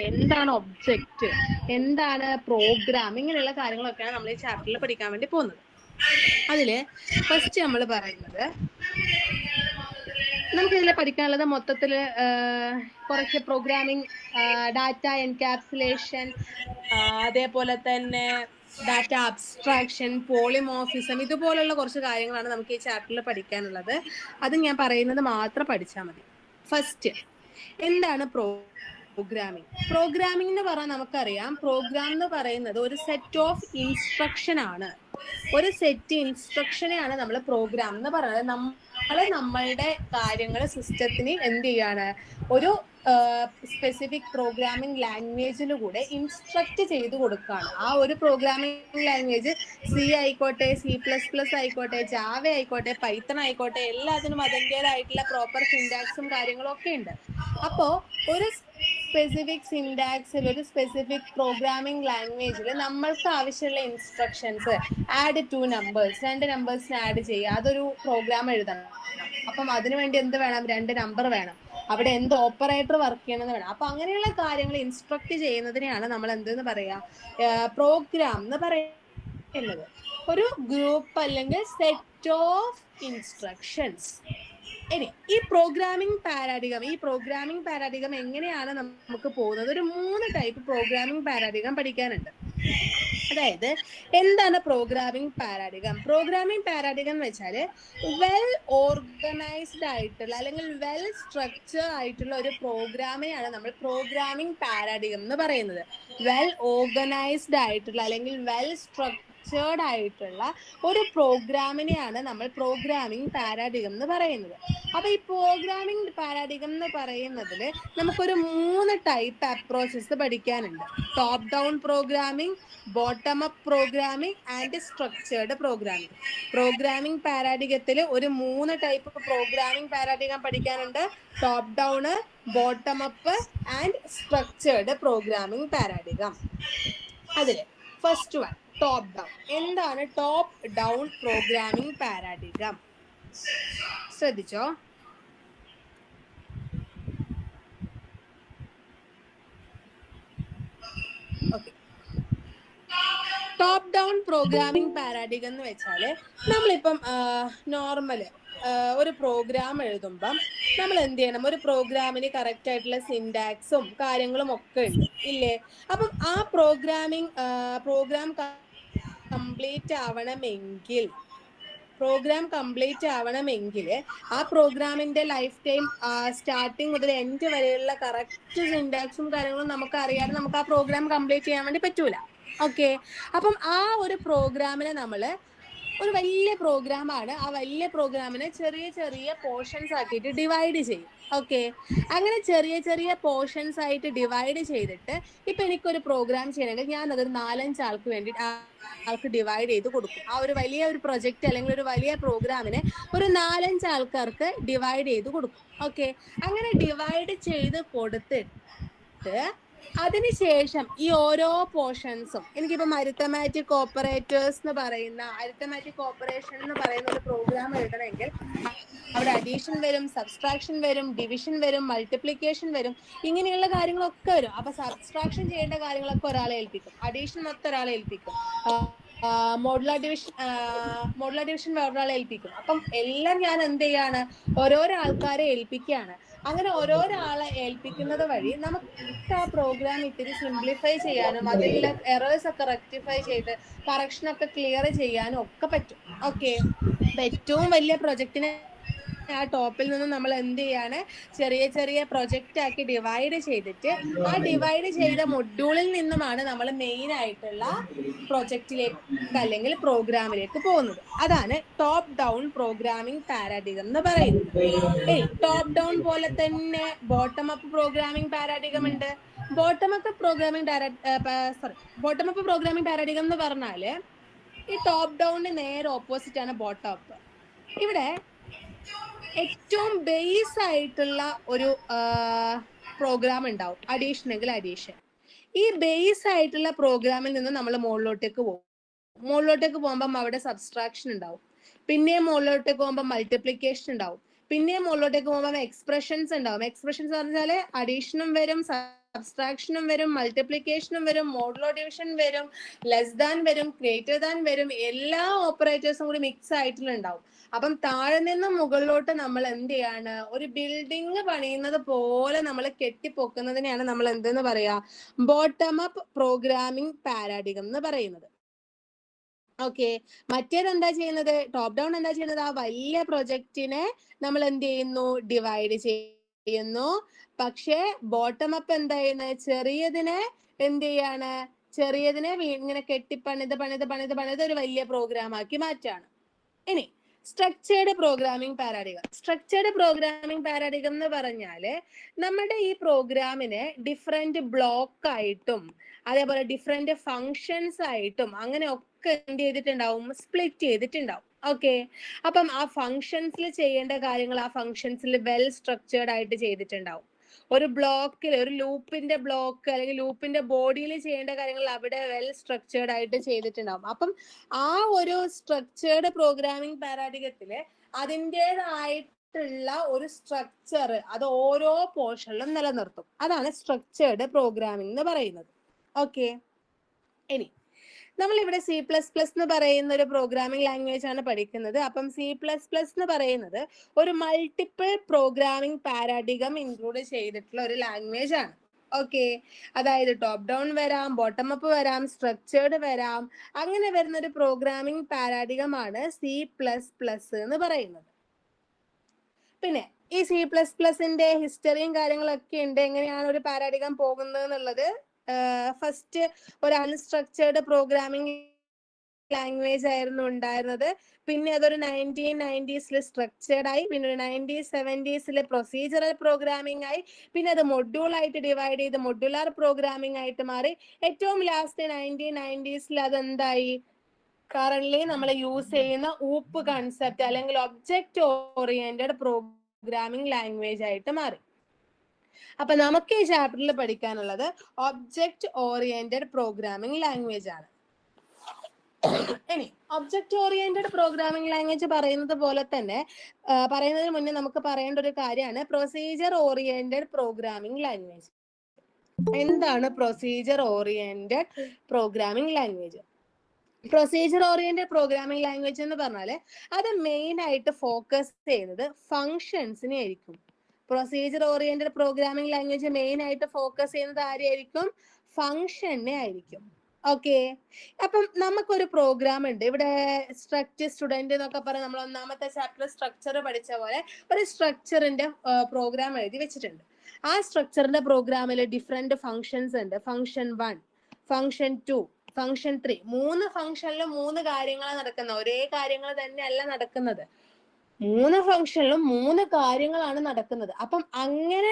എന്താണ് ഒബ്ജക്റ്റ്, എന്താണ് പ്രോഗ്രാം, ഇങ്ങനെയുള്ള കാര്യങ്ങളൊക്കെയാണ് നമ്മൾ ഈ ചാപ്റ്ററിൽ പഠിക്കാൻ വേണ്ടി പോകുന്നത്. അതില് ഫസ്റ്റ് നമ്മൾ പറയുന്നത്, നമുക്കിതിൽ പഠിക്കാനുള്ളത് മൊത്തത്തില് കുറച്ച് പ്രോഗ്രാമിംഗ്, ഡാറ്റ എൻകാപ്സുലേഷൻ, അതേപോലെ തന്നെ ഡാറ്റ അബ്സ്ട്രാക്ഷൻ, പോളിമോർഫിസം, ഇതുപോലുള്ള കുറച്ച് കാര്യങ്ങളാണ് നമുക്ക് ഈ ചാപ്റ്ററിൽ പഠിക്കാനുള്ളത്. അത് ഞാൻ പറയുന്നത് മാത്രം പഠിച്ചാൽ മതി. ഫസ്റ്റ്, എന്താണ് പ്രോഗ്രാമിംഗ്? പ്രോഗ്രാമിംഗ് എന്ന് പറഞ്ഞാൽ നമുക്കറിയാം, പ്രോഗ്രാം എന്ന് പറയുന്നത് ഒരു സെറ്റ് ഓഫ് ഇൻസ്ട്രക്ഷൻ ആണ്. ഒരു സെറ്റ് ഇൻസ്ട്രക്ഷനെയാണ് നമ്മൾ പ്രോഗ്രാം എന്ന് പറയുന്നത്. നമ്മളുടെ കാര്യങ്ങൾ സിസ്റ്റത്തിന് എന്ത് ചെയ്യാണ്, ഒരു സ്പെസിഫിക് പ്രോഗ്രാമിംഗ് ലാംഗ്വേജിലൂടെ ഇൻസ്ട്രക്ട് ചെയ്ത് കൊടുക്കുകയാണ്. ആ ഒരു പ്രോഗ്രാമിംഗ് ലാംഗ്വേജ് സി ആയിക്കോട്ടെ, C++ ആയിക്കോട്ടെ, ജാവ ആയിക്കോട്ടെ, പൈത്തൺ ആയിക്കോട്ടെ, എല്ലാത്തിനും അതിൻ്റെതായിട്ടുള്ള പ്രോപ്പർ സിൻടാക്സും കാര്യങ്ങളും ഒക്കെ ഉണ്ട്. അപ്പോ ഒരു സ്പെസിഫിക് സിൻടാക്സിൽ, ഒരു സ്പെസിഫിക് പ്രോഗ്രാമിംഗ് ലാംഗ്വേജിൽ നമ്മൾക്ക് ആവശ്യമുള്ള ഇൻസ്ട്രക്ഷൻസ്, ആഡ് 2 നമ്പേഴ്സ്, 2 നമ്പേഴ്സിന് ആഡ് ചെയ്യുക, അതൊരു പ്രോഗ്രാം എഴുതണം. അപ്പം അതിനുവേണ്ടി എന്ത് വേണം, 2 നമ്പർ വേണം, അവിടെ എന്ത് ഓപ്പറേറ്റർ വർക്ക് ചെയ്യണമെന്ന് വേണം. അപ്പൊ അങ്ങനെയുള്ള കാര്യങ്ങൾ ഇൻസ്ട്രക്ട് ചെയ്യുന്നതിനെയാണ് നമ്മൾ എന്തെന്ന് പറയാ, പ്രോഗ്രാം എന്ന് പറയുന്നത്. ഒരു ഗ്രൂപ്പ് അല്ലെങ്കിൽ സെറ്റ് ഓഫ് ഇൻസ്ട്രക്ഷൻസ്. ഇനി ഈ പ്രോഗ്രാമിംഗ് പാരാഡിഗം എങ്ങനെയാണ് നമുക്ക് പോകുന്നത്? ഒരു 3 ടൈപ്പ് പ്രോഗ്രാമിംഗ് പാരാഡിഗം പഠിക്കാനുണ്ട്. അതായത് എന്താണ് പ്രോഗ്രാമിംഗ് പാരാഡിഗം? പ്രോഗ്രാമിംഗ് പാരാഡിഗം എന്ന് വെച്ചാൽ വെൽ ഓർഗനൈസ്ഡ് ആയിട്ടുള്ള അല്ലെങ്കിൽ വെൽ സ്ട്രക്ചർ ആയിട്ടുള്ള ഒരു പ്രോഗ്രാമിനെയാണ് നമ്മൾ പ്രോഗ്രാമിംഗ് പാരാഡിഗം എന്ന് പറയുന്നത്. വെൽ ഓർഗനൈസ്ഡ് ആയിട്ടുള്ള അല്ലെങ്കിൽ വെൽ സ്ട്രക്ചേർഡ് ആയിട്ടുള്ള ഒരു പ്രോഗ്രാമിനെയാണ് നമ്മൾ പ്രോഗ്രാമിംഗ് പാരാഡിഗം എന്ന് പറയുന്നത്. അപ്പൊ ഈ പ്രോഗ്രാമിംഗ് പാരാഡിഗം എന്ന് പറയുന്നതിൽ നമുക്കൊരു 3 ടൈപ്പ് അപ്രോച്ചസ് പഠിക്കാനുണ്ട്. Top down programming, bottom up programming and structured programming. Programming പാരാഡിഗത്തിൽ ഒരു 3 ടൈപ്പ് പ്രോഗ്രാമിംഗ് പാരാഡിഗം പഠിക്കാനുണ്ട്. Top down, bottom up and structured programming paradigm. അതിൽ ഫസ്റ്റ് വൺ, ടോപ്പ് ഡൗൺ. എന്താണ് ടോപ്പ് ഡൗൺ പ്രോഗ്രാമിംഗ് പാരാഡിഗം? ശ്രദ്ധിച്ചോ. Okay, top down programming paradigm എന്ന് വെച്ചാല് നമ്മളിപ്പം normal ഒരു പ്രോഗ്രാം എഴുതുമ്പം നമ്മൾ എന്ത് ചെയ്യണം, ഒരു പ്രോഗ്രാമിന് കറക്റ്റ് ആയിട്ടുള്ള സിൻടാക്സും കാര്യങ്ങളും ഒക്കെ ഉണ്ട് ഇല്ലേ? അപ്പം ആ പ്രോഗ്രാം കംപ്ലീറ്റ് ആവണമെങ്കിൽ ആ പ്രോഗ്രാമിന്റെ ലൈഫ് ടൈം സ്റ്റാർട്ടിങ് മുതൽ എൻഡ് വരെയുള്ള കറക്റ്റ് സിൻടാക്സും കാര്യങ്ങളും നമുക്ക് അറിയാതെ നമുക്ക് ആ പ്രോഗ്രാം കംപ്ലീറ്റ് ചെയ്യാൻ വേണ്ടി പറ്റൂല. ഓക്കെ, അപ്പം ആ ഒരു പ്രോഗ്രാമിനെ നമ്മള്, ഒരു വലിയ പ്രോഗ്രാമാണ്, ആ വലിയ പ്രോഗ്രാമിനെ ചെറിയ ചെറിയ പോർഷൻസ് ആക്കിയിട്ട് ഡിവൈഡ് ചെയ്യും. ഓക്കെ, അങ്ങനെ ചെറിയ ചെറിയ പോർഷൻസ് ആയിട്ട് ഡിവൈഡ് ചെയ്തിട്ട് ഇപ്പൊ എനിക്കൊരു പ്രോഗ്രാം ചെയ്യണമെങ്കിൽ ഞാൻ അതൊരു 4-5 ആൾക്ക് വേണ്ടി ആൾക്ക് ഡിവൈഡ് ചെയ്ത് കൊടുക്കും. ആ ഒരു വലിയ ഒരു പ്രൊജക്റ്റ് അല്ലെങ്കിൽ ഒരു വലിയ പ്രോഗ്രാമിനെ ഒരു 4-5 ആൾക്കാർക്ക് ഡിവൈഡ് ചെയ്ത് കൊടുക്കും. ഓക്കെ, അങ്ങനെ ഡിവൈഡ് ചെയ്ത് കൊടുത്തിട്ട് അതിനുശേഷം ഈ ഓരോ പോർഷൻസും, എനിക്കിപ്പം അരിത്തമാറ്റിക് ഓപ്പറേറ്റേഴ്സ് എന്ന് പറയുന്ന, അരിത്തമാറ്റിക് ഓപ്പറേഷൻ എന്ന് പറയുന്ന ഒരു പ്രോഗ്രാം എഴുതണമെങ്കിൽ അവിടെ അഡീഷൻ വരും, സബ്സ്ട്രാക്ഷൻ വരും, ഡിവിഷൻ വരും, മൾട്ടിപ്ലിക്കേഷൻ വരും, ഇങ്ങനെയുള്ള കാര്യങ്ങളൊക്കെ വരും. അപ്പൊ സബ്സ്ട്രാക്ഷൻ ചെയ്യേണ്ട കാര്യങ്ങളൊക്കെ ഒരാളെ ഏൽപ്പിക്കും, അഡീഷൻ മൊത്തം ഒരാളെ ഏൽപ്പിക്കും, മോഡുലാർ ഡിവിഷൻ വേറൊരാളെ ഏൽപ്പിക്കും. അപ്പം എല്ലാം ഞാൻ എന്ത് ചെയ്യാണ്, ഓരോരോ ആൾക്കാരെ ഏൽപ്പിക്കുകയാണ്. അങ്ങനെ ഓരോരാളെ ഏൽപ്പിക്കുന്നത് വഴി നമുക്ക് ആ പ്രോഗ്രാം ഇത്തിരി സിംപ്ലിഫൈ ചെയ്യാനും അതിലുള്ള എറേഴ്സ് ഒക്കെ റെക്ടിഫൈ ചെയ്ത് കറക്ഷൻ ഒക്കെ ക്ലിയർ ചെയ്യാനും ഒക്കെ പറ്റും. ഓക്കെ, ഏറ്റവും വലിയ പ്രൊജക്ടിനെ ആ ടോപ്പിൽ നിന്നും നമ്മൾ എന്ത് ചെയ്യാണ്, ചെറിയ ചെറിയ പ്രൊജക്റ്റ് ആക്കി ഡിവൈഡ് ചെയ്തിട്ട് ആ ഡിവൈഡ് ചെയ്ത മൊഡ്യൂളിൽ നിന്നുമാണ് നമ്മൾ മെയിൻ ആയിട്ടുള്ള പ്രൊജക്റ്റിലേക്ക് അല്ലെങ്കിൽ പ്രോഗ്രാമിലേക്ക് പോകുന്നത്. അതാണ് ടോപ്പ് ഡൗൺ പ്രോഗ്രാമിംഗ് പാരാഡിഗം എന്ന് പറയുന്നത്. ടോപ്പ് ഡൗൺ പോലെ തന്നെ ബോട്ടം അപ്പ് പ്രോഗ്രാമിംഗ് പാരാഡിഗം ഉണ്ട്. ബോട്ടം അപ്പ് പ്രോഗ്രാമിംഗ് പാരാഡിഗം എന്ന് പറഞ്ഞാല് ഈ ടോപ്പ് ഡൗണിന് നേരെ ഓപ്പോസിറ്റ് ആണ് ബോട്ടം അപ്പ്. ഇവിടെ ഏറ്റവും ബേസ് ആയിട്ടുള്ള ഒരു പ്രോഗ്രാം ഉണ്ടാവും, അഡീഷൻ എങ്കിൽ അഡീഷൻ. ഈ ബേസ് ആയിട്ടുള്ള പ്രോഗ്രാമിൽ നിന്ന് നമ്മൾ മുകളിലോട്ടേക്ക് പോകുമ്പം അവിടെ സബ്സ്ട്രാക്ഷൻ ഉണ്ടാവും, പിന്നെ മുകളിലോട്ടേക്ക് പോകുമ്പോൾ മൾട്ടിപ്ലിക്കേഷൻ ഉണ്ടാവും, പിന്നെ മുകളിലോട്ടേക്ക് പോകുമ്പോൾ എക്സ്പ്രഷൻസ് ഉണ്ടാവും. എക്സ്പ്രഷൻസ് പറഞ്ഞാല് അഡീഷനും വരും, സബ്സ്ട്രാക്ഷനും വരും, മൾട്ടിപ്ലിക്കേഷനും വരും, മോഡുലോ ഡിവിഷൻ വരും, ലെസ് ദാൻ വരും, ഗ്രേറ്റർ ദാൻ വരും, എല്ലാ ഓപ്പറേറ്റേഴ്സും കൂടി മിക്സ് ആയിട്ടുണ്ടാവും. അപ്പം താഴെ നിന്നും മുകളിലോട്ട് നമ്മൾ എന്ത് ചെയ്യാണ്, ഒരു ബിൽഡിംഗ് പണിയുന്നത് പോലെ നമ്മൾ കെട്ടിപ്പൊക്കുന്നതിനെയാണ് നമ്മൾ എന്തെന്ന് പറയാ, ബോട്ടം അപ്പ് പ്രോഗ്രാമിംഗ് പാരാഡിഗം എന്ന് പറയുന്നത്. ഓക്കെ, മറ്റേത് എന്താ ചെയ്യുന്നത്, ടോപ്പ് ഡൗൺ എന്താ ചെയ്യുന്നത്, ആ വലിയ പ്രൊജക്റ്റിനെ നമ്മൾ എന്ത് ചെയ്യുന്നു, ഡിവൈഡ് ചെയ്യുന്നു. പക്ഷെ ബോട്ടം അപ്പ് എന്താ ചെയ്യുന്നത്, ചെറിയതിനെ എന്ത് ചെയ്യാണ്, ചെറിയതിനെ ഇങ്ങനെ പണിത് ഒരു വലിയ പ്രോഗ്രാം ആക്കി മാറ്റാണ്. ഇനി structured programming പാരാഡിഗം. Structured programming paradigm എന്ന് പറഞ്ഞാല് നമ്മുടെ ഈ പ്രോഗ്രാമിനെ ഡിഫറെന്റ് ബ്ലോക്ക് ആയിട്ടും അതേപോലെ ഡിഫറെന്റ് ഫങ്ഷൻസ് ആയിട്ടും അങ്ങനെ ഒക്കെ എന്ത് ചെയ്തിട്ടുണ്ടാവും, സ്പ്ലിറ്റ് ചെയ്തിട്ടുണ്ടാവും. ഓക്കെ, അപ്പം ആ ഫങ്ഷൻസിൽ ചെയ്യേണ്ട കാര്യങ്ങൾ ആ ഫങ്ഷൻസിൽ വെൽ സ്ട്രക്ചേർഡ് ആയിട്ട് ചെയ്തിട്ടുണ്ടാവും. ഒരു ബ്ലോക്കിൽ, ഒരു ലൂപ്പിന്റെ ബ്ലോക്ക് അല്ലെങ്കിൽ ലൂപ്പിന്റെ ബോഡിയിൽ ചെയ്യേണ്ട കാര്യങ്ങൾ അവിടെ വെൽ സ്ട്രക്ചേർഡ് ആയിട്ട് ചെയ്തിട്ടുണ്ടാവും. അപ്പം ആ ഒരു സ്ട്രക്ചേർഡ് പ്രോഗ്രാമിംഗ് പാരാഡിഗത്തില് അതിൻ്റെതായിട്ടുള്ള ഒരു സ്ട്രക്ചർ അത് ഓരോ പോർഷനിലും നിലനിർത്തും. അതാണ് സ്ട്രക്ചേർഡ് പ്രോഗ്രാമിംഗ് എന്ന് പറയുന്നത്. ഓക്കെ, ഇനി നമ്മളിവിടെ C++ എന്ന് പറയുന്ന ഒരു പ്രോഗ്രാമിംഗ് ലാംഗ്വേജ് ആണ് പഠിക്കുന്നത്. അപ്പം C++ എന്ന് പറയുന്നത് ഒരു മൾട്ടിപ്പിൾ പ്രോഗ്രാമിംഗ് പാരാഡിഗം ഇൻക്ലൂഡ് ചെയ്തിട്ടുള്ള ഒരു ലാംഗ്വേജ് ആണ്. ഓക്കെ, അതായത് ടോപ്പ് ഡൗൺ വരാം, ബോട്ടം അപ്പ് വരാം, സ്ട്രക്ചേർഡ് വരാം, അങ്ങനെ വരുന്ന ഒരു പ്രോഗ്രാമിംഗ് പാരാഡിഗം ആണ് C++ എന്ന് പറയുന്നത്. പിന്നെ ഈ C++ന്റെ ഹിസ്റ്ററിയും കാര്യങ്ങളൊക്കെ ഉണ്ട്, എങ്ങനെയാണ് ഒരു പാരാഡിഗം പോകുന്നത് എന്നുള്ളത്. ഫസ്റ്റ് ഒരു അൺസ്ട്രക്ചേർഡ് പ്രോഗ്രാമിംഗ് ലാംഗ്വേജ് ആയിരുന്നു ഉണ്ടായിരുന്നത്. പിന്നെ അതൊരു 1990s സ്ട്രക്ചേർഡ് ആയി, പിന്നെ ഒരു 1970s പ്രൊസീജറൽ പ്രോഗ്രാമിംഗ് ആയി, പിന്നെ അത് മൊഡ്യൂൾ ആയിട്ട് ഡിവൈഡ് ചെയ്ത് മൊഡ്യൂലാർ പ്രോഗ്രാമിംഗ് ആയിട്ട് മാറി. ഏറ്റവും ലാസ്റ്റ് 1990s അതെന്തായി, കറന്റ്ലി നമ്മൾ യൂസ് ചെയ്യുന്ന ഊപ്പ് കൺസെപ്റ്റ് അല്ലെങ്കിൽ ഒബ്ജക്റ്റ് ഓറിയന്റഡ് പ്രോഗ്രാമിംഗ് ലാംഗ്വേജ് ആയിട്ട് മാറി. അപ്പൊ നമുക്ക് ഈ ചാപ്റ്ററിൽ പഠിക്കാനുള്ളത് ഒബ്ജക്റ്റ് ഓറിയന്റഡ് പ്രോഗ്രാമിംഗ് ലാംഗ്വേജ് ആണ്. ഇനി ഒബ്ജക്റ്റ് ഓറിയന്റഡ് പ്രോഗ്രാമിംഗ് ലാംഗ്വേജ് പറയുന്നത് പോലെ തന്നെ പറയുന്നതിന് മുന്നേ നമുക്ക് പറയേണ്ട ഒരു കാര്യമാണ് പ്രൊസീജിയർ ഓറിയന്റഡ് പ്രോഗ്രാമിംഗ് ലാംഗ്വേജ്. എന്താണ് procedure oriented programming language? Procedure oriented programming language എന്ന് പറഞ്ഞാല് അത് മെയിൻ ആയിട്ട് ഫോക്കസ് ചെയ്യുന്നത് ഫങ്ഷൻസിനെ ആയിരിക്കും. Procedure oriented programming language main ആയിട്ട് ഫോക്കസ് ചെയ്യുന്നത് ആരെയായിരിക്കും? ഫങ്ഷനെ ആയിരിക്കും. ഓക്കെ, അപ്പം നമുക്കൊരു പ്രോഗ്രാം ഉണ്ട്. ഇവിടെ സ്ട്രക്ചർ സ്റ്റുഡന്റ് എന്നൊക്കെ പറഞ്ഞ് നമ്മൾ ഒന്നാമത്തെ ചാപ്റ്റർ സ്ട്രക്ചർ പഠിച്ച പോലെ ഒരു സ്ട്രക്ചറിന്റെ പ്രോഗ്രാം എഴുതി വെച്ചിട്ടുണ്ട്. ആ സ്ട്രക്ചറിന്റെ പ്രോഗ്രാമിൽ ഡിഫറെന്റ് ഫങ്ഷൻസ് ഉണ്ട്. Function 1, function 2, function 3. 3 ഫങ്ഷനിലും 3 കാര്യങ്ങളാണ് നടക്കുന്നത്. ഒരേ കാര്യങ്ങൾ തന്നെയല്ല നടക്കുന്നത്. 3 ഫങ്ഷനിലും 3 കാര്യങ്ങളാണ് നടക്കുന്നത്. അപ്പം അങ്ങനെ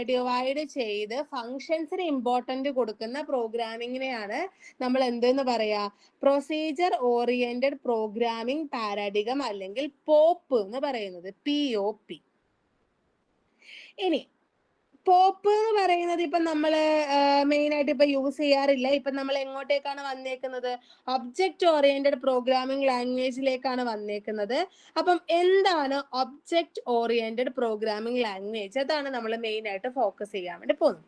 ഡിവൈഡ് ചെയ്ത് ഫങ്ഷൻസിന് ഇമ്പോർട്ടന്റ് കൊടുക്കുന്ന പ്രോഗ്രാമിങ്ങിനെയാണ് നമ്മൾ എന്തെന്ന് പറയാ, പ്രൊസീജിയർ ഓറിയന്റഡ് പ്രോഗ്രാമിംഗ് പാരാഡിഗം അല്ലെങ്കിൽ പോപ്പ് എന്ന് പറയുന്നത്. POP. ഇനി പോപ്പ് എന്ന് പറയുന്നത് ഇപ്പൊ നമ്മള് മെയിൻ ആയിട്ട് ഇപ്പൊ യൂസ് ചെയ്യാറില്ല. ഇപ്പൊ നമ്മൾ എങ്ങോട്ടേക്കാണ് വന്നേക്കുന്നത്? ഒബ്ജക്റ്റ് ഓറിയന്റഡ് പ്രോഗ്രാമിംഗ് ലാംഗ്വേജിലേക്കാണ് വന്നേക്കുന്നത്. അപ്പം എന്താണ് ഒബ്ജക്റ്റ് ഓറിയന്റഡ് പ്രോഗ്രാമിംഗ് ലാംഗ്വേജ്? അതാണ് നമ്മൾ മെയിൻ ആയിട്ട് ഫോക്കസ് ചെയ്യാൻ വേണ്ടി പോകുന്നത്.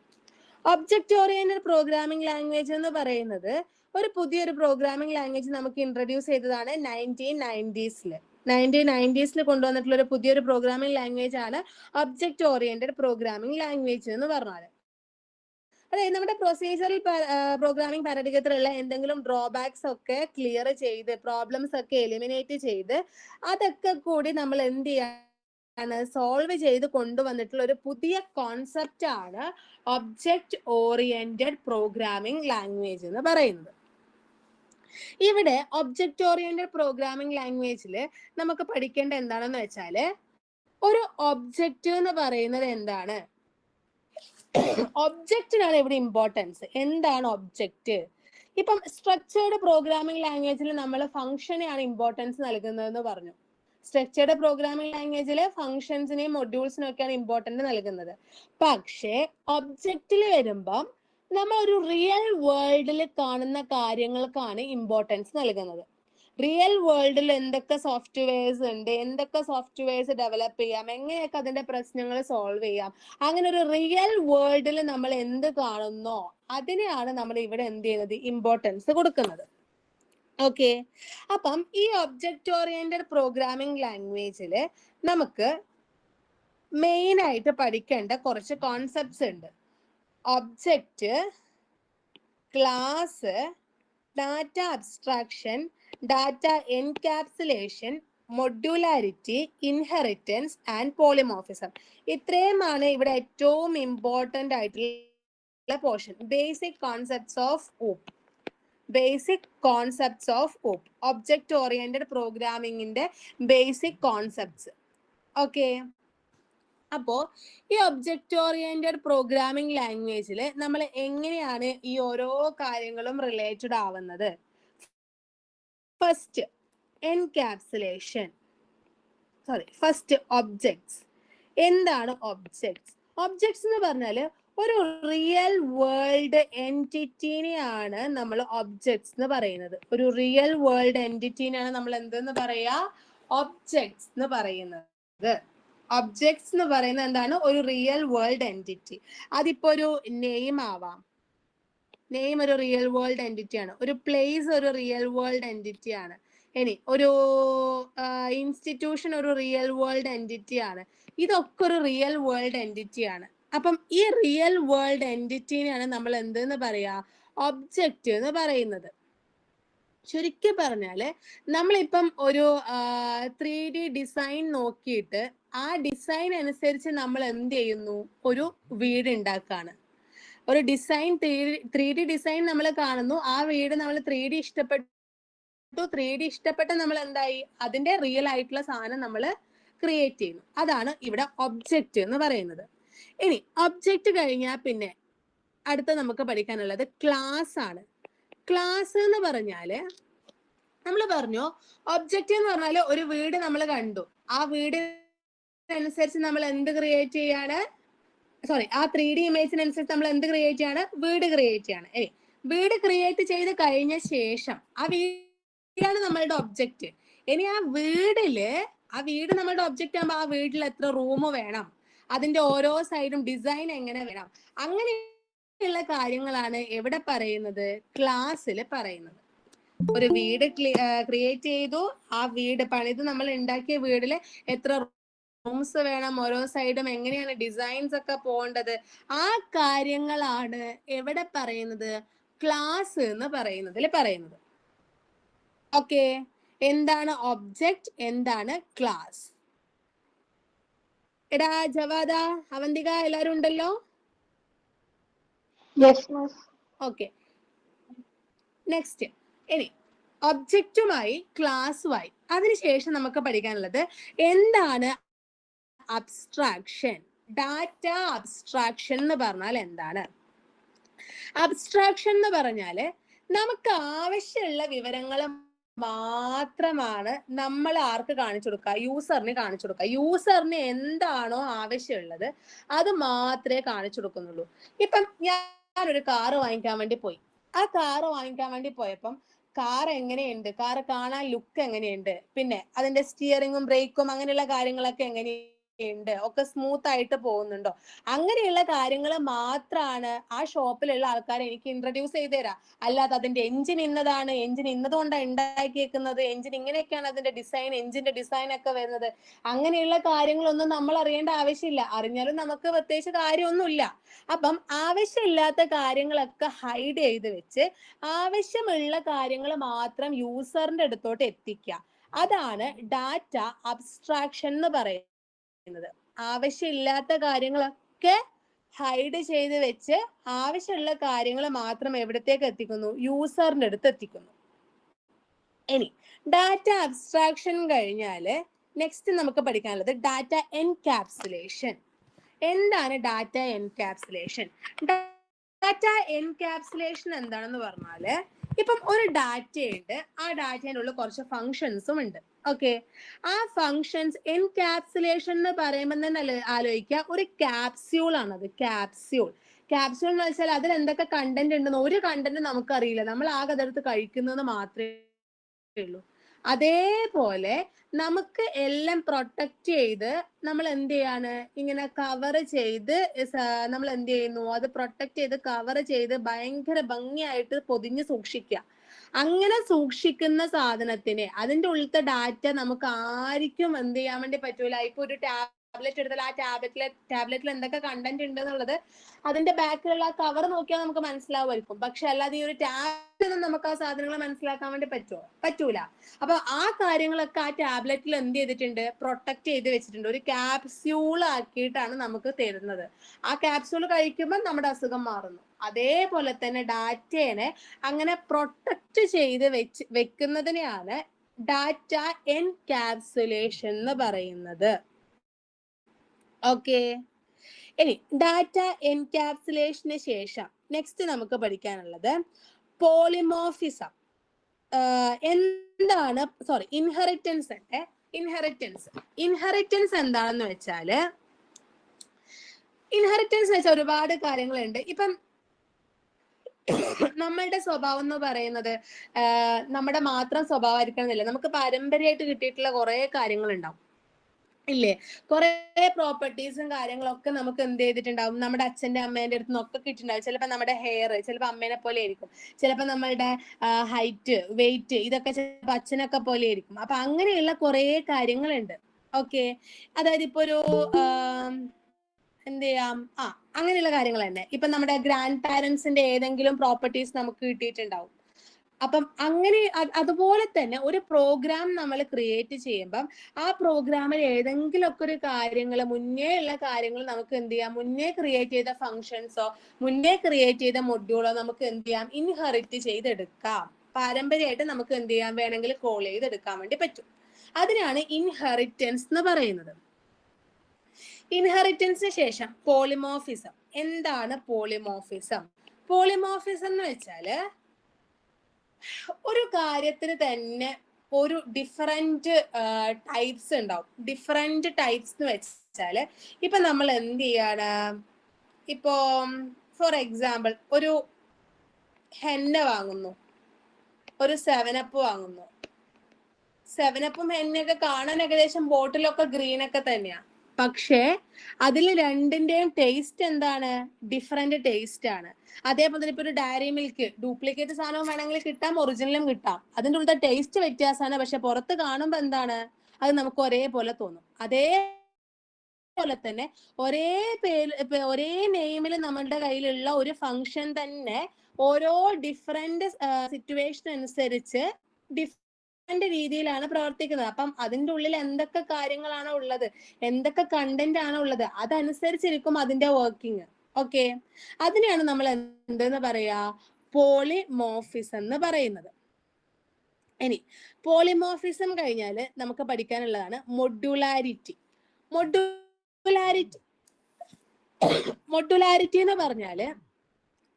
ഒബ്ജക്റ്റ് ഓറിയന്റഡ് പ്രോഗ്രാമിംഗ് ലാംഗ്വേജ് എന്ന് പറയുന്നത് ഒരു പുതിയൊരു പ്രോഗ്രാമിംഗ് ലാംഗ്വേജ് നമുക്ക് ഇൻട്രൊഡ്യൂസ് ചെയ്തതാണ് 1990s കൊണ്ടുവന്നിട്ടുള്ള ഒരു പുതിയൊരു പ്രോഗ്രാമിംഗ് ലാംഗ്വേജ് ആണ് ഒബ്ജക്റ്റ് ഓറിയന്റഡ് പ്രോഗ്രാമിംഗ് ലാംഗ്വേജ് എന്ന് പറഞ്ഞാൽ. അതായത് നമ്മുടെ പ്രൊസീജിയറൽ പ്രോഗ്രാമിംഗ് പാരാഡിഗത്തിലുള്ള എന്തെങ്കിലും ഡ്രോബാക്സ് ഒക്കെ ക്ലിയർ ചെയ്ത് പ്രോബ്ലംസ് ഒക്കെ എലിമിനേറ്റ് ചെയ്ത് അതൊക്കെ കൂടി നമ്മൾ എന്ത് ചെയ്യാണ്, സോൾവ് ചെയ്ത് കൊണ്ടുവന്നിട്ടുള്ള ഒരു പുതിയ കോൺസെപ്റ്റ് ആണ് ഒബ്ജക്റ്റ് ഓറിയന്റഡ് പ്രോഗ്രാമിംഗ് ലാംഗ്വേജ് എന്ന് പറയുന്നത്. ഇവിടെ ഒബ്ജക്റ്റ് ഓറിയന്റഡ് പ്രോഗ്രാമിംഗ് ലാംഗ്വേജിൽ നമുക്ക് പഠിക്കേണ്ട എന്താണെന്ന് വെച്ചാല്, ഒരു ഒബ്ജക്റ്റ് എന്ന് പറയുന്നത് എന്താണ്? ഒബ്ജക്റ്റിനാണ് ഇവിടെ ഇമ്പോർട്ടൻസ്. എന്താണ് ഒബ്ജക്റ്റ്? ഇപ്പം സ്ട്രക്ചേർഡ് പ്രോഗ്രാമിംഗ് ലാംഗ്വേജിൽ നമ്മൾ ഫംഗ്ഷനെയാണ് ഇമ്പോർട്ടൻസ് നൽകുന്നതെന്ന് പറഞ്ഞു. സ്ട്രക്ചേർഡ് പ്രോഗ്രാമിംഗ് ലാംഗ്വേജിൽ ഫംഗ്ഷൻസിനെയും മൊഡ്യൂൾസിനും ഒക്കെയാണ് ഇമ്പോർട്ടൻസ് നൽകുന്നത്. പക്ഷേ ഒബ്ജക്റ്റിൽ വരുമ്പം നമ്മൾ ഒരു റിയൽ വേൾഡിൽ കാണുന്ന കാര്യങ്ങൾക്കാണ് ഇമ്പോർട്ടൻസ് നൽകുന്നത്. റിയൽ വേൾഡിൽ എന്തൊക്കെ സോഫ്റ്റ്വെയർസ് ഉണ്ട്, എന്തൊക്കെ സോഫ്റ്റ്വെയർസ് ഡെവലപ്പ് ചെയ്യാം, എങ്ങനെയൊക്കെ അതിന്റെ പ്രശ്നങ്ങൾ സോൾവ് ചെയ്യാം, അങ്ങനെ ഒരു റിയൽ വേൾഡിൽ നമ്മൾ എന്ത് കാണുന്നോ അതിനെയാണ് നമ്മൾ ഇവിടെ എന്ത് ചെയ്യുന്നത്, ഇമ്പോർട്ടൻസ് കൊടുക്കുന്നത്. ഓക്കെ, അപ്പം ഈ ഒബ്ജക്റ്റ് ഓറിയന്റഡ് പ്രോഗ്രാമിംഗ് ലാംഗ്വേജിൽ നമുക്ക് മെയിൻ ആയിട്ട് പഠിക്കേണ്ട കുറച്ച് കോൺസെപ്റ്റ്സ് ഉണ്ട്. Object, class, data abstraction, data encapsulation, modularity, inheritance and polymorphism. ഇത്രയുമാണ് ഇവിടെ ഏറ്റവും ഇമ്പോർട്ടന്റ് ആയിട്ടുള്ള portion. Basic concepts of OOP. Basic concepts of OOP, object oriented പ്രോഗ്രാമിംഗിന്റെ ബേസിക് കോൺസെപ്റ്റ്സ്. ഓക്കെ, അപ്പോ ഈ ഒബ്ജക്റ്റ് ഓറിയന്റഡ് പ്രോഗ്രാമിംഗ് ലാംഗ്വേജിൽ നമ്മൾ എങ്ങനെയാണ് ഈ ഓരോ കാര്യങ്ങളും റിലേറ്റഡ് ആവുന്നത്? First encapsulation, first objects. എന്താണ് ഒബ്ജക്ട്സ്? ഒബ്ജക്ട്സ് എന്ന് പറഞ്ഞാൽ ഒരു റിയൽ വേൾഡ് എൻറ്റിറ്റിനെയാണ് നമ്മൾ ഒബ്ജക്ട്സ് എന്ന് പറയുന്നത്. ഒരു റിയൽ വേൾഡ് എൻറ്റിറ്റിനെയാണ് നമ്മൾ എന്തെന്ന് പറയാ, ഒബ്ജക്ട്സ് എന്ന് പറയുന്നത്. ഒബ്ജക്ട്സ് എന്ന് പറയുന്നത് എന്താണ്? ഒരു റിയൽ വേൾഡ് എൻറ്റിറ്റി. അതിപ്പോ ഒരു നെയിം ആവാം, നെയിം ഒരു റിയൽ വേൾഡ് എൻറ്റിറ്റി ആണ്. ഒരു പ്ലേസ് ഒരു റിയൽ വേൾഡ് എൻറ്റിറ്റി ആണ്. ഇനി ഒരു ഇൻസ്റ്റിറ്റ്യൂഷൻ ഒരു റിയൽ വേൾഡ് എൻറ്റിറ്റി ആണ്. ഇതൊക്കെ ഒരു റിയൽ വേൾഡ് എൻറ്റിറ്റി ആണ്. അപ്പം ഈ റിയൽ വേൾഡ് എൻറ്റിറ്റിനെയാണ് നമ്മൾ എന്തെന്ന് പറയാ, ഒബ്ജക്റ്റ് എന്ന് പറയുന്നത്. ചുരുക്കി പറഞ്ഞാല് നമ്മളിപ്പം ഒരു 3D ഡിസൈൻ നോക്കിയിട്ട് ആ ഡിസൈൻ അനുസരിച്ച് നമ്മൾ എന്ത് ചെയ്യുന്നു, ഒരു വീട് ഉണ്ടാക്കാണ്. ഒരു ഡിസൈൻ 3D ഡിസൈൻ നമ്മൾ കാണുന്നു, ആ വീട് നമ്മൾ 3D ഇഷ്ടപ്പെട്ടു, 3D ഇഷ്ടപ്പെട്ട നമ്മൾ എന്തായി, അതിന്റെ റിയൽ ആയിട്ടുള്ള സാധനം നമ്മൾ ക്രിയേറ്റ് ചെയ്യുന്നു. അതാണ് ഇവിടെ ഒബ്ജക്റ്റ് എന്ന് പറയുന്നത്. ഇനി ഒബ്ജക്റ്റ് കഴിഞ്ഞാൽ പിന്നെ അടുത്ത നമുക്ക് പഠിക്കാനുള്ളത് ക്ലാസ് ആണ്. ക്ലാസ് എന്ന് പറഞ്ഞാല് നമ്മൾ പറഞ്ഞു, ഒബ്ജക്റ്റ് എന്ന് പറഞ്ഞാല് ഒരു വീട് നമ്മൾ കണ്ടു, ആ വീടിനനുസരിച്ച് നമ്മൾ എന്ത് ക്രിയേറ്റ് ചെയ്യാണ്, ആ 3D ഇമേജിനനുസരിച്ച് നമ്മൾ എന്ത് ക്രിയേറ്റ് ചെയ്യാണ്, വീട് ക്രിയേറ്റ് ചെയ്യാണ്. വീട് ക്രിയേറ്റ് ചെയ്ത് കഴിഞ്ഞ ശേഷം ആ വീടാണ് നമ്മളുടെ ഒബ്ജക്റ്റ്. ഇനി ആ വീട് നമ്മളുടെ ഒബ്ജക്റ്റ് ആകുമ്പോൾ ആ വീട്ടിൽ എത്ര റൂം വേണം, അതിന്റെ ഓരോ സൈഡും ഡിസൈൻ എങ്ങനെ വേണം, അങ്ങനെയുള്ള കാര്യങ്ങളാണ് എവിടെ പറയുന്നത്, ക്ലാസ്സിൽ പറയുന്നത്. ഒരു വീട് ക്രിയേറ്റ് ചെയ്തു, ആ വീട് പണിത് നമ്മൾ ഉണ്ടാക്കിയ വീടില് എത്ര റൂംസ് വേണം, ഓരോ സൈഡും എങ്ങനെയാണ് ഡിസൈൻസ് ഒക്കെ പോകേണ്ടത്, ആ കാര്യങ്ങളാണ് എവിടെ പറയുന്നത്, ക്ലാസ് എന്ന് പറയുന്നത്. ഓക്കെ, എന്താണ് ഒബ്ജക്റ്റ്, എന്താണ് ക്ലാസ്? എടാ ജവാദ, അവന്തിക, എല്ലാരും ഉണ്ടല്ലോ? Okay, next. ഇനി ഒബ്ജക്റ്റുമായി ക്ലാസ്സുമായി അതിനുശേഷം നമുക്ക് പഠിക്കാനുള്ളത് എന്താണ് അബ്സ്ട്രാക്ഷൻ. ഡാറ്റ അബ്സ്ട്രാക്ഷൻ എന്ന് പറഞ്ഞാൽ എന്താണ്? അബ്സ്ട്രാക്ഷൻ എന്ന് പറഞ്ഞാല് നമുക്ക് ആവശ്യമുള്ള വിവരങ്ങൾ മാത്രമാണ് നമ്മൾ ആർക്ക് കാണിച്ചു കൊടുക്കുക, യൂസറിന് കാണിച്ചു കൊടുക്കുക. യൂസറിന് എന്താണോ ആവശ്യമുള്ളത് അത് മാത്രമേ കാണിച്ചു കൊടുക്കുന്നുള്ളൂ. ഇപ്പം ഞാനൊരു കാറ് വാങ്ങിക്കാൻ വേണ്ടി പോയി, ആ കാറ് വാങ്ങിക്കാൻ വേണ്ടി പോയപ്പം കാർ എങ്ങനെയുണ്ട്, കാർ കാണാൻ ലുക്ക് എങ്ങനെയുണ്ട്, പിന്നെ അതിന്റെ സ്റ്റിയറിങ്ങും ബ്രേക്കും അങ്ങനെയുള്ള കാര്യങ്ങളൊക്കെ എങ്ങനെയുണ്ട്, ഒക്കെ സ്മൂത്ത് ആയിട്ട് പോകുന്നുണ്ടോ, അങ്ങനെയുള്ള കാര്യങ്ങൾ മാത്രമാണ് ആ ഷോപ്പിലുള്ള ആൾക്കാരെ എനിക്ക് ഇൻട്രൊഡ്യൂസ് ചെയ്ത് തരാം. അല്ലാതെ അതിന്റെ എഞ്ചിൻ ഇന്നതാണ്, എഞ്ചിൻ ഇന്നതുകൊണ്ടാണ് ഉണ്ടാക്കിയേക്കുന്നത്, എഞ്ചിൻ ഇങ്ങനെയൊക്കെയാണ് അതിന്റെ ഡിസൈൻ, എഞ്ചിന്റെ ഡിസൈൻ ഒക്കെ വരുന്നത്, അങ്ങനെയുള്ള കാര്യങ്ങളൊന്നും നമ്മൾ അറിയേണ്ട ആവശ്യമില്ല. അറിഞ്ഞാലും നമുക്ക് പ്രത്യേകിച്ച് കാര്യമൊന്നുമില്ല. അപ്പം ആവശ്യമില്ലാത്ത കാര്യങ്ങളൊക്കെ ഹൈഡ് ചെയ്ത് വെച്ച് ആവശ്യമുള്ള കാര്യങ്ങൾ മാത്രം യൂസറിന്റെ അടുത്തോട്ട് എത്തിക്കുക. അതാണ് ഡാറ്റ അബ്സ്ട്രാക്ഷൻ എന്ന് പറയുന്നത്. ആവശ്യമില്ലാത്ത കാര്യങ്ങളൊക്കെ ഹൈഡ് ചെയ്ത് വെച്ച് ആവശ്യമുള്ള കാര്യങ്ങൾ മാത്രം എവിടത്തേക്ക് എത്തിക്കുന്നു, യൂസറിന്റെ അടുത്ത് എത്തിക്കുന്നു. ഇനി ഡാറ്റ അബ്സ്ട്രാക്ഷൻ കഴിഞ്ഞാല് നെക്സ്റ്റ് നമുക്ക് പഠിക്കാനുള്ളത് ഡാറ്റ എൻകാപ്സുലേഷൻ. എന്താണ് ഡാറ്റ എൻകാപ്സുലേഷൻ? ഡാറ്റ എൻകാപ്സുലേഷൻ എന്താണെന്ന് പറഞ്ഞാല്, ഇപ്പം ഒരു ഡാറ്റയുണ്ട്, ആ ഡാറ്റേനുള്ള കുറച്ച് ഫങ്ഷൻസും ഉണ്ട്. ഓക്കെ, ആ ഫങ്ഷൻസ് എൻകാപ്സുലേഷൻ എന്ന് പറയുമ്പോൾ തന്നെ ആലോചിക്കുക, ഒരു ക്യാപ്സ്യൂൾ ആണത്. ക്യാപ്സ്യൂൾ എന്ന് വെച്ചാൽ അതിൽ എന്തൊക്കെ കണ്ടന്റ് ഉണ്ടെന്ന് ഒരു കണ്ടന്റ് നമുക്കറിയില്ല, നമ്മൾ ആകെ അതെടുത്ത് കഴിക്കുന്നത് മാത്രമേ ഉള്ളൂ. അതേപോലെ നമുക്ക് എല്ലാം പ്രൊട്ടക്ട് ചെയ്ത് നമ്മൾ എന്ത് ചെയ്യാണ്, ഇങ്ങനെ കവർ ചെയ്ത് നമ്മൾ എന്ത് ചെയ്യുന്നു, അത് പ്രൊട്ടക്ട് ചെയ്ത് കവർ ചെയ്ത് ഭയങ്കര ഭംഗിയായിട്ട് പൊതിഞ്ഞ് സൂക്ഷിക്കുക. അങ്ങനെ സൂക്ഷിക്കുന്ന സാധനത്തിന് അതിന്റെ ഉള്ളിലത്തെ ഡാറ്റ നമുക്ക് ആർക്കും എന്ത് ചെയ്യാൻ വേണ്ടി പറ്റൂല. ഇപ്പൊ ഒരു ടാബ്ലറ്റ് എടുത്താൽ ആ ടാബ്ലറ്റിൽ എന്തൊക്കെ കണ്ടന്റ് ഉണ്ട് എന്നുള്ളത് അതിന്റെ ബാക്കിലുള്ള ആ കവർ നോക്കിയാൽ നമുക്ക് മനസ്സിലാവുമായിരിക്കും. പക്ഷെ അല്ലാതെ ഈ ഒരു ടാബ്ലറ്റിൽ നിന്ന് നമുക്ക് ആ സാധനങ്ങൾ മനസ്സിലാക്കാൻ വേണ്ടി പറ്റൂല. അപ്പൊ ആ കാര്യങ്ങളൊക്കെ ആ ടാബ്ലറ്റിൽ എന്ത് ചെയ്തിട്ടുണ്ട്, പ്രൊട്ടക്ട് ചെയ്ത് വെച്ചിട്ടുണ്ട്. ഒരു ക്യാപ്സ്യൂൾ ആക്കിയിട്ടാണ് നമുക്ക് തരുന്നത്. ആ ക്യാപ്സ്യൂൾ കഴിക്കുമ്പോൾ നമ്മുടെ അസുഖം മാറുന്നു. അതേപോലെ തന്നെ ഡാറ്റേനെ അങ്ങനെ പ്രൊട്ടക്ട് ചെയ്ത് വെക്കുന്നതിനെയാണ് ഡാറ്റ എൻകാപ്സുലേഷൻ എന്ന് പറയുന്നത്. ഓക്കെ, ഇനി ഡാറ്റ എൻകാപ്സുലേഷന് ശേഷം നെക്സ്റ്റ് നമുക്ക് പഠിക്കാനുള്ളത് പോളിമോർഫിസം. എന്താണ്, ഇൻഹെറിറ്റൻസ് എന്താണെന്ന് വെച്ചാല്, ഇൻഹെറിറ്റൻസ് വെച്ചാൽ ഒരുപാട് കാര്യങ്ങളുണ്ട്. ഇപ്പം നമ്മളുടെ സ്വഭാവം എന്ന് പറയുന്നത് നമ്മുടെ മാത്രം സ്വഭാവമായിരിക്കണമെന്നില്ല. നമുക്ക് പാരമ്പര്യമായിട്ട് കിട്ടിയിട്ടുള്ള കുറെ കാര്യങ്ങൾ ഉണ്ടാവും ഇല്ലേ? കുറെ പ്രോപ്പർട്ടീസും കാര്യങ്ങളൊക്കെ നമുക്ക് എന്ത് ചെയ്തിട്ടുണ്ടാവും, നമ്മുടെ അച്ഛന്റെ അമ്മേന്റെ അടുത്ത് നിന്നൊക്കെ കിട്ടിയിട്ടുണ്ടാവും. ചിലപ്പോൾ നമ്മുടെ ഹെയർ ചിലപ്പോൾ അമ്മേനെ പോലെ ആയിരിക്കും, ചിലപ്പോൾ നമ്മളുടെ ഹൈറ്റ്, വെയിറ്റ്, ഇതൊക്കെ ചിലപ്പോൾ അച്ഛനൊക്കെ പോലെ ആയിരിക്കും. അപ്പൊ അങ്ങനെയുള്ള കുറെ കാര്യങ്ങളുണ്ട്. ഓക്കെ, അതായത് ഇപ്പൊ ഒരു എന്ത് ചെയ്യാം, അങ്ങനെയുള്ള കാര്യങ്ങൾ തന്നെ. ഇപ്പൊ നമ്മുടെ ഗ്രാൻഡ് പാരന്റ്സിന്റെ ഏതെങ്കിലും പ്രോപ്പർട്ടീസ് നമുക്ക് കിട്ടിയിട്ടുണ്ടാവും. അപ്പം അങ്ങനെ അതുപോലെ തന്നെ ഒരു പ്രോഗ്രാം നമ്മൾ ക്രിയേറ്റ് ചെയ്യുമ്പം ആ പ്രോഗ്രാമിൽ ഏതെങ്കിലുമൊക്കെ ഒരു കാര്യങ്ങൾ, മുന്നേ ഉള്ള കാര്യങ്ങൾ നമുക്ക് എന്ത് ചെയ്യാം, മുന്നേ ക്രിയേറ്റ് ചെയ്ത ഫങ്ഷൻസോ മുന്നേ ക്രിയേറ്റ് ചെയ്ത മൊഡ്യൂളോ നമുക്ക് എന്ത് ചെയ്യാം, ഇൻഹെറിറ്റ് ചെയ്തെടുക്കാം. പാരമ്പര്യമായിട്ട് നമുക്ക് എന്ത് ചെയ്യാം, വേണമെങ്കിൽ കോൾ ചെയ്തെടുക്കാൻ വേണ്ടി പറ്റും. അതിനാണ് ഇൻഹെറിറ്റൻസ് എന്ന് പറയുന്നത്. ഇൻഹെറിറ്റൻസിന് ശേഷം പോളിമോർഫിസം. എന്താണ് പോളിമോർഫിസം? പോളിമോർഫിസം എന്ന് വെച്ചാല് ഒരു കാര്യത്തിന് തന്നെ ഒരു ഡിഫറെന്റ് ടൈപ്സ് ഉണ്ടാവും. ഡിഫറെന്റ് ടൈപ്സ് എന്ന് വെച്ചാല് ഇപ്പൊ നമ്മൾ എന്ത് ചെയ്യാണ്, ഇപ്പോ ഫോർ എക്സാമ്പിൾ ഒരു ഹെന്ന വാങ്ങുന്നു, ഒരു 7up വാങ്ങുന്നു. 7upും ഹെന്നയൊക്കെ കാണാൻ ഏകദേശം ബോട്ടിലൊക്കെ ഗ്രീൻ ഒക്കെ തന്നെയാ. പക്ഷേ അതിൽ രണ്ടിന്റെയും ടേസ്റ്റ് എന്താണ്, ഡിഫറെന്റ് ടേസ്റ്റ് ആണ്. അതേപോലെ തന്നെ ഇപ്പൊ ഒരു ഡയറി മിൽക്ക് ഡ്യൂപ്ലിക്കേറ്റ് സാധനവും വേണമെങ്കിൽ കിട്ടാം, ഒറിജിനലും കിട്ടാം. അതിൻ്റെ ഉള്ളത്തെ ടേസ്റ്റ് വ്യത്യാസമാണ്. പക്ഷെ പുറത്ത് കാണുമ്പോൾ എന്താണ്, അത് നമുക്ക് ഒരേപോലെ തോന്നും. അതേപോലെ തന്നെ ഒരേ നെയിമിൽ നമ്മളുടെ കയ്യിലുള്ള ഒരു ഫംഗ്ഷൻ തന്നെ ഓരോ ഡിഫറെന്റ് സിറ്റുവേഷൻ അനുസരിച്ച് ഡിഫറെന്റ് രീതിയിലാണ് പ്രവർത്തിക്കുന്നത്. അപ്പം അതിൻ്റെ ഉള്ളിൽ എന്തൊക്കെ കാര്യങ്ങളാണ് ഉള്ളത്, എന്തൊക്കെ കണ്ടന്റ് ആണ് ഉള്ളത്, അതനുസരിച്ചിരിക്കും അതിന്റെ വർക്കിംഗ്. ഓക്കെ, അതിനെയാണ് നമ്മൾ എന്തെന്ന് പറയാ, പോളിമോർഫിസം എന്ന് പറയുന്നത്. ഇനി പോളിമോർഫിസം കഴിഞ്ഞാൽ നമുക്ക് പഠിക്കാനുള്ളതാണ് മൊഡ്യൂലാരിറ്റി. മൊഡ്യൂലാരിറ്റി എന്ന് പറഞ്ഞാല്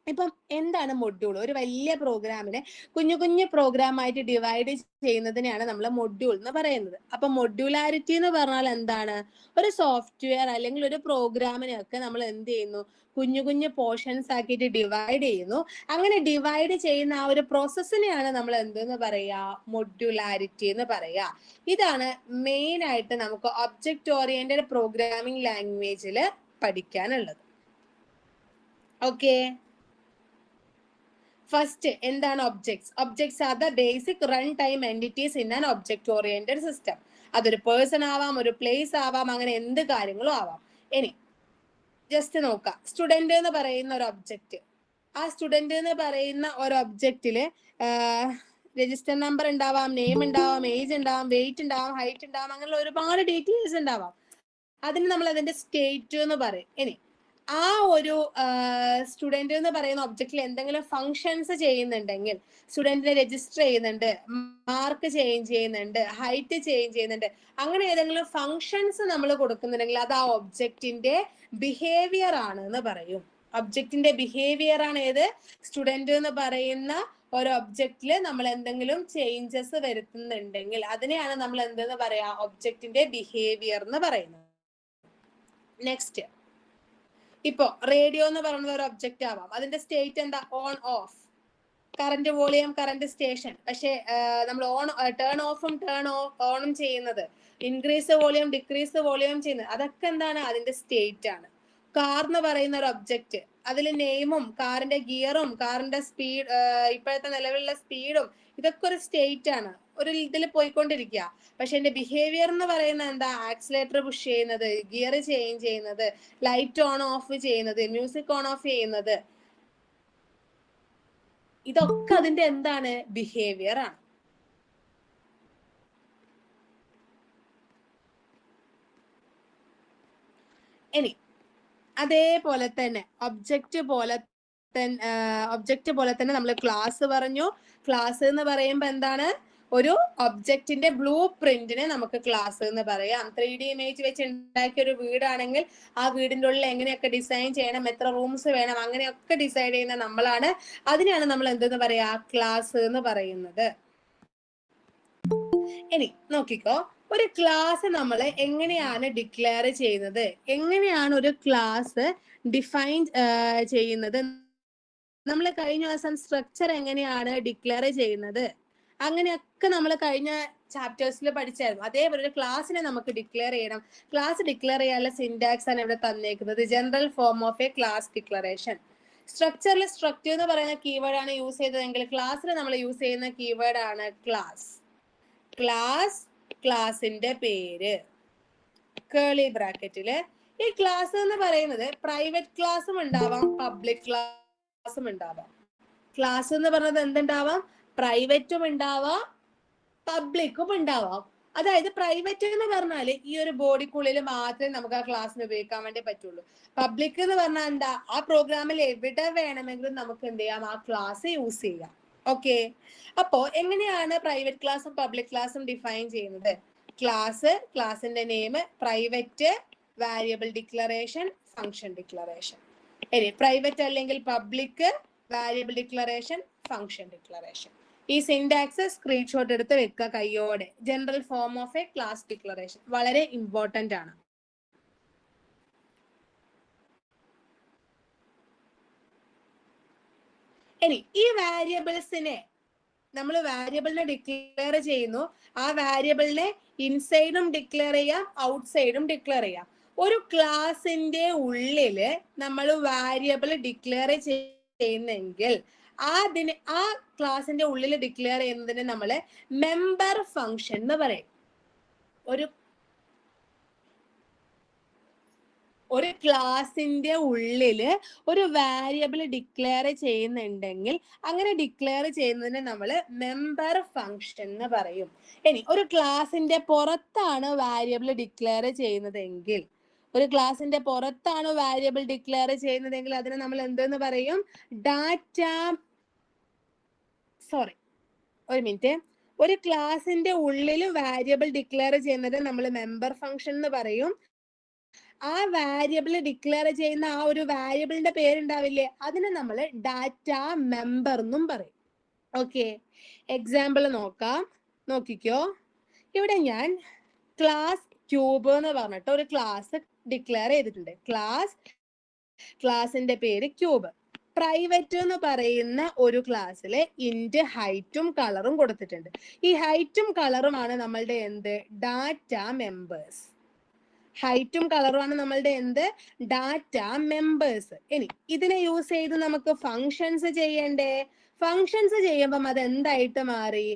ഇപ്പം എന്താണ് മൊഡ്യൂൾ? ഒരു വലിയ പ്രോഗ്രാമിനെ കുഞ്ഞു കുഞ്ഞു പ്രോഗ്രാമായിട്ട് ഡിവൈഡ് ചെയ്യുന്നതിനെയാണ് നമ്മൾ മൊഡ്യൂൾ എന്ന് പറയുന്നത്. അപ്പൊ മൊഡ്യൂലാരിറ്റി എന്ന് പറഞ്ഞാൽ എന്താണ്, ഒരു സോഫ്റ്റ്വെയർ അല്ലെങ്കിൽ ഒരു പ്രോഗ്രാമിനെയൊക്കെ നമ്മൾ എന്ത് ചെയ്യുന്നു, കുഞ്ഞു കുഞ്ഞു പോർഷൻസ് ആക്കിയിട്ട് ഡിവൈഡ് ചെയ്യുന്നു. അങ്ങനെ ഡിവൈഡ് ചെയ്യുന്ന ആ ഒരു പ്രോസസ്സിനെയാണ് നമ്മൾ എന്തെന്ന് പറയാ, മൊഡ്യൂലാരിറ്റി എന്ന് പറയാ. ഇതാണ് മെയിൻ ആയിട്ട് നമുക്ക് ഒബ്ജക്റ്റ് ഓറിയന്റഡ് പ്രോഗ്രാമിംഗ് ലാംഗ്വേജിൽ പഠിക്കാനുള്ളത്. ഓക്കെ, ഫസ്റ്റ് എന്താണ് objects? Objects are the basic run time entities in an object oriented system. അതൊരു പേഴ്സൺ ആവാം, ഒരു പ്ലേസ് ആവാം, അങ്ങനെ എന്ത് കാര്യങ്ങളും ആവാം. ഇനി ജസ്റ്റ് നോക്കാം, സ്റ്റുഡന്റ് എന്ന് പറയുന്ന ഒരു ഒബ്ജക്റ്റ്. ആ സ്റ്റുഡന്റ് എന്ന് പറയുന്ന ഒരു ഒബ്ജക്റ്റില് രജിസ്റ്റർ നമ്പർ ഉണ്ടാവാം, നെയിം ഉണ്ടാവാം, ഏജ് ഉണ്ടാവാം, വെയിറ്റ് ഉണ്ടാവാം, ഹൈറ്റ് ഉണ്ടാവാം, അങ്ങനെയുള്ള ഒരുപാട് ഡീറ്റെയിൽസ് ഉണ്ടാവാം. അതിന് നമ്മൾ അതിന്റെ സ്റ്റേറ്റ് എന്ന് പറയും. ഇനി ആ ഒരു സ്റ്റുഡന്റ് എന്ന് പറയുന്ന ഒബ്ജക്റ്റിൽ എന്തെങ്കിലും ഫങ്ഷൻസ് ചെയ്യുന്നുണ്ടെങ്കിൽ, സ്റ്റുഡന്റിനെ രജിസ്റ്റർ ചെയ്യുന്നുണ്ട്, മാർക്ക് ചേഞ്ച് ചെയ്യുന്നുണ്ട്, ഹൈറ്റ് ചേഞ്ച് ചെയ്യുന്നുണ്ട്, അങ്ങനെ ഏതെങ്കിലും ഫങ്ഷൻസ് നമ്മൾ കൊടുക്കുന്നുണ്ടെങ്കിൽ അത് ആ ഒബ്ജക്റ്റിന്റെ ബിഹേവിയർ ആണ് എന്ന് പറയും. ഒബ്ജക്റ്റിന്റെ ബിഹേവിയർ ആണ് ഏത്, സ്റ്റുഡന്റ് എന്ന് പറയുന്ന ഒരു ഒബ്ജക്റ്റില് നമ്മൾ എന്തെങ്കിലും ചേഞ്ചസ് വരുത്തുന്നുണ്ടെങ്കിൽ അതിനെയാണ് നമ്മൾ എന്തെന്ന് പറയാ, ഒബ്ജക്റ്റിന്റെ ബിഹേവിയർ എന്ന് പറയുന്നത്. നെക്സ്റ്റ്, ഇപ്പോ റേഡിയോ എന്ന് പറയുന്നത് ഒരു ഒബ്ജക്റ്റ് ആവാം. അതിന്റെ സ്റ്റേറ്റ് എന്താ, on of. Current volume, current station. പക്ഷെ നമ്മൾ ടേൺ ഓഫും ടേൺ ഓണും ചെയ്യുന്നത്, ഇൻക്രീസ് വോളിയം ഡിക്രീസ് വോളിയം ചെയ്യുന്നത്, അതൊക്കെ എന്താണ്? അതിന്റെ സ്റ്റേറ്റ് ആണ്. കാർ എന്ന് പറയുന്ന ഒരു ഒബ്ജക്റ്റ്, അതിൽ നെയിമും കാറിന്റെ ഗിയറും കാറിന്റെ സ്പീഡ്, ഇപ്പോഴത്തെ നിലവിലുള്ള സ്പീഡും, ഇതൊക്കെ ഒരു സ്റ്റേറ്റ് ആണ്, ഒരു ഇതിൽ പോയിക്കൊണ്ടിരിക്കുക. പക്ഷെ എന്റെ ബിഹേവിയർ എന്ന് പറയുന്നത് എന്താ? ആക്സിലേറ്റർ പുഷ് ചെയ്യുന്നത്, ഗിയർ ചേഞ്ച് ചെയ്യുന്നത്, ലൈറ്റ് ഓൺ ഓഫ് ചെയ്യുന്നത്, മ്യൂസിക് ഓൺ ഓഫ് ചെയ്യുന്നത്, ഇതൊക്കെ അതിന്റെ എന്താണ്? ബിഹേവിയർ ആണ്. ഇനി അതേപോലെ തന്നെ ഒബ്ജക്റ്റ് പോലെ തന്നെ നമ്മൾ ക്ലാസ് പറഞ്ഞു. ക്ലാസ് എന്ന് പറയുമ്പോൾ എന്താണ്? ഒരു ഒബ്ജക്റ്റിന്റെ ബ്ലൂ പ്രിന്റിനെ നമുക്ക് ക്ലാസ് എന്ന് പറയാം. 3D ഇമേജ് വെച്ച് ഉണ്ടാക്കിയ ഒരു വീടാണെങ്കിൽ ആ വീടിന്റെ ഉള്ളിൽ എങ്ങനെയൊക്കെ ഡിസൈൻ ചെയ്യണം, എത്ര റൂംസ് വേണം, അങ്ങനെയൊക്കെ ഡിസൈഡ് ചെയ്യുന്ന നമ്മളാണ്. അതിനെയാണ് നമ്മൾ എന്തെന്ന് പറയാ? ക്ലാസ് എന്ന് പറയുന്നത്. ഇനി നോക്കിക്കോ, ഒരു ക്ലാസ് നമ്മൾ എങ്ങനെയാണ് ഡിക്ലെയർ ചെയ്യുന്നത്, എങ്ങനെയാണ് ഒരു ക്ലാസ് ഡിഫൈൻ ചെയ്യുന്നത്, നമ്മൾ കഴിഞ്ഞ ദിവസം സ്ട്രക്ചർ എങ്ങനെയാണ് ഡിക്ലെയർ ചെയ്യുന്നത്, അങ്ങനെയൊക്കെ നമ്മൾ കഴിഞ്ഞ ചാപ്റ്റേഴ്സിൽ പഠിച്ചായിരുന്നു. അതേപോലെ ഒരു ക്ലാസ്സിനെ നമുക്ക് ഡിക്ലെയർ ചെയ്യണം. ക്ലാസ് ഡിക്ലെയർ ചെയ്യാനുള്ള സിന്റാക്സ് ആണ് ഇവിടെ തന്നേക്കുന്നത്. General form of a class declaration. സ്ട്രക്ചറിൽ സ്ട്രക്ചർ എന്ന് പറയുന്ന കീവേഡ് ആണ് യൂസ് ചെയ്തതെങ്കിൽ ക്ലാസ്സിൽ നമ്മൾ യൂസ് ചെയ്യുന്ന കീവേഡ് ആണ് ക്ലാസ്. ക്ലാസ്, ക്ലാസിന്റെ പേര്, കേളി ബ്രാക്കറ്റില്. ഈ ക്ലാസ് എന്ന് പറയുന്നത് പ്രൈവറ്റ് ക്ലാസ്സും ഉണ്ടാവാം, പബ്ലിക് ക്ലാസ്സും ഉണ്ടാവാം. ക്ലാസ് എന്ന് പറഞ്ഞത് എന്തുണ്ടാവാം? പ്രൈവറ്റും ഉണ്ടാവാം, പബ്ലിക്കും ഉണ്ടാവാം. അതായത് പ്രൈവറ്റ് എന്ന് പറഞ്ഞാല് ഈ ഒരു ബോഡിക്കുള്ളിൽ മാത്രമേ നമുക്ക് ആ ക്ലാസ്സിന് ഉപയോഗിക്കാൻ വേണ്ടി പറ്റുള്ളൂ. പബ്ലിക് എന്ന് പറഞ്ഞാൽ എന്താ? ആ പ്രോഗ്രാമിൽ എവിടെ വേണമെങ്കിലും നമുക്ക് എന്ത് ചെയ്യാം? ആ ക്ലാസ് യൂസ് ചെയ്യാം. ഓക്കെ, അപ്പോ എങ്ങനെയാണ് പ്രൈവറ്റ് ക്ലാസ്സും പബ്ലിക് ക്ലാസ്സും ഡിഫൈൻ ചെയ്യുന്നത്? ക്ലാസ്, ക്ലാസിന്റെ name, private, variable declaration, function declaration. ഇനി പ്രൈവറ്റ് അല്ലെങ്കിൽ public, variable declaration, function declaration. ഈ സിന്റാക്സ് സ്ക്രീൻഷോട്ട് എടുത്ത് വെക്കുക കയ്യോടെ. General form of a class declaration വളരെ ഇമ്പോർട്ടന്റ് ആണ്. ഇനി ഈ വാരിയബിൾസിനെ നമ്മൾ വാരിയബിളിനെ ഡിക്ലെയർ ചെയ്യുന്നു. ആ വാരിയബിളിനെ ഇൻസൈഡും ഡിക്ലെയർ ചെയ്യാം, ഔട്ട്സൈഡും ഡിക്ലെയർ ചെയ്യാം. ഒരു ക്ലാസിന്റെ ഉള്ളില് നമ്മൾ വാരിയബിൾ ഡിക്ലെയർ ചെയ്യുന്നെങ്കിൽ ആ ക്ലാസിന്റെ ഉള്ളിൽ ഡിക്ലെയർ ചെയ്യുന്നതിന് നമ്മൾ മെമ്പർ ഫംഗ്ഷൻ എന്ന് പറയും. ഒരു ക്ലാസിന്റെ ഉള്ളില് ഒരു വാരിയബിൾ ഡിക്ലെയർ ചെയ്യുന്നുണ്ടെങ്കിൽ അങ്ങനെ ഡിക്ലെയർ ചെയ്യുന്നതിന് നമ്മൾ മെമ്പർ ഫംഗ്ഷൻ എന്ന് പറയും. ഇനി ഒരു ക്ലാസിന്റെ പുറത്താണ് വാരിയബിൾ ഡിക്ലെയർ ചെയ്യുന്നതെങ്കിൽ അതിനെ നമ്മൾ എന്തെന്ന് പറയും? ഒരു ക്ലാസിന്റെ ഉള്ളിൽ വാരിയബിൾ ഡിക്ലെയർ ചെയ്യുന്നത് നമ്മൾ മെമ്പർ ഫംഗ്ഷൻ എന്ന് പറയും. ആ വാരിയബിൾ ഡിക്ലെയർ ചെയ്യുന്ന ആ ഒരു വാരിയബിളിന്റെ പേരുണ്ടാവില്ലേ, അതിനെ നമ്മൾ ഡാറ്റ മെമ്പർ എന്നും പറയും. ഓക്കെ, എക്സാമ്പിൾ നോക്കിക്കോ. ഇവിടെ ഞാൻ ക്ലാസ് ക്യൂബ് എന്ന് പറഞ്ഞിട്ട് ഒരു ക്ലാസ് ഡിക്ലെയർ ചെയ്തിട്ടുണ്ട്. ക്ലാസിന്റെ പേര് ക്യൂബ്. പ്രൈവറ്റ് എന്ന് പറയുന്ന ഒരു ക്ലാസ്സിലെ ഇന്റ് ഹൈറ്റും കളറും കൊടുത്തിട്ടുണ്ട്. ഈ ഹൈറ്റും കളറുമാണ് നമ്മളുടെ എന്ത്? Data members. ഹൈറ്റും കളറുമാണ് നമ്മളുടെ എന്ത്? Data members. ഇനി ഇതിനെ യൂസ് ചെയ്ത് നമുക്ക് ഫങ്ഷൻസ് ചെയ്യണ്ടേ? ഫങ്ഷൻസ് ചെയ്യുമ്പം അത് എന്തായിട്ട് മാറി?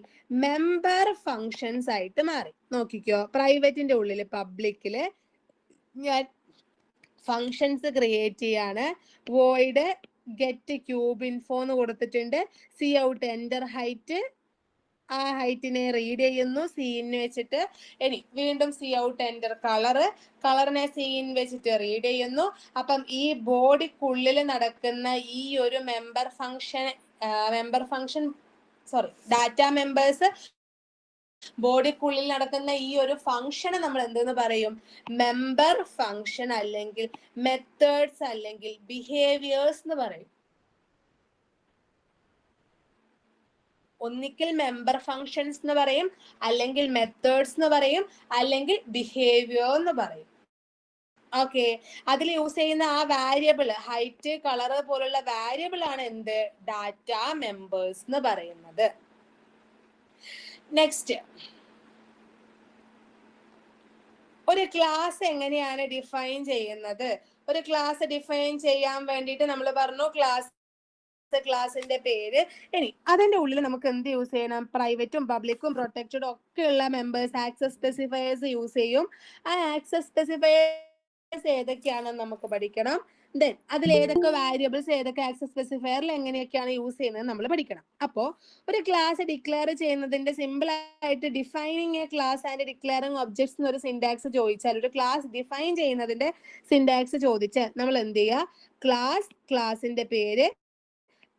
മെമ്പർ ഫങ്ഷൻസ് ആയിട്ട് മാറി. നോക്കിക്കോ, പ്രൈവറ്റിന്റെ ഉള്ളിൽ പബ്ലിക്കില് ഞാൻ ഫങ്ഷൻസ് ക്രിയേറ്റ് ചെയ്യാണ്. വോയിഡ് ഗെറ്റ് ക്യൂബ് ഇൻഫോ എന്ന് കൊടുത്തിട്ടുണ്ട്. സി ഔട്ട് എൻ്റർ ഹൈറ്റ്, ആ ഹൈറ്റിനെ റീഡ് ചെയ്യുന്നു സീൻ വെച്ചിട്ട്. ഇനി വീണ്ടും സി ഔട്ട് എൻ്റർ കളറിനെ സീൻ വെച്ചിട്ട് റീഡ് ചെയ്യുന്നു. അപ്പം ഈ ബോഡിക്കുള്ളിൽ നടക്കുന്ന ഈ ഒരു ഡാറ്റ മെമ്പേഴ്സ് ബോഡിക്കുള്ളിൽ നടക്കുന്ന ഈ ഒരു ഫംഗ്ഷനെ നമ്മൾ എന്തെന്ന് പറയും? മെമ്പർ ഫംഗ്ഷൻ അല്ലെങ്കിൽ മെത്തേഡ്സ് അല്ലെങ്കിൽ ബിഹേവിയേഴ്സ് എന്ന് പറയും. ഒന്നിക്കൽ മെമ്പർ ഫങ്ഷൻസ് എന്ന് പറയും, അല്ലെങ്കിൽ മെത്തേഡ്സ് എന്ന് പറയും, അല്ലെങ്കിൽ ബിഹേവിയർ എന്ന് പറയും. ഓക്കെ, അതിൽ യൂസ് ചെയ്യുന്ന ആ വാരിയബിൾ, ഹൈറ്റ്, കളർ പോലുള്ള വാരിയബിൾ ആണ് എന്ത്, ഡാറ്റ മെമ്പേഴ്സ് എന്ന് പറയുന്നത്. നെക്സ്റ്റ്, ഒരു ക്ലാസ് എങ്ങനെയാണ് ഡിഫൈൻ ചെയ്യുന്നത്? ഒരു ക്ലാസ് ഡിഫൈൻ ചെയ്യാൻ വേണ്ടിയിട്ട് നമ്മൾ പറഞ്ഞു ക്ലാസിന്റെ പേര്. ഇനി അതിന്റെ ഉള്ളിൽ നമുക്ക് എന്ത് യൂസ് ചെയ്യണം? പ്രൈവറ്റും പബ്ലിക്കും പ്രൊട്ടക്റ്റഡും ഒക്കെ ഉള്ള മെമ്പേഴ്സ് ആക്സസ് സ്പെസിഫയേഴ്സ് യൂസ് ചെയ്യും. ആ ആക്സസ് സ്പെസിഫയേഴ്സ് ഏതൊക്കെയാണെന്ന് നമുക്ക് പഠിക്കണം. ദെൻ അതിൽ ഏതൊക്കെ വാരിയബിൾസ്, ഏതൊക്കെ ആക്സസ് സ്പെസിഫയറിൽ എങ്ങനെയൊക്കെയാണ് യൂസ് ചെയ്യുന്നത് നമ്മൾ പഠിക്കണം. അപ്പോൾ ഒരു ക്ലാസ് ഡിക്ലെയർ ചെയ്യുന്നതിന്റെ സിമ്പിൾ ആയിട്ട് defining A class and declaring objects എന്നൊരു സിൻടാക്സ് ചോദിച്ചാൽ, ഒരു ക്ലാസ് ഡിഫൈൻ ചെയ്യുന്നതിന്റെ സിൻടാക്സ് ചോദിച്ചാൽ നമ്മൾ എന്ത് ചെയ്യുക? ക്ലാസിന്റെ പേര്,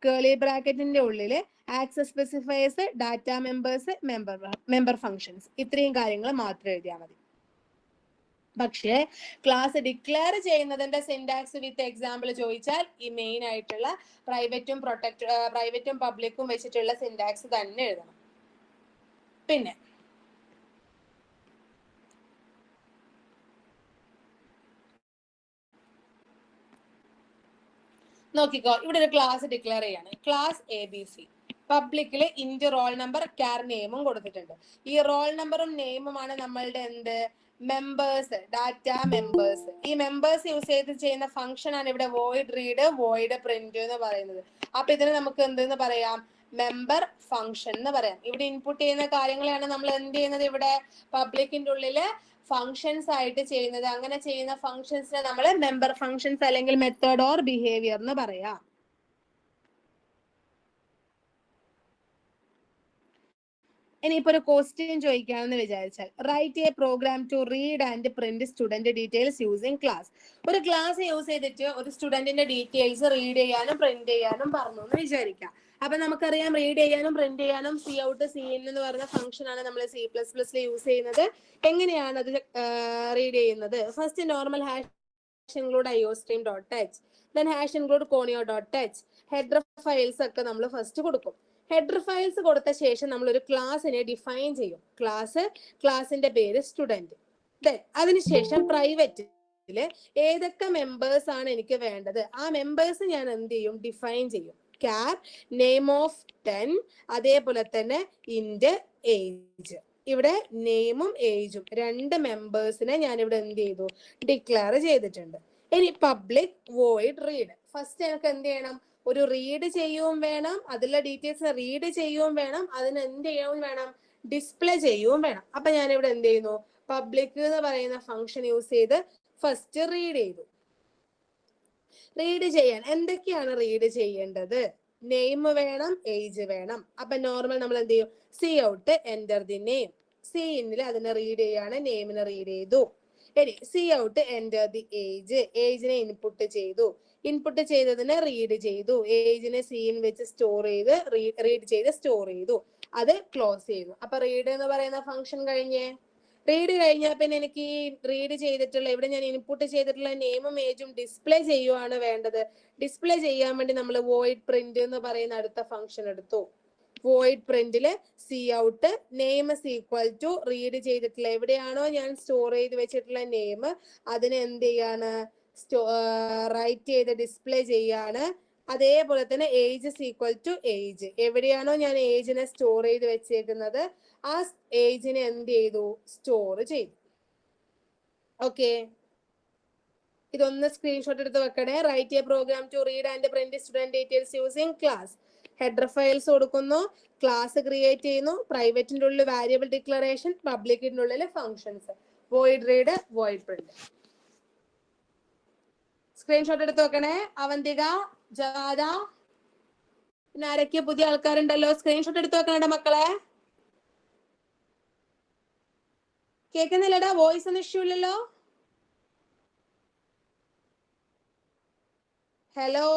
കേളി ബ്രാക്കറ്റിന്റെ ഉള്ളില് access specifiers, data members, member functions, ഇത്രയും കാര്യങ്ങൾ മാത്രം എഴുതിയാൽ മതി. പക്ഷേ ക്ലാസ് ഡിക്ലെയർ ചെയ്യുന്നതിന്റെ സിൻടാക്സ് വിത്ത് എക്സാമ്പിൾ ചോദിച്ചാൽ ഈ മെയിൻ ആയിട്ടുള്ള പ്രൈവറ്റും പബ്ലിക്കും വെച്ചിട്ടുള്ള സിൻടാക്സ് തന്നെ എഴുതണം. പിന്നെ നോക്കിക്കോ, ഇവിടെ ഒരു ക്ലാസ് ഡിക്ലെയർ ചെയ്യാണ്, ക്ലാസ് ABC. പബ്ലിക്കില് ഇന്റ് റോൾ നമ്പർ ക്യാർ നെയിമും കൊടുത്തിട്ടുണ്ട്. ഈ റോൾ നമ്പറും നെയിമുമാണ് നമ്മളുടെ എന്ത്, മെമ്പേഴ്സ്, ഡാറ്റ മെമ്പേഴ്സ്. ഈ മെമ്പേഴ്സ് യൂസ് ചെയ്ത് ചെയ്യുന്ന ഫംഗ്ഷൻ ആണ് ഇവിടെ വോയിഡ് റീഡ്, വോയിഡ് പ്രിന്റ് എന്ന് പറയുന്നത്. അപ്പൊ ഇതിന് നമുക്ക് എന്തെന്ന് പറയാം? മെമ്പർ ഫംഗ്ഷൻ എന്ന് പറയാം. ഇവിടെ ഇൻപുട്ട് ചെയ്യുന്ന കാര്യങ്ങളാണ് നമ്മൾ എന്ത് ചെയ്യുന്നത്? ഇവിടെ പബ്ലിക്കിന്റെ ഉള്ളില് ഫങ്ഷൻസ് ആയിട്ട് ചെയ്യുന്നത്. അങ്ങനെ ചെയ്യുന്ന ഫങ്ഷൻസിനെ നമ്മൾ മെമ്പർ ഫങ്ഷൻസ് അല്ലെങ്കിൽ മെത്തേഡ് ഓർ ബിഹേവിയർ എന്ന് പറയാം. ഇനിയിപ്പോ ഒരു ക്വസ്റ്റ്യൻ ചോദിക്കാമെന്ന് വിചാരിച്ചാൽ, write a program to read and print student details using class. ഒരു ക്ലാസ് യൂസ് ചെയ്തിട്ട് ഒരു സ്റ്റുഡന്റിന്റെ ഡീറ്റെയിൽസ് റീഡ് ചെയ്യാനും പ്രിന്റ് ചെയ്യാനും പറഞ്ഞു എന്ന് വിചാരിക്കാം. അപ്പൊ നമുക്കറിയാം, റീഡ് ചെയ്യാനും പ്രിന്റ് ചെയ്യാനും സി ഔട്ട് സി ഇൻ എന്ന് പറയുന്ന ഫംഗ്ഷൻ ആണ് നമ്മൾ C++ യൂസ് ചെയ്യുന്നത്. എങ്ങനെയാണ് അത് റീഡ് ചെയ്യുന്നത്? First normal hash include iostream.h, then hash include conio.h, header files ഒക്കെ നമ്മൾ ഫസ്റ്റ് കൊടുക്കും. ഹെഡർ ഫയൽസ് കൊടുത്ത ശേഷം നമ്മൾ ഒരു ക്ലാസ്സിനെ ഡിഫൈൻ ചെയ്യും. ക്ലാസിന്റെ പേര് സ്റ്റുഡന്റ്. ദെൻ അതിനുശേഷം പ്രൈവറ്റില് ഏതൊക്കെ മെമ്പേഴ്സ് ആണ് എനിക്ക് വേണ്ടത്, ആ മെമ്പേഴ്സ് ഞാൻ എന്ത് ചെയ്യും? ഡിഫൈൻ ചെയ്യും. ക്യാർ നെയിം ഓഫ് 10, അതേപോലെ തന്നെ ഇന്റ് ഏജ്. ഇവിടെ നെയിമും ഏജും രണ്ട് മെമ്പേഴ്സിനെ ഞാൻ ഇവിടെ എന്ത് ചെയ്തു? ഡിക്ലെയർ ചെയ്തിട്ടുണ്ട്. ഇനി പബ്ലിക് വോയിഡ് റീഡ്. ഫസ്റ്റ് എനിക്ക് എന്ത് ചെയ്യണം? ഒരു റീഡ് ചെയ്യുകയും വേണം, അതിലെ ഡീറ്റെയിൽസ് റീഡ് ചെയ്യുകയും വേണം, അതിന് എന്ത് ചെയ്യുകയും വേണം? ഡിസ്പ്ലേ ചെയ്യുകയും വേണം. അപ്പൊ ഞാൻ ഇവിടെ എന്ത് ചെയ്യുന്നു? പബ്ലിക് എന്ന് പറയുന്ന ഫംഗ്ഷൻ യൂസ് ചെയ്ത് ഫസ്റ്റ് റീഡ് ചെയ്തു. റീഡ് ചെയ്യാൻ എന്തൊക്കെയാണ് റീഡ് ചെയ്യേണ്ടത്? നെയിം വേണം, ഏജ് വേണം. അപ്പൊ നോർമൽ നമ്മൾ എന്ത് ചെയ്യും? Cout enter the name. സി ഇന്നിൽ അതിനെ റീഡ് ചെയ്യാണ്, നെയിമിനെ റീഡ് ചെയ്തു. ഇനി cout enter the age, ഏജിനെ ഇൻപുട്ട് ചെയ്തു. ഇൻപുട്ട് ചെയ്തതിനെ റീഡ് ചെയ്തു, ഏജിനെ സീൻ വെച്ച് സ്റ്റോർ ചെയ്ത് റീഡ് ചെയ്ത് സ്റ്റോർ ചെയ്തു, അത് ക്ലോസ് ചെയ്തു. അപ്പൊ റീഡ് എന്ന് പറയുന്ന ഫംഗ്ഷൻ കഴിഞ്ഞേ. റീഡ് കഴിഞ്ഞാൽ പിന്നെ എനിക്ക് ഈ റീഡ് ചെയ്തിട്ടുള്ള, ഇവിടെ ഞാൻ ഇൻപുട്ട് ചെയ്തിട്ടുള്ള നെയിമും ഏജും ഡിസ്പ്ലേ ചെയ്യുവാണ് വേണ്ടത്. ഡിസ്പ്ലേ ചെയ്യാൻ വേണ്ടി നമ്മൾ വോയിഡ് പ്രിന്റ് എന്ന് പറയുന്ന അടുത്ത ഫംഗ്ഷൻ എടുത്തു. വോയിഡ് പ്രിന്റില് cout name equal to read ചെയ്തിട്ടുള്ള എവിടെയാണോ ഞാൻ സ്റ്റോർ ചെയ്ത് വെച്ചിട്ടുള്ള നെയിം, അതിനെ എന്ത് ചെയ്യാണ്? റൈറ്റ് ചെയ്ത് ഡിസ്പ്ലേ ചെയ്യാണ്. അതേപോലെ തന്നെ ഏജ് ഈക്വൽ ടു ഏജ്, എവിടെയാണോ ഞാൻ ഏജിനെ സ്റ്റോർ ചെയ്ത് വെച്ചേക്കുന്നത് ആ ഏജിനെ എന്ത് ചെയ്തു? സ്റ്റോർ ചെയ്തു. ഓക്കെ, ഇതൊന്ന് സ്ക്രീൻഷോട്ട് എടുത്ത് വെക്കണേ. Write a program to read and print student details using class. Header files കൊടുക്കുന്നു, ക്ലാസ് ക്രിയേറ്റ് ചെയ്യുന്നു, പ്രൈവറ്റിന്റെ ഉള്ളിൽ വാരിയബിൾ ഡിക്ലറേഷൻ, പബ്ലിക്കിന്റെ ഉള്ളിൽ functions, void read, void print. Screenshot എടുത്ത് വെക്കണേ. അവന്തിക, ജാത, പിന്നെ ആരൊക്കെ പുതിയ ആൾക്കാരുണ്ടല്ലോ? സ്ക്രീൻഷോട്ട് എടുത്ത് വെക്കണേ മക്കളെ. കേൾക്കുന്നില്ലടാ? വോയിസ് ഒന്നും ഇഷ്യൂ ഇല്ലല്ലോ? ഹലോ,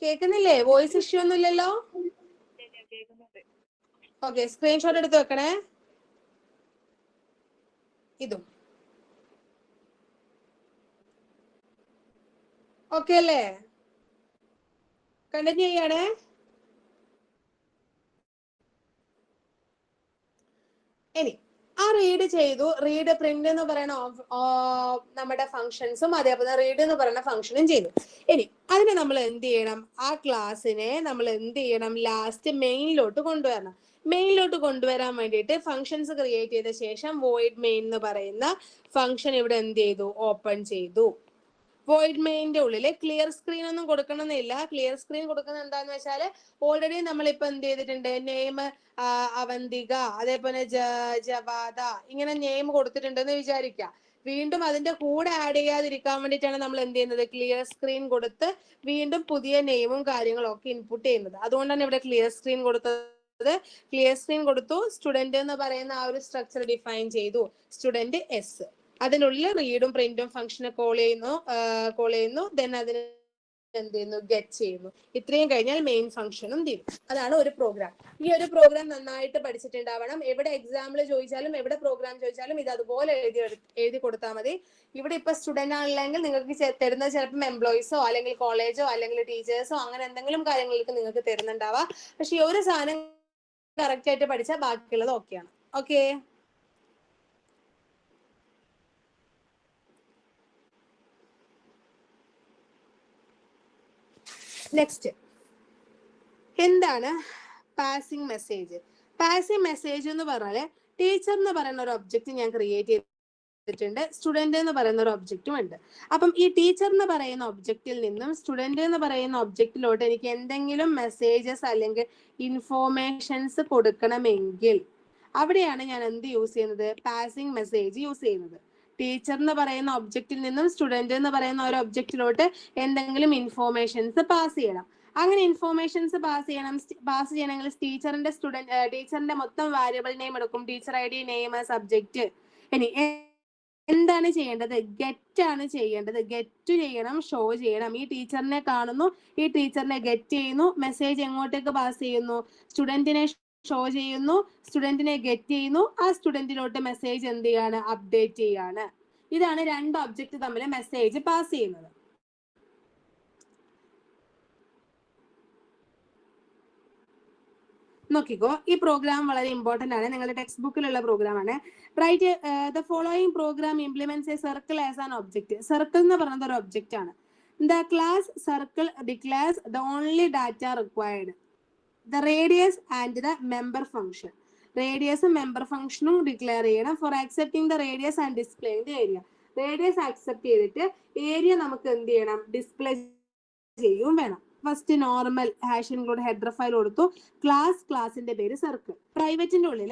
കേൾക്കുന്നില്ലേ? വോയിസ് ഇഷ്യൂ ഒന്നും ഇല്ലല്ലോ? ഓക്കെ, സ്ക്രീൻഷോട്ട് എടുത്ത് വെക്കണേ. ഇതും ഓക്കെ അല്ലേ? കണ്ടിന്യൂ ചെയ്യണേ. ഇനി ആ റീഡ് ചെയ്തു. റീഡ് പ്രിന്റ് എന്ന് പറയുന്ന നമ്മുടെ ഫംഗ്ഷൻസും അതേപോലെ റീഡ് എന്ന് പറയുന്ന ഫംഗ്ഷനും ചെയ്തു. ഇനി അതിനെ നമ്മൾ എന്ത് ചെയ്യണം? ആ ക്ലാസ്സിനെ നമ്മൾ എന്ത് ചെയ്യണം? ലാസ്റ്റ് മെയിനിലോട്ട് കൊണ്ടുവരണം. മെയിനിലോട്ട് കൊണ്ടുവരാൻ വേണ്ടിയിട്ട് ഫംഗ്ഷൻസ് ക്രിയേറ്റ് ചെയ്ത ശേഷം വോയിഡ് മെയിൻ എന്ന് പറയുന്ന ഫംഗ്ഷൻ ഇവിടെ എന്ത് ചെയ്തു? ഓപ്പൺ ചെയ്തു. വോയിഡ് മെയിൻ്റെ ഉള്ളിൽ ക്ലിയർ സ്ക്രീൻ ഒന്നും കൊടുക്കണമെന്നില്ല. ക്ലിയർ സ്ക്രീൻ കൊടുക്കുന്നത് എന്താന്ന് വെച്ചാൽ ഓൾറെഡി നമ്മളിപ്പോൾ എന്ത് ചെയ്തിട്ടുണ്ട്? നെയിം അവന്തിക, അതേപോലെ ജവാദ, ഇങ്ങനെ നെയിം കൊടുത്തിട്ടുണ്ടെന്ന് വിചാരിക്കുക. വീണ്ടും അതിന്റെ കൂടെ ആഡ് ചെയ്യാതിരിക്കാൻ വേണ്ടിയിട്ടാണ് നമ്മൾ എന്ത് ചെയ്യുന്നത്? ക്ലിയർ സ്ക്രീൻ കൊടുത്ത് വീണ്ടും പുതിയ നെയിമും കാര്യങ്ങളും ഒക്കെ ഇൻപുട്ട് ചെയ്യുന്നത്. അതുകൊണ്ടാണ് ഇവിടെ ക്ലിയർ സ്ക്രീൻ കൊടുത്തത്. ക്ലിയർ സ്ക്രീൻ കൊടുത്തു. സ്റ്റുഡന്റ് എന്ന് പറയുന്ന ആ ഒരു സ്ട്രക്ചർ ഡിഫൈൻ ചെയ്തു. സ്റ്റുഡന്റ് എസ്, അതിനുള്ളിൽ റീഡും പ്രിന്റും ഫംഗ്ഷനെ കോൾ ചെയ്യുന്നു. ദെൻ അതിന് എന്ത് ചെയ്യുന്നു? ഗെറ്റ് ചെയ്യുന്നു. ഇത്രയും കഴിഞ്ഞാൽ മെയിൻ ഫംഗ്ഷനും തീരും. അതാണ് ഒരു പ്രോഗ്രാം. ഈ ഒരു പ്രോഗ്രാം നന്നായിട്ട് പഠിച്ചിട്ടുണ്ടാവണം. എവിടെ എക്സാമ്പിൾ ചോദിച്ചാലും എവിടെ പ്രോഗ്രാം ചോദിച്ചാലും ഇത് അതുപോലെ എഴുതി കൊടുത്താൽ മതി. ഇവിടെ ഇപ്പൊ സ്റ്റുഡന്റ് ആണെങ്കിൽ നിങ്ങൾക്ക് തരുന്നത് ചിലപ്പോൾ എംപ്ലോയീസോ അല്ലെങ്കിൽ കോളേജോ അല്ലെങ്കിൽ ടീച്ചേഴ്സോ അങ്ങനെ എന്തെങ്കിലും കാര്യങ്ങൾക്ക് നിങ്ങൾക്ക് തരുന്നുണ്ടാവാം. പക്ഷെ ഈ ഒരു സാധനം കറക്റ്റ് ആയിട്ട് പഠിച്ചാൽ ബാക്കിയുള്ളത് ഓക്കെയാണ്. ഓക്കെ, നെക്സ്റ്റ് എന്താണ് പാസിംഗ് മെസ്സേജ്? പാസിംഗ് മെസ്സേജ് എന്ന് പറഞ്ഞാൽ ടീച്ചർ എന്ന് പറയുന്ന ഒരു ഒബ്ജക്റ്റ് ഞാൻ ക്രിയേറ്റ് ചെയ്തിട്ടുണ്ട്, സ്റ്റുഡന്റ് എന്ന് പറയുന്ന ഒരു ഒബ്ജക്റ്റും ഉണ്ട്. അപ്പം ഈ ടീച്ചർ എന്ന് പറയുന്ന ഒബ്ജക്റ്റിൽ നിന്നും സ്റ്റുഡന്റ് എന്ന് പറയുന്ന ഒബ്ജക്റ്റിലോട്ട് എനിക്ക് എന്തെങ്കിലും മെസ്സേജസ് അല്ലെങ്കിൽ ഇൻഫോർമേഷൻസ് കൊടുക്കണമെങ്കിൽ അവിടെയാണ് ഞാൻ എന്ത് യൂസ് ചെയ്യുന്നത്? പാസിംഗ് മെസ്സേജ് യൂസ് ചെയ്യുന്നത്. ടീച്ചർ എന്ന് പറയുന്ന ഒബ്ജക്റ്റിൽ നിന്നും സ്റ്റുഡന്റ് എന്ന് പറയുന്ന ഒരു ഒബ്ജക്റ്റിലോട്ട് എന്തെങ്കിലും ഇൻഫോർമേഷൻസ് പാസ് ചെയ്യണം. അങ്ങനെ ഇൻഫോർമേഷൻസ് പാസ് ചെയ്യണമെങ്കിൽ ടീച്ചറിന്റെ മൊത്തം വാരിയബിൾ നെയിം എടുക്കും. Teacher I D, name, subject. ഇനി എന്താണ് ചെയ്യേണ്ടത്? ഗെറ്റ് ആണ് ചെയ്യേണ്ടത്. ഗെറ്റ് ചെയ്യണം, ഷോ ചെയ്യണം. ഈ ടീച്ചറിനെ കാണുന്നു, ഈ ടീച്ചറിനെ ഗെറ്റ് ചെയ്യുന്നു. മെസ്സേജ് എങ്ങോട്ടേക്ക് പാസ് ചെയ്യുന്നു? സ്റ്റുഡന്റിനെ ഷോ ചെയ്യുന്നു, സ്റ്റുഡന്റിനെ ഗെറ്റ് ചെയ്യുന്നു. ആ സ്റ്റുഡന്റിലോട്ട് മെസ്സേജ് എന്ത് ചെയ്യാണ്? അപ്ഡേറ്റ് ചെയ്യാണ്. ഇതാണ് രണ്ട് ഒബ്ജക്റ്റ് തമ്മിൽ മെസ്സേജ് പാസ് ചെയ്യുന്നത്. നോക്കിക്കോ, ഈ പ്രോഗ്രാം വളരെ ഇമ്പോർട്ടന്റ് ആണ്. നിങ്ങളുടെ ടെക്സ്റ്റ് ബുക്കിലുള്ള പ്രോഗ്രാം ആണ്. Write the following program implements a circle as an object. Circle എന്ന് പറയുന്നത് ഒരു ഒബ്ജക്റ്റ് ആണ്. The class circle declares the only data required, the radius and the member function. റേഡിയസും മെമ്പർ ഫംഗ്ഷനും ഡിക്ലെയർ ചെയ്യണം. For accepting the radius and displaying the area. Radius accept ചെയ്തിട്ട് area നമുക്ക് എന്ത് ചെയ്യണം? ഡിസ്പ്ലേ ചെയ്യും വേണം. First normal hash include header file കൊടുത്തു. ക്ലാസിന്റെ പേര് സർക്കിൾ. പ്രൈവറ്റിന്റെ ഉള്ളിൽ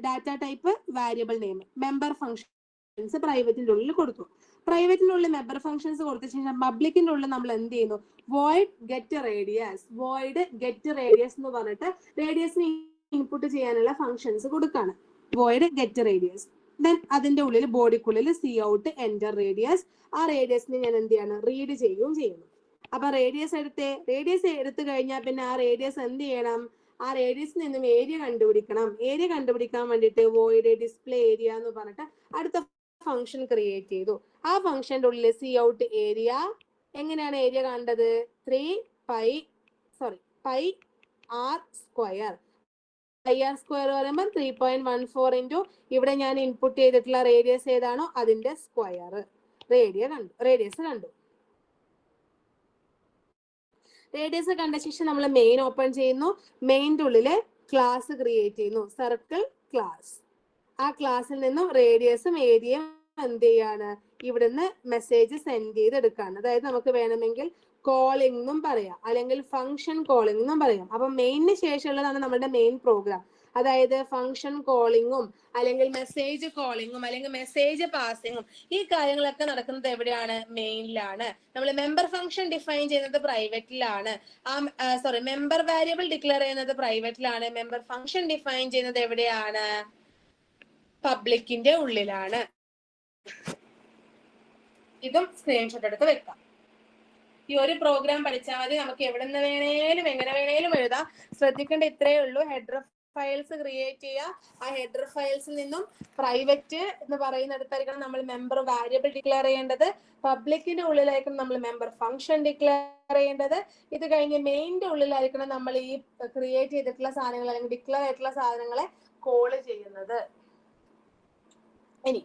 data type variable name. Member functions പ്രൈവറ്റിന്റെ ഉള്ളിൽ കൊടുത്തു. പ്രൈവറ്റിന്റെ ഉള്ളിൽ മെമ്പർ ഫംഗ്ഷൻസ് കൊടുത്ത ശേഷം പബ്ലിക്കിന്റെ ഉള്ളിൽ നമ്മൾ എന്ത് ചെയ്യുന്നു? Void get radius. Void get radius എന്ന് പറഞ്ഞിട്ട് റേഡിയസിന് ഇൻപുട്ട് ചെയ്യാനുള്ള ഫംഗ്ഷൻസ് കൊടുക്കാണ്. Void get radius. ദെൻ അതിന്റെ ഉള്ളിൽ ബോഡിക്കുള്ളിൽ സി ഔട്ട് എന്റർ റേഡിയസ്. ആ റേഡിയസിനെ ഞാൻ എന്ത് ചെയ്യാണ്? റീഡ് ചെയ്യുന്നു. അപ്പൊ റേഡിയസ് എടുത്തു കഴിഞ്ഞാൽ പിന്നെ ആ റേഡിയസ് എന്ത് ചെയ്യണം? ആ റേഡിയസിൽ നിന്നും ഏരിയ കണ്ടുപിടിക്കണം. ഏരിയ കണ്ടുപിടിക്കാൻ വേണ്ടിയിട്ട് വോയിഡ് ഡിസ്പ്ലേ ഏരിയ എന്ന് പറഞ്ഞിട്ട് അടുത്ത ഫംഗ്ഷൻ ക്രിയേറ്റ് ചെയ്തു. ആ ഫംഗ്ഷന്റെ ഉള്ളിൽ സി ഔട്ട് ഏരിയ. എങ്ങനെയാണ് ഏരിയ കണ്ടത്? Pi R square. Pi R square പറയുമ്പോൾ 3.14 ഇൻറ്റു ഇവിടെ ഞാൻ ഇൻപുട്ട് ചെയ്തിട്ടുള്ള റേഡിയസ് ഏതാണോ അതിന്റെ സ്ക്വയർ. റേഡിയസ് കണ്ടു. റേഡിയസ് കണ്ട ശേഷം നമ്മൾ മെയിൻ ഓപ്പൺ ചെയ്യുന്നു. മെയിൻ്റെ ഉള്ളില് ക്ലാസ് ക്രിയേറ്റ് ചെയ്യുന്നു, സർക്കിൾ ക്ലാസ്. ആ ക്ലാസ്സിൽ നിന്നും റേഡിയസും ഏരിയയും എന്ത് ചെയ്യാണ്? ഇവിടുന്ന് മെസ്സേജ് സെൻഡ് ചെയ്തെടുക്കാണ്. അതായത് നമുക്ക് വേണമെങ്കിൽ കോളിംഗ് എന്നും പറയാം, അല്ലെങ്കിൽ ഫംഗ്ഷൻ കോളിംഗ് എന്നും പറയാം. അപ്പൊ മെയിനിന് ശേഷമുള്ളതാണ് നമ്മുടെ മെയിൻ പ്രോഗ്രാം. അതായത് ഫംഗ്ഷൻ കോളിങ്ങും അല്ലെങ്കിൽ മെസ്സേജ് കോളിങ്ങും അല്ലെങ്കിൽ മെസ്സേജ് പാസിങ്ങും ഈ കാര്യങ്ങളൊക്കെ നടക്കുന്നത് എവിടെയാണ്? മെയിനിലാണ്. നമ്മൾ മെമ്പർ ഫംഗ്ഷൻ ഡിഫൈൻ ചെയ്യുന്നത് പ്രൈവറ്റിലാണ്. മെമ്പർ വാരിയബിൾ ഡിക്ലെയർ ചെയ്യുന്നത് പ്രൈവറ്റിലാണ്. മെമ്പർ ഫംഗ്ഷൻ ഡിഫൈൻ ചെയ്യുന്നത് എവിടെയാണ്? പബ്ലിക്കിന്റെ ഉള്ളിലാണ്. ഇതും സ്ക്രീൻഷോട്ട് എടുത്ത് വെക്കാം. ഈ ഒരു പ്രോഗ്രാം പഠിച്ചാൽ മതി. നമുക്ക് എവിടെ നിന്ന് വേണേലും എങ്ങനെ വേണേലും എഴുതാം. ശ്രദ്ധിക്കേണ്ട ഇത്രയേ ഉള്ളൂ. ഹെഡർ ഫയൽസ് ക്രിയേറ്റ് ചെയ്യുക. ആ ഹെഡർ ഫയൽസിൽ നിന്നും പ്രൈവറ്റ് എന്ന് പറയുന്നിടത്തായിരിക്കണം നമ്മൾ മെമ്പർ വാരിയബിൾ ഡിക്ലെയർ ചെയ്യേണ്ടത്. പബ്ലിക്കിന്റെ ഉള്ളിലായിരിക്കണം നമ്മൾ മെമ്പർ ഫംഗ്ഷൻ ഡിക്ലെയർ ചെയ്യേണ്ടത്. ഇത് കഴിഞ്ഞ് മെയിൻ്റെ ഉള്ളിലായിരിക്കണം നമ്മൾ ഈ ക്രിയേറ്റ് ചെയ്തിട്ടുള്ള സാധനങ്ങൾ അല്ലെങ്കിൽ ഡിക്ലെയർ ആയിട്ടുള്ള സാധനങ്ങളെ കോൾ ചെയ്യുന്നത്. ഇനി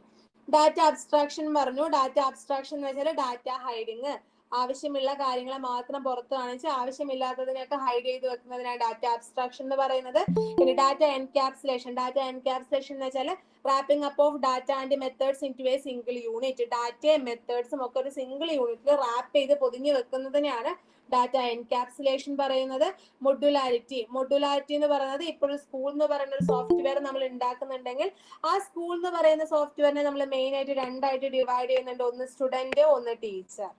ഡാറ്റ അബ്സ്ട്രാക്ഷൻ പറഞ്ഞു. ഡാറ്റ അബ്സ്ട്രാക്ഷൻ എന്ന് വെച്ചാൽ ഡാറ്റ ഹൈഡിങ്. ആവശ്യമുള്ള കാര്യങ്ങളെ മാത്രം പുറത്ത് കാണിച്ച് ആവശ്യമില്ലാത്തതിനെയൊക്കെ ഹൈഡ് ചെയ്ത് വെക്കുന്നതിനാണ് ഡാറ്റ അബ്സ്ട്രാക്ഷൻ എന്ന് പറയുന്നത്. ഇനി ഡാറ്റ എൻകാപ്സുലേഷൻ. ഡാറ്റ എൻകാപ്സുലേഷൻ എന്ന് വെച്ചാൽ wrapping up of data and methods into a single unit. ഡാറ്റയും മെത്തേഡ്സും ഒക്കെ ഒരു സിംഗിൾ യൂണിറ്റിൽ റാപ്പ് ചെയ്ത് പൊതിഞ്ഞു വെക്കുന്നതിനെയാണ് ഡാറ്റ എൻകാപ്സുലേഷൻ പറയുന്നത്. മൊഡുലാരിറ്റി. മൊഡുലാരിറ്റി എന്ന് പറയുന്നത് ഇപ്പോൾ സ്കൂൾ എന്ന് പറയുന്ന ഒരു സോഫ്റ്റ്വെയർ നമ്മൾ ഉണ്ടാക്കുന്നുണ്ടെങ്കിൽ ആ സ്കൂൾ എന്ന് പറയുന്ന സോഫ്റ്റ്വെയറിനെ നമ്മൾ മെയിൻ ആയിട്ട് രണ്ടായിട്ട് ഡിവൈഡ് ചെയ്യുന്നുണ്ട്. ഒന്ന് സ്റ്റുഡന്റ്, ഒന്ന് ടീച്ചർ.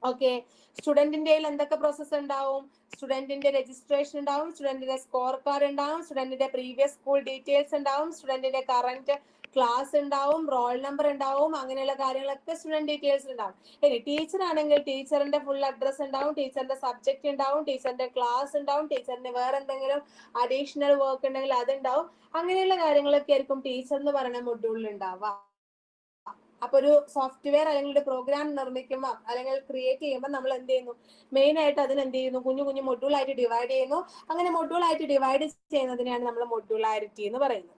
ഓക്കെ, സ്റ്റുഡന്റിന്റെ എന്തൊക്കെ പ്രോസസ്സ് ഉണ്ടാവും? സ്റ്റുഡന്റിന്റെ രജിസ്ട്രേഷൻ ഉണ്ടാവും, സ്റ്റുഡന്റിന്റെ സ്കോർ കാർഡ് ഉണ്ടാവും, സ്റ്റുഡന്റിന്റെ പ്രീവിയസ് സ്കൂൾ ഡീറ്റെയിൽസ് ഉണ്ടാവും, സ്റ്റുഡന്റിന്റെ കറന്റ് ക്ലാസ് ഉണ്ടാവും, റോൾ നമ്പർ ഉണ്ടാവും, അങ്ങനെയുള്ള കാര്യങ്ങളൊക്കെ സ്റ്റുഡന്റ് ഡീറ്റെയിൽസ് ഉണ്ടാവും. ഇനി ടീച്ചർ ആണെങ്കിൽ ടീച്ചറിന്റെ ഫുൾ അഡ്രസ് ഉണ്ടാവും, ടീച്ചറിന്റെ സബ്ജക്ട് ഉണ്ടാവും, ടീച്ചറിന്റെ ക്ലാസ് ഉണ്ടാവും, ടീച്ചറിന്റെ വേറെ എന്തെങ്കിലും അഡീഷണൽ വർക്ക് ഉണ്ടെങ്കിൽ അതുണ്ടാവും. അങ്ങനെയുള്ള കാര്യങ്ങളൊക്കെ ആയിരിക്കും ടീച്ചർ എന്ന് പറയുന്ന മൊഡ്യൂളിൽ ഉണ്ടാവുക. അപ്പൊ ഒരു സോഫ്റ്റ്വെയർ അല്ലെങ്കിൽ ഒരു പ്രോഗ്രാം നിർമ്മിക്കുമ്പോൾ അല്ലെങ്കിൽ ക്രിയേറ്റ് ചെയ്യുമ്പോൾ നമ്മൾ എന്ത് ചെയ്യുന്നു? മെയിൻ ആയിട്ട് അതിന് എന്ത് ചെയ്യുന്നു? കുഞ്ഞു കുഞ്ഞു മൊഡ്യൂൾ ആയിട്ട് ഡിവൈഡ് ചെയ്യുന്നു. അങ്ങനെ മൊഡ്യൂൾ ആയിട്ട് ഡിവൈഡ് ചെയ്യുന്നതിനെയാണ് നമ്മൾ മൊഡ്യൂളാരിറ്റി എന്ന് പറയുന്നത്.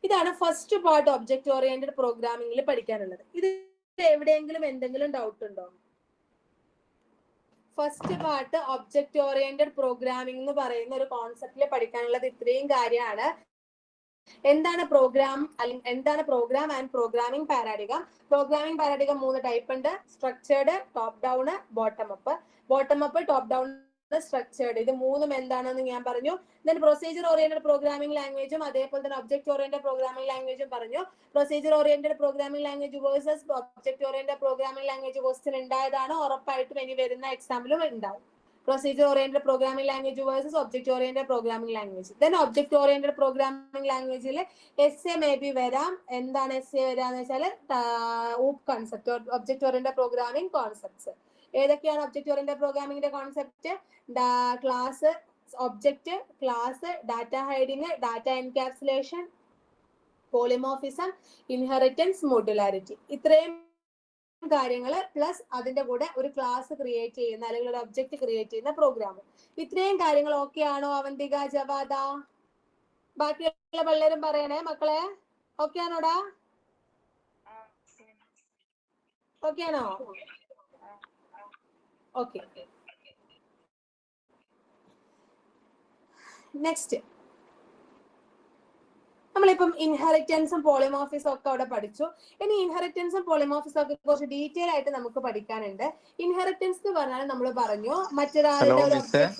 ഇതാണ് ഫസ്റ്റ് പാർട്ട് ഒബ്ജക്റ്റ് ഓറിയന്റഡ് പ്രോഗ്രാമിംഗിൽ പഠിക്കാനുള്ളത്. ഇത് എവിടെയെങ്കിലും എന്തെങ്കിലും ഡൗട്ട് ഉണ്ടോ? First part object oriented programming എന്ന് പറയുന്ന ഒരു കോൺസെപ്റ്റിൽ പഠിക്കാനുള്ളത് ഇത്രയും കാര്യമാണ്. എന്താണ് പ്രോഗ്രാം അല്ലെങ്കിൽ എന്താണ് program and programming paradigm? Programming paradigm 3 type ഉണ്ട്. Structured, top down, bottom up. Bottom up, top down, structured. ഇത് മൂന്നും എന്താണെന്ന് ഞാൻ പറഞ്ഞു. ദെൻ പ്രൊസീജിയർ ഓറിയന്റഡ് പ്രോഗ്രാമിംഗ് ലാംഗ്വേജും അതേപോലെ തന്നെ ഒബ്ജക്റ്റ് ഓറിയന്റഡ് പ്രോഗ്രാമിംഗ് ലാംഗ്വേജും പറഞ്ഞു. Procedure oriented programming language versus object oriented programming language question ഉണ്ടായതാണ്. ഉറപ്പായിട്ടും ഇനി വരുന്ന എക്സാമ്പിലും ഉണ്ടാവും. Procedure oriented programming language versus object oriented programming language. Then object oriented programming language SA may be വരാം. എന്താണ് SA വരാന്ന് വെച്ചാൽ OOP concept, object oriented programming concepts. ഏതൊക്കെയാണ് ഒബ്ജക്റ്റ് ഓറിയന്റഡ് പ്രോഗ്രാമിംഗിന്റെ concept? Class, object, class, data hiding, data encapsulation, polymorphism, inheritance, modularity. ഇത്രയും കാര്യങ്ങൾ plus അതിന്റെ കൂടെ ഒരു ക്ലാസ് ക്രിയേറ്റ് ചെയ്യുന്ന അല്ലെങ്കിൽ ഒരു ഒബ്ജക്റ്റ് ക്രിയേറ്റ് ചെയ്യുന്ന പ്രോഗ്രാം. ഇത്രയും കാര്യങ്ങൾ ഓക്കെ ആണോ അവന്തിക, ജവാദ? ബാക്കിയുള്ള പിള്ളേരും പറയണേ മക്കളെ. ഓക്കെ ആണോടാ? ഓക്കെ ആണോ? ഓക്കെ. നെക്സ്റ്റ് നമ്മളിപ്പം ഇൻഹെറിറ്റൻസും പോളിമോർഫിസും ഒക്കെ അവിടെ പഠിച്ചു. ഇനി ഇൻഹെറിറ്റൻസും പോളിമോർഫിസും ഒക്കെ കുറച്ച് ഡീറ്റെയിൽ ആയിട്ട് നമുക്ക് പഠിക്കാനുണ്ട്. ഇൻഹെറിറ്റൻസ് എന്ന് പറഞ്ഞാൽ നമ്മൾ പറഞ്ഞു മറ്റൊരാളുടെ ഒരു ഒബ്ജക്റ്റ്.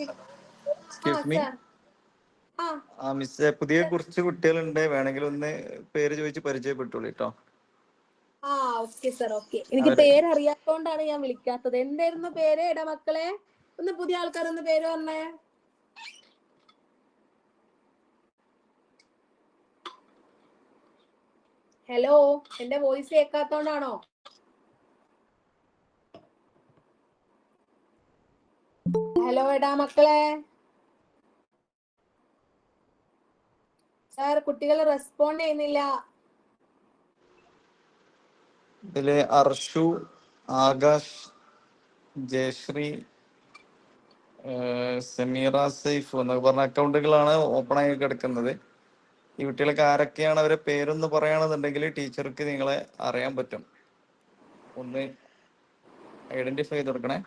മിസ്സേ, പുതിയ കുറച്ച് കുട്ടികളുണ്ട്, വേണമെങ്കിൽ ഒന്ന് പേര് ചോദിച്ച് പരിചയപ്പെട്ടോളൂ കേട്ടോ. Okay sir, okay. എനിക്ക് പേരറിയാത്തോണ്ടാണ് ഞാൻ വിളിക്കാത്തത്. എന്തായിരുന്നു പേര്? എടാ മക്കളെ, ഒന്ന് പുതിയ ആൾക്കാരൊന്ന് പേര് പറഞ്ഞേ. ഹലോ, എന്റെ വോയിസ് കേൾക്കാത്തോണ്ടാണോ? ഹലോ എടാ മക്കളെ. സാർ, കുട്ടികൾ റെസ്പോണ്ട് ചെയ്യുന്നില്ല. ഇതില് അർഷു, ആകാശ്, ജയശ്രീ, സമീറ, സൈഫ് എന്നൊക്കെ പറഞ്ഞ അക്കൗണ്ടുകളാണ് ഓപ്പൺ ആയി കിടക്കുന്നത്. ഈ കുട്ടികൾക്ക് ആരൊക്കെയാണ് അവരെ പേരൊന്ന് പറയുകയാണെന്നുണ്ടെങ്കിൽ ടീച്ചർക്ക് നിങ്ങളെ അറിയാൻ പറ്റും. ഒന്ന് ഐഡന്റിഫൈ ചെയ്ത് കൊടുക്കണേ.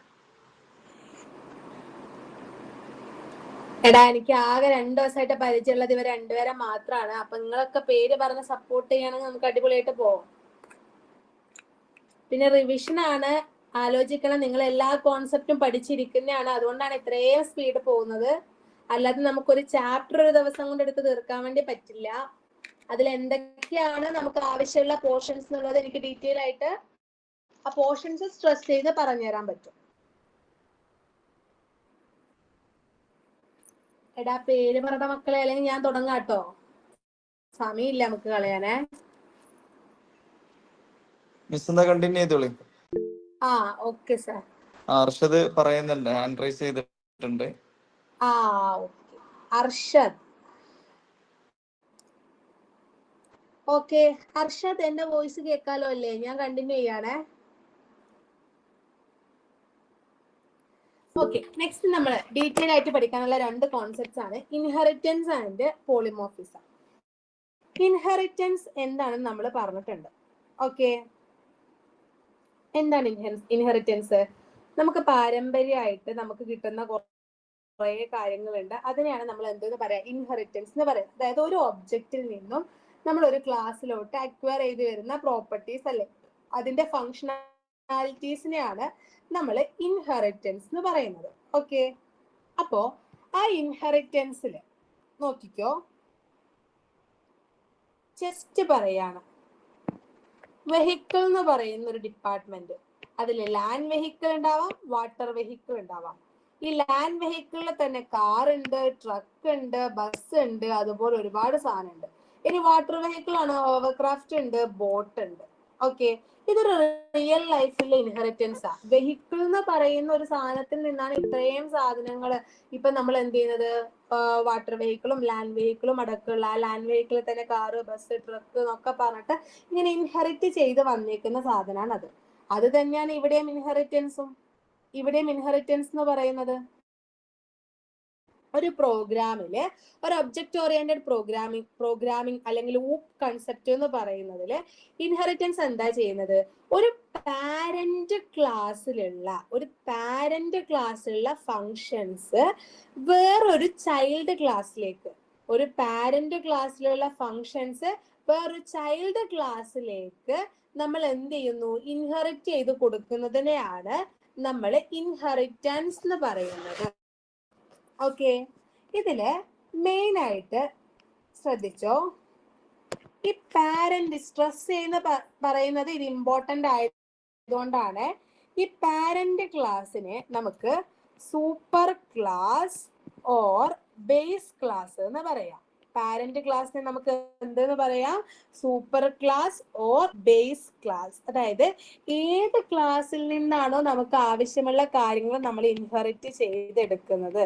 എടാ, എനിക്ക് ആകെ 2 ദിവസമായിട്ട് പരിചയമുള്ളത് ഇവർ 2 പേരെ മാത്രമാണ്. അപ്പൊ നിങ്ങളൊക്കെ പേര് പറഞ്ഞ് സപ്പോർട്ട് ചെയ്യണമെങ്കിൽ നമുക്ക് അടിപൊളിയായിട്ട് പോവാം. പിന്നെ റിവിഷൻ ആണ്, ആലോചിക്കണം. നിങ്ങൾ എല്ലാ കോൺസെപ്റ്റും പഠിച്ചിരിക്കുന്നതാണ്, അതുകൊണ്ടാണ് ഇത്രയും സ്പീഡ് പോകുന്നത്. അല്ലാതെ നമുക്കൊരു ചാപ്റ്റർ ഒരു ദിവസം കൊണ്ട് എടുത്ത് തീർക്കാൻ വേണ്ടി പറ്റില്ല. അതിൽ എന്തൊക്കെയാണ് നമുക്ക് ആവശ്യമുള്ള പോർഷൻസ് എന്നുള്ളത് എനിക്ക് ഡീറ്റെയിൽ ആയിട്ട് ആ പോർഷൻസ് സ്ട്രെസ് ചെയ്ത് പറഞ്ഞുതരാൻ പറ്റും. എടാ, പേര് പറഞ്ഞ മക്കളെ, അല്ലെങ്കിൽ ഞാൻ തുടങ്ങാട്ടോ. സമയമില്ല നമുക്ക് കളയാനേ. മിസ് എന്താ കണ്ടിന്യൂ ചെയ്തോളി. Okay sir. അർഷദ് പറയുന്നുണ്ട്, ഹാൻഡ് റൈസ് ചെയ്തിട്ടുണ്ട്. ഓക്കെ. അർഷദ്, ഓക്കെ. അർഷദ്, എന്റെ വോയിസ് കേൾക്കാലോ അല്ലേ? ഞാൻ കണ്ടിന്യൂ ചെയ്യാണേ. ഓക്കെ, നെക്സ്റ്റ് നമ്മൾ ഡീറ്റെയിൽ ആയിട്ട് പഠിക്കാനുള്ള 2 കോൺസെപ്റ്റ്സ് ആണ് ഇൻഹെറിറ്റൻസ് ആൻഡ് പോളിമോർഫിസം. ഇൻഹെറിറ്റൻസ് എന്താണെന്ന് നമ്മൾ പറഞ്ഞിട്ടുണ്ട്. ഓക്കെ, എന്താണ് ഇൻഹെറിറ്റൻസ്? നമുക്ക് പാരമ്പര്യമായിട്ട് നമുക്ക് കിട്ടുന്ന കുറേ കാര്യങ്ങളുണ്ട്. അതിനെയാണ് നമ്മൾ എന്തെന്ന് പറയാ, ഇൻഹെറിറ്റൻസ് എന്ന് പറയുന്നത്. അതായത് ഒരു ഒബ്ജക്റ്റിൽ നിന്നും നമ്മൾ ഒരു ക്ലാസ്സിലോട്ട് അക്വയർ ചെയ്ത് വരുന്ന പ്രോപ്പർട്ടീസ് അല്ലെ, അതിന്റെ ഫങ്ഷണാലിറ്റീസിനെയാണ് നമ്മൾ ഇൻഹെറിറ്റൻസ് എന്ന് പറയുന്നത്. ഓക്കെ, അപ്പോ ആ ഇൻഹെറിറ്റൻസിൽ നോക്കിക്കോ, ജസ്റ്റ് പറയാണ്, വെഹിക്കിൾ എന്ന് പറയുന്ന ഒരു ഡിപ്പാർട്ട്മെന്റ്, അതിൽ ലാൻഡ് വെഹിക്കിൾ ഉണ്ടാവാം, വാട്ടർ വെഹിക്കിൾ ഉണ്ടാവാം. ഈ ലാൻഡ് വെഹിക്കിളിൽ തന്നെ കാർ ഉണ്ട്, ട്രക്ക് ഉണ്ട്, ബസ് ഉണ്ട്, അതുപോലെ ഒരുപാട് സാധനം ഉണ്ട്. ഇനി വാട്ടർ വെഹിക്കിൾ ആണ്, ഓവർക്രാഫ്റ്റ് ഉണ്ട്, ബോട്ട് ഉണ്ട്. ഓക്കെ, ഇതൊരു റിയൽ ലൈഫിലെ ഇൻഹെറിറ്റൻസ് ആ. വെഹിക്കിൾ എന്ന് പറയുന്ന ഒരു സാധനത്തിൽ നിന്നാണ് ഇത്രയും സാധനങ്ങൾ ഇപ്പൊ നമ്മൾ എന്ത് ചെയ്യുന്നത്, വാട്ടർ വെഹിക്കിളും ലാൻഡ് വെഹിക്കിളും അടക്കമുള്ള ആ ലാൻഡ് വെഹിക്കിളിൽ തന്നെ കാറ്, ബസ്, ട്രക്ക് എന്നൊക്കെ പറഞ്ഞിട്ട് ഇങ്ങനെ ഇൻഹെറിറ്റ് ചെയ്ത് വന്നേക്കുന്ന സാധനമാണ് അത്. അത് തന്നെയാണ് ഇവിടെയും ഇൻഹെറിറ്റൻസും. ഇവിടെയും ഇൻഹെറിറ്റൻസ് എന്ന് പറയുന്നത് ഒരു പ്രോഗ്രാമില്, ഒരു ഒബ്ജക്റ്റ് ഓറിയന്റഡ് പ്രോഗ്രാമിംഗ് അല്ലെങ്കിൽ ഊപ്പ് കൺസെപ്റ്റ് എന്ന് പറയുന്നതില് ഇൻഹെറിറ്റൻസ് എന്താ ചെയ്യുന്നത്, ഒരു പാരന്റ് ക്ലാസ്സിലുള്ള ഫങ്ഷൻസ് വേറൊരു ചൈൽഡ് ക്ലാസ്സിലേക്ക്, ഒരു പാരന്റ് ക്ലാസ്സിലുള്ള ഫങ്ഷൻസ് വേറൊരു ചൈൽഡ് ക്ലാസ്സിലേക്ക് നമ്മൾ എന്ത് ചെയ്യുന്നു, ഇൻഹെറിറ്റ് ചെയ്ത് കൊടുക്കുന്നതിനെയാണ് നമ്മൾ ഇൻഹെറിറ്റൻസ് എന്ന് പറയുന്നത്. ഓക്കെ, ഇതില് മെയിൻ ആയിട്ട് ശ്രദ്ധിച്ചോ, ഈ പാരന്റ് സ്ട്രെസ് ചെയ്യുന്ന പറയുന്നത് ഇത് ഇമ്പോർട്ടന്റ് ആയതുകൊണ്ടാണ്. ഈ പാരന്റ് ക്ലാസ്സിനെ നമുക്ക് super class or base class എന്ന് പറയാം. പാരന്റ് ക്ലാസ്സിനെ നമുക്ക് എന്തെന്ന് പറയാം, super class or base class. അതായത് ഏത് ക്ലാസ്സിൽ നിന്നാണോ നമുക്ക് ആവശ്യമുള്ള കാര്യങ്ങൾ നമ്മൾ ഇൻഹെറിറ്റ് ചെയ്തെടുക്കുന്നത്,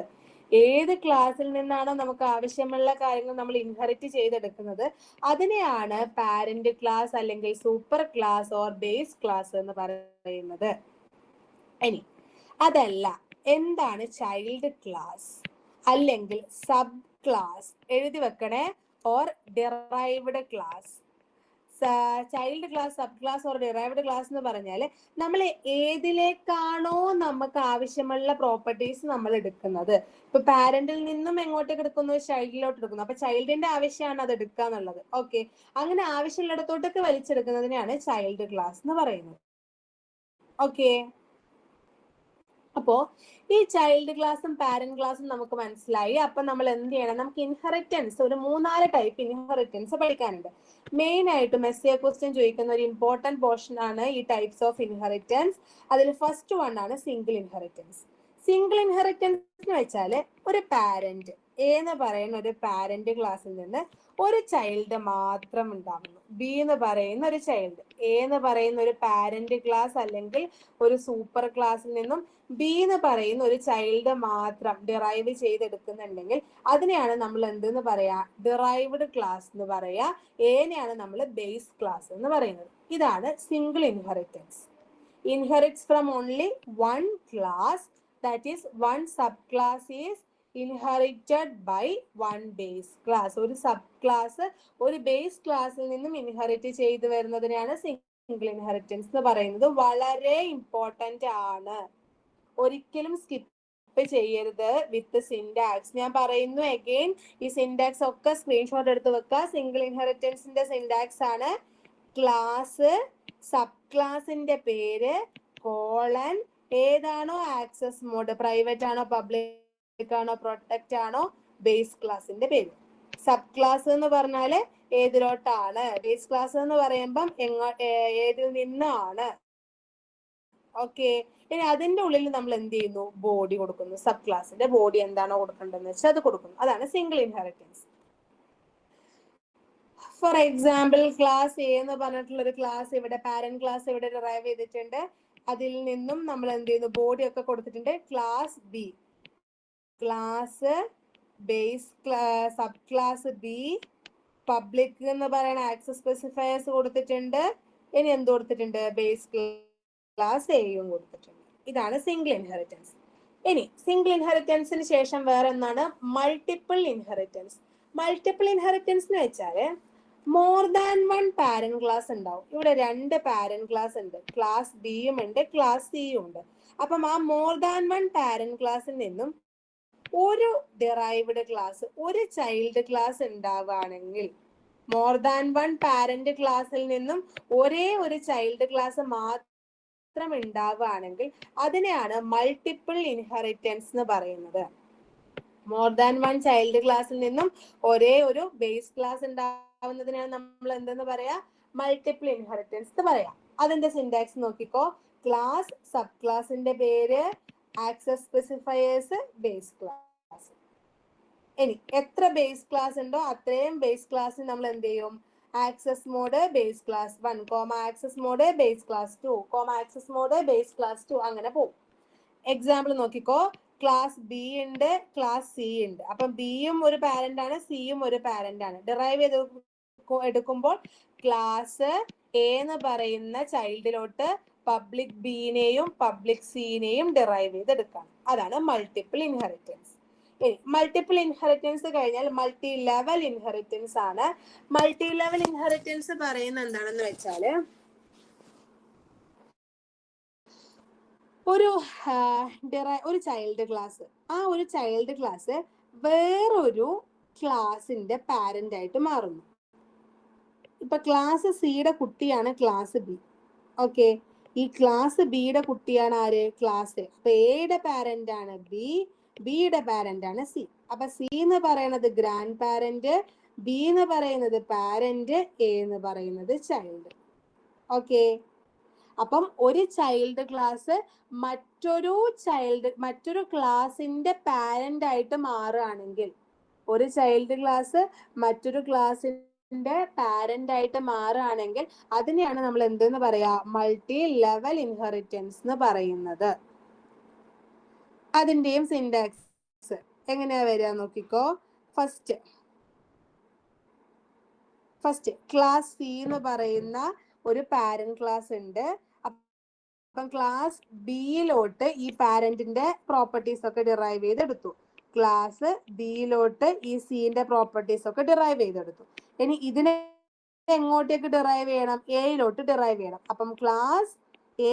ഏത് ക്ലാസ്സിൽ നിന്നാണോ നമുക്ക് ആവശ്യമുള്ള കാര്യങ്ങൾ നമ്മൾ ഇൻഹെറിറ്റ് ചെയ്തെടുക്കുന്നത്, അതിനെയാണ് പാരന്റ് ക്ലാസ് അല്ലെങ്കിൽ super class or base class എന്ന് പറയുന്നത്. ഇനി അതല്ല, എന്താണ് ചൈൽഡ് ക്ലാസ് അല്ലെങ്കിൽ സബ് ക്ലാസ്? എഴുതി വെക്കണേ, or derived class. Child class, sub class or derived class എന്ന് പറഞ്ഞാൽ നമ്മൾ ഏതിലേക്കാണോ നമുക്ക് ആവശ്യമുള്ള പ്രോപ്പർട്ടീസ് നമ്മൾ എടുക്കുന്നത്. ഇപ്പൊ പാരന്റിൽ നിന്നും എങ്ങോട്ടേക്ക് എടുക്കുന്നു, ചൈൽഡിലോട്ട് എടുക്കുന്നു. അപ്പൊ ചൈൽഡിന്റെ ആവശ്യമാണ് അത് എടുക്കുക എന്നുള്ളത്. ഓക്കെ, അങ്ങനെ ആവശ്യമുള്ളിടത്തോട്ടൊക്കെ വലിച്ചെടുക്കുന്നതിനെയാണ് ചൈൽഡ് ക്ലാസ് എന്ന് പറയുന്നത്. ഓക്കെ, അപ്പോ ഈ ചൈൽഡ് ക്ലാസും പാരന്റ് ക്ലാസും നമുക്ക് മനസ്സിലായി. അപ്പൊ നമ്മൾ എന്ത് ചെയ്യണം, നമുക്ക് ഇൻഹെറിറ്റൻസ് ഒരു 3-4 ടൈപ്പ് ഇൻഹെറിറ്റൻസ് പഠിക്കാനുണ്ട്. മെയിൻ ആയിട്ടും എസ്എ ക്വസ്റ്റ്യൻ ചോദിക്കുന്ന ഒരു ഇമ്പോർട്ടന്റ് പോർഷൻ ആണ് ഈ ടൈപ്സ് ഓഫ് ഇൻഹെറിറ്റൻസ്. അതിൽ ഫസ്റ്റ് വൺ ആണ് സിംഗിൾ ഇൻഹെറിറ്റൻസ്. സിംഗിൾ ഇൻഹെറിറ്റൻസ് എന്ന് വെച്ചാൽ ഒരു പാരന്റ്, എ എന്ന് പറയുന്ന ഒരു പാരന്റ് ക്ലാസ്സിൽ നിന്ന് ഒരു ചൈൽഡ് മാത്രം ഉണ്ടാവുന്നു. ബി എന്ന് പറയുന്ന ഒരു ചൈൽഡ്, എ എന്ന് പറയുന്ന ഒരു പാരന്റ് ക്ലാസ് അല്ലെങ്കിൽ ഒരു സൂപ്പർ ക്ലാസ്സിൽ നിന്നും ബി എന്ന് പറയുന്ന ഒരു ചൈൽഡ് മാത്രം ഡിറൈവ് ചെയ്തെടുക്കുന്നുണ്ടെങ്കിൽ അതിനെയാണ് നമ്മൾ എന്തെന്ന് പറയാ, ഡിറൈവ്ഡ് ക്ലാസ് എന്ന് പറയാ. എനെയാണ് നമ്മൾ ബേസ് ക്ലാസ് എന്ന് പറയുന്നത്. ഇതാണ് single inheritance. Inherits from only one class, that is one sub class is inherited by one base class. ഒരു സബ് ക്ലാസ് ഒരു ബേസ് ക്ലാസ്സിൽ നിന്നും ഇൻഹെറിറ്റ് ചെയ്തു വരുന്നതിനെയാണ് സിംഗിൾ ഇൻഹെറിറ്റൻസ് എന്ന് പറയുന്നത്. വളരെ ഇമ്പോർട്ടന്റ് ആണ്, ഒരിക്കലും സ്കിപ്പ് ചെയ്യരുത് വിത്ത് സിൻടാക്സ്. ഞാൻ പറയുന്നു അഗെയിൻ, ഈ സിൻടാക്സ് ഒക്കെ സ്ക്രീൻഷോട്ട് എടുത്ത് വെക്കുക. സിംഗിൾ ഇൻഹെറിറ്റൻസിന്റെ സിൻടാക്സ് ആണ് ക്ലാസ്, സബ് ക്ലാസിന്റെ പേര്, കോളൻ, ഏതാണോ ആക്സസ് മോഡ്, പ്രൈവറ്റ് ആണോ പബ്ലിക് ആണോ പ്രൊട്ടക്റ്റ് ആണോ, ബേസ് ക്ലാസിന്റെ പേര്. സബ് ക്ലാസ് എന്ന് പറഞ്ഞാല് ഏതിലോട്ടാണ്, ബേസ് ക്ലാസ് എന്ന് പറയുമ്പം ഏതിൽ നിന്നാണ്. ഓക്കെ, ഇനി അതിന്റെ ഉള്ളിൽ നമ്മൾ എന്ത് ചെയ്യുന്നു, ബോഡി കൊടുക്കുന്നു. സബ് ക്ലാസിന്റെ ബോഡി എന്താണോ കൊടുക്കേണ്ടതെന്ന് വെച്ചാൽ അത് കൊടുക്കുന്നു. അതാണ് single inheritance. For example, class A എന്ന് പറഞ്ഞിട്ടുള്ള ഒരു ക്ലാസ് ഇവിടെ, പാരന്റ് ക്ലാസ് ഇവിടെ ഡിറൈവ് ചെയ്തിട്ടുണ്ട്. അതിൽ നിന്നും നമ്മൾ എന്ത് ചെയ്യുന്നു, ബോഡി ഒക്കെ കൊടുത്തിട്ടുണ്ട്. Class B, class base sub class B, public എന്ന് പറയുന്ന ആക്സസ് സ്പെസിഫയേഴ്സ് കൊടുത്തിട്ടുണ്ട്. ഇനി എന്ത് കൊടുത്തിട്ടുണ്ട്, ബേസ് ക്ലാസ് എയും കൊടുത്തിട്ടുണ്ട്. ഇതാണ് സിംഗിൾ ഇൻഹെറിറ്റൻസ്. ഇനി സിംഗിൾ ഇൻഹെറിറ്റൻസിന് ശേഷം വേറെ ഒന്നാണ് മൾട്ടിപ്പിൾ ഇൻഹെറിറ്റൻസ്. മൾട്ടിപ്പിൾ ഇൻഹെറിറ്റൻസ് എന്ന് വെച്ചാല് more than one parent class ഉണ്ടാവും. ഇവിടെ 2 പാരന്റ് ക്ലാസ് ഉണ്ട്, ക്ലാസ് ബിയും ഉണ്ട്, ക്ലാസ് സിയും ഉണ്ട്. അപ്പം ആ മോർ ദാൻ വൺ പാരന്റ് ക്ലാസ്സിൽ നിന്നും ഒരു ഡിറൈവ്ഡ് ക്ലാസ്, ഒരു ചൈൽഡ് ക്ലാസ് ഉണ്ടാവുകയാണെങ്കിൽ, മോർ ദാൻ വൺ പാരന്റ് ക്ലാസ്സിൽ നിന്നും ഒരേ ഒരു ചൈൽഡ് ക്ലാസ് മാത്രം ഉണ്ടാവുകയാണെങ്കിൽ അതിനെയാണ് മൾട്ടിപ്പിൾ ഇൻഹെറിറ്റൻസ് എന്ന് പറയുന്നത്. മോർ ദാൻ വൺ ചൈൽഡ് ക്ലാസ്സിൽ നിന്നും ഒരേ ഒരു ബേസ് ക്ലാസ് ഉണ്ടാവുന്നതിനാണ് നമ്മൾ എന്തെന്ന് പറയാ, മൾട്ടിപ്പിൾ ഇൻഹെറിറ്റൻസ് എന്ന് പറയാം. അതിന്റെ സിന്റാക്സ് നോക്കിക്കോ. ക്ലാസ്, സബ് ക്ലാസിന്റെ പേര്, ആക്സസ് സ്പെസിഫയേഴ്സ്, ബേസ് ക്ലാസ്. ഇനി എത്ര ബേസ് ക്ലാസ് ഉണ്ടോ അത്രയും ബേസ് ക്ലാസ് നമ്മൾ എന്ത് ചെയ്യും, access mode base class 1, access mode base class 2, access mode base class 2, അങ്ങനെ പോകും. എക്സാമ്പിൾ നോക്കിക്കോ. ക്ലാസ് ബി ഉണ്ട്, ക്ലാസ് സി ഉണ്ട്. അപ്പം ബിയും ഒരു പാരന്റ് ആണ്, സിയും ഒരു പാരന്റ് ആണ്. ഡിറൈവ് ചെയ്ത് എടുക്കുമ്പോൾ ക്ലാസ് എ എന്ന് പറയുന്ന ചൈൽഡിലോട്ട് പബ്ലിക് ബിനെയും പബ്ലിക് സിനെയും ഡിറൈവ് ചെയ്തെടുക്കാം. അതാണ് മൾട്ടിപ്പിൾ ഇൻഹെറിറ്റൻസ്. മൾട്ടിപ്പിൾ ഇൻഹെറിറ്റൻസ് കഴിഞ്ഞാൽ മൾട്ടി ലെവൽ ഇൻഹെറിറ്റൻസ് ആണ്. മൾട്ടി ലെവൽ ഇൻഹെറിറ്റൻസ് പറയുന്നത് എന്താണെന്ന് വെച്ചാല് ഒരു ചൈൽഡ് ക്ലാസ്, ആ ഒരു ചൈൽഡ് ക്ലാസ് വേറൊരു ക്ലാസിന്റെ പാരന്റ് ആയിട്ട് മാറുന്നു. ഇപ്പൊ ക്ലാസ് സിയുടെ കുട്ടിയാണ് ക്ലാസ് ബി. ഓക്കെ, ഈ ക്ലാസ് ബിയുടെ കുട്ടിയാണ് ആര്, ക്ലാസ് എ. അപ്പൊ എയുടെ പാരന്റ് ആണ് ബി, ബിയുടെ പാരന്റ് ആണ് സി. അപ്പൊ സി എന്ന് പറയുന്നത് ഗ്രാൻഡ് പാരന്റ്, ബി എന്ന് പറയുന്നത് പാരന്റ്, എ എന്ന് പറയുന്നത് ചൈൽഡ്. ഓക്കെ, അപ്പം ഒരു ചൈൽഡ് ക്ലാസ് മറ്റൊരു ക്ലാസിന്റെ പാരന്റ് ആയിട്ട് മാറുകയാണെങ്കിൽ, ഒരു ചൈൽഡ് ക്ലാസ് മറ്റൊരു ക്ലാസിന്റെ പാരന്റ് ആയിട്ട് മാറുകയാണെങ്കിൽ അതിനെയാണ് നമ്മൾ എന്തെന്ന് പറയാ, മൾട്ടി ലെവൽ ഇൻഹെറിറ്റൻസ് എന്ന് പറയുന്നത്. അതിന്റെയും സിന്റാക്സ് എങ്ങനെയാ വരിക നോക്കിക്കോ. ഫസ്റ്റ് ക്ലാസ് സി എന്ന് പറയുന്ന ഒരു പാരന്റ് ക്ലാസ് ഉണ്ട്. അപ്പം ക്ലാസ് ബിയിലോട്ട് ഈ പാരന്റിന്റെ പ്രോപ്പർട്ടീസ് ഒക്കെ ഡിറൈവ് ചെയ്തെടുത്തു. ക്ലാസ് ബിയിലോട്ട് ഈ സിന്റെ പ്രോപ്പർട്ടീസ് ഒക്കെ ഡിറൈവ് ചെയ്തെടുത്തു. ഇനി ഇതിനെ എങ്ങോട്ടേക്ക് ഡിറൈവ് ചെയ്യണം, എയിലോട്ട് ഡിറൈവ് ചെയ്യണം. അപ്പം ക്ലാസ്